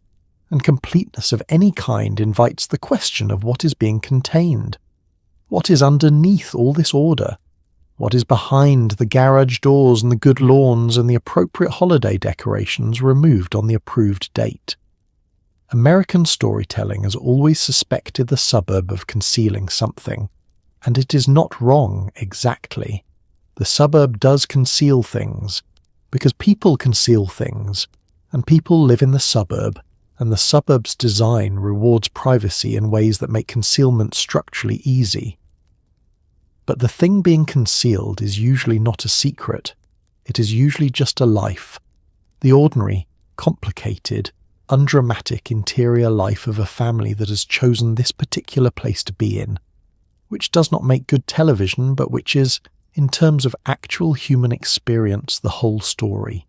and completeness of any kind invites the question of what is being contained. What is underneath all this order? What is behind the garage doors and the good lawns and the appropriate holiday decorations removed on the approved date? American storytelling has always suspected the suburb of concealing something, and it is not wrong exactly. The suburb does conceal things, because people conceal things, and people live in the suburb, and the suburb's design rewards privacy in ways that make concealment structurally easy. But the thing being concealed is usually not a secret. It is usually just a life. The ordinary, complicated, undramatic interior life of a family that has chosen this particular place to be in, which does not make good television, but which is, in terms of actual human experience, the whole story.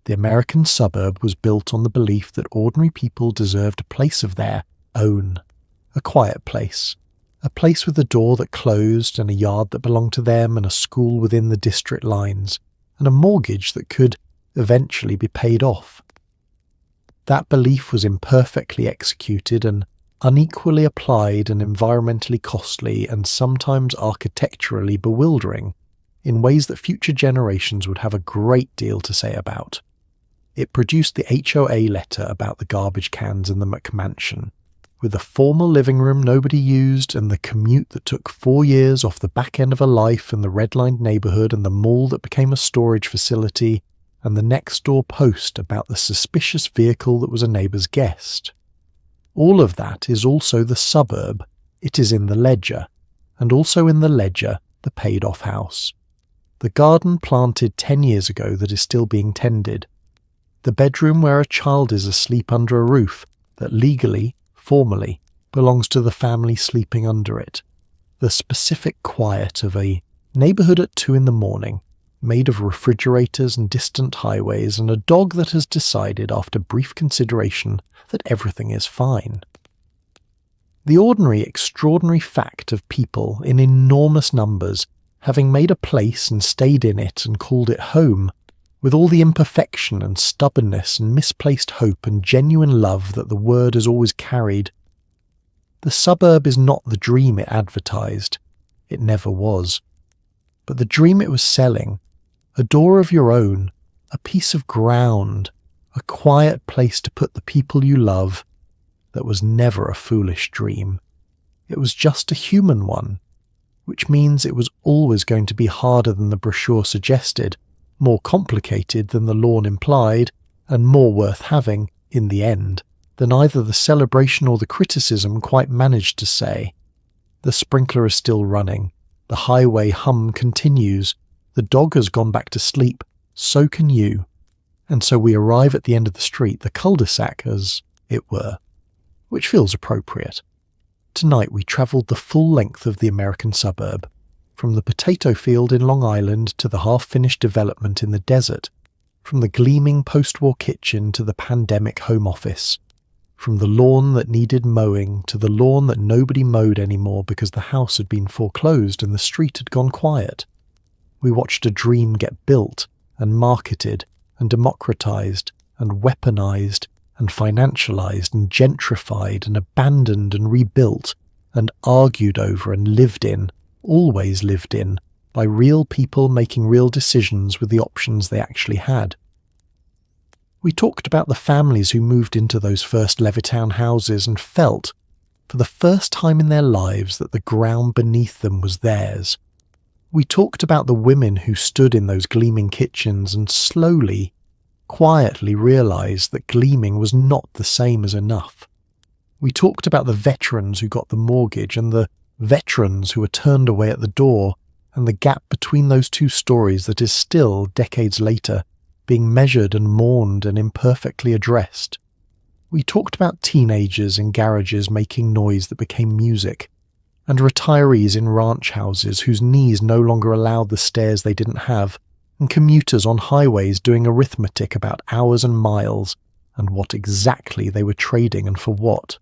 The American suburb was built on the belief that ordinary people deserved a place of their own, a quiet place, a place with a door that closed and a yard that belonged to them and a school within the district lines, and a mortgage that could eventually be paid off. That belief was imperfectly executed and unequally applied and environmentally costly and sometimes architecturally bewildering in ways that future generations would have a great deal to say about. It produced the HOA letter about the garbage cans in the McMansion, with a formal living room nobody used and the commute that took 4 years off the back end of a life in the red-lined neighbourhood and the mall that became a storage facility, and the next-door post about the suspicious vehicle that was a neighbour's guest. All of that is also the suburb. It is in the ledger, and also in the ledger the paid-off house. The garden planted 10 years ago that is still being tended. The bedroom where a child is asleep under a roof that legally, formally, belongs to the family sleeping under it. The specific quiet of a neighbourhood at 2 in the morning, made of refrigerators and distant highways, and a dog that has decided after brief consideration that everything is fine. The ordinary, extraordinary fact of people in enormous numbers having made a place and stayed in it and called it home, with all the imperfection and stubbornness and misplaced hope and genuine love that the word has always carried. The suburb is not the dream it advertised. It never was. But the dream it was selling, a door of your own, a piece of ground, a quiet place to put the people you love, that was never a foolish dream. It was just a human one, which means it was always going to be harder than the brochure suggested, more complicated than the lawn implied, and more worth having, in the end, than either the celebration or the criticism quite managed to say. The sprinkler is still running, the highway hum continues, the dog has gone back to sleep, so can you. And so we arrive at the end of the street, the cul-de-sac as it were, which feels appropriate. Tonight we travelled the full length of the American suburb, from the potato field in Long Island to the half-finished development in the desert, from the gleaming post-war kitchen to the pandemic home office, from the lawn that needed mowing to the lawn that nobody mowed anymore because the house had been foreclosed and the street had gone quiet. We watched a dream get built and marketed and democratized and weaponized and financialized and gentrified and abandoned and rebuilt and argued over and lived in, always lived in, by real people making real decisions with the options they actually had. We talked about the families who moved into those first Levittown houses and felt, for the first time in their lives, that the ground beneath them was theirs. We talked about the women who stood in those gleaming kitchens and slowly, quietly realised that gleaming was not the same as enough. We talked about the veterans who got the mortgage and the veterans who were turned away at the door, and the gap between those two stories that is still, decades later, being measured and mourned and imperfectly addressed. We talked about teenagers in garages making noise that became music, and retirees in ranch houses whose knees no longer allowed the stairs they didn't have, and commuters on highways doing arithmetic about hours and miles, and what exactly they were trading and for what.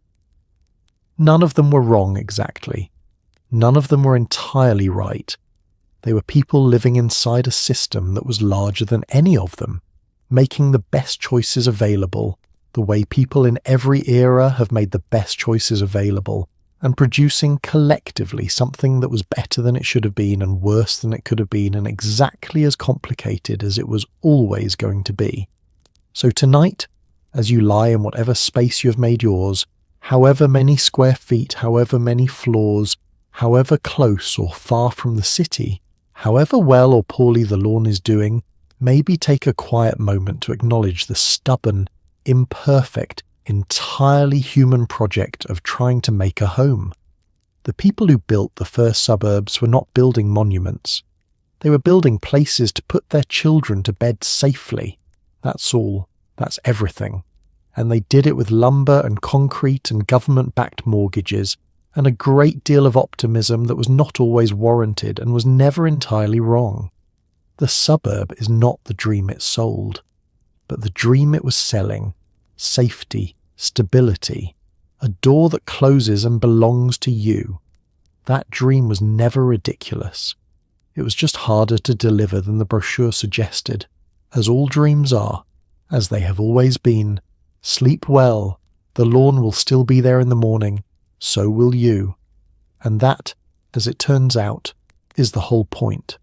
None of them were wrong exactly. None of them were entirely right. They were people living inside a system that was larger than any of them, making the best choices available, the way people in every era have made the best choices available, and producing collectively something that was better than it should have been and worse than it could have been and exactly as complicated as it was always going to be. So tonight, as you lie in whatever space you have made yours, however many square feet, however many floors, however close or far from the city, however well or poorly the lawn is doing, maybe take a quiet moment to acknowledge the stubborn, imperfect, entirely human project of trying to make a home. The people who built the first suburbs were not building monuments. They were building places to put their children to bed safely. That's all. That's everything. And they did it with lumber and concrete and government-backed mortgages, and a great deal of optimism that was not always warranted and was never entirely wrong. The suburb is not the dream it sold, but the dream it was selling: safety, stability, a door that closes and belongs to you. That dream was never ridiculous. It was just harder to deliver than the brochure suggested, as all dreams are, as they have always been. Sleep well, the lawn will still be there in the morning, so will you. And that, as it turns out, is the whole point.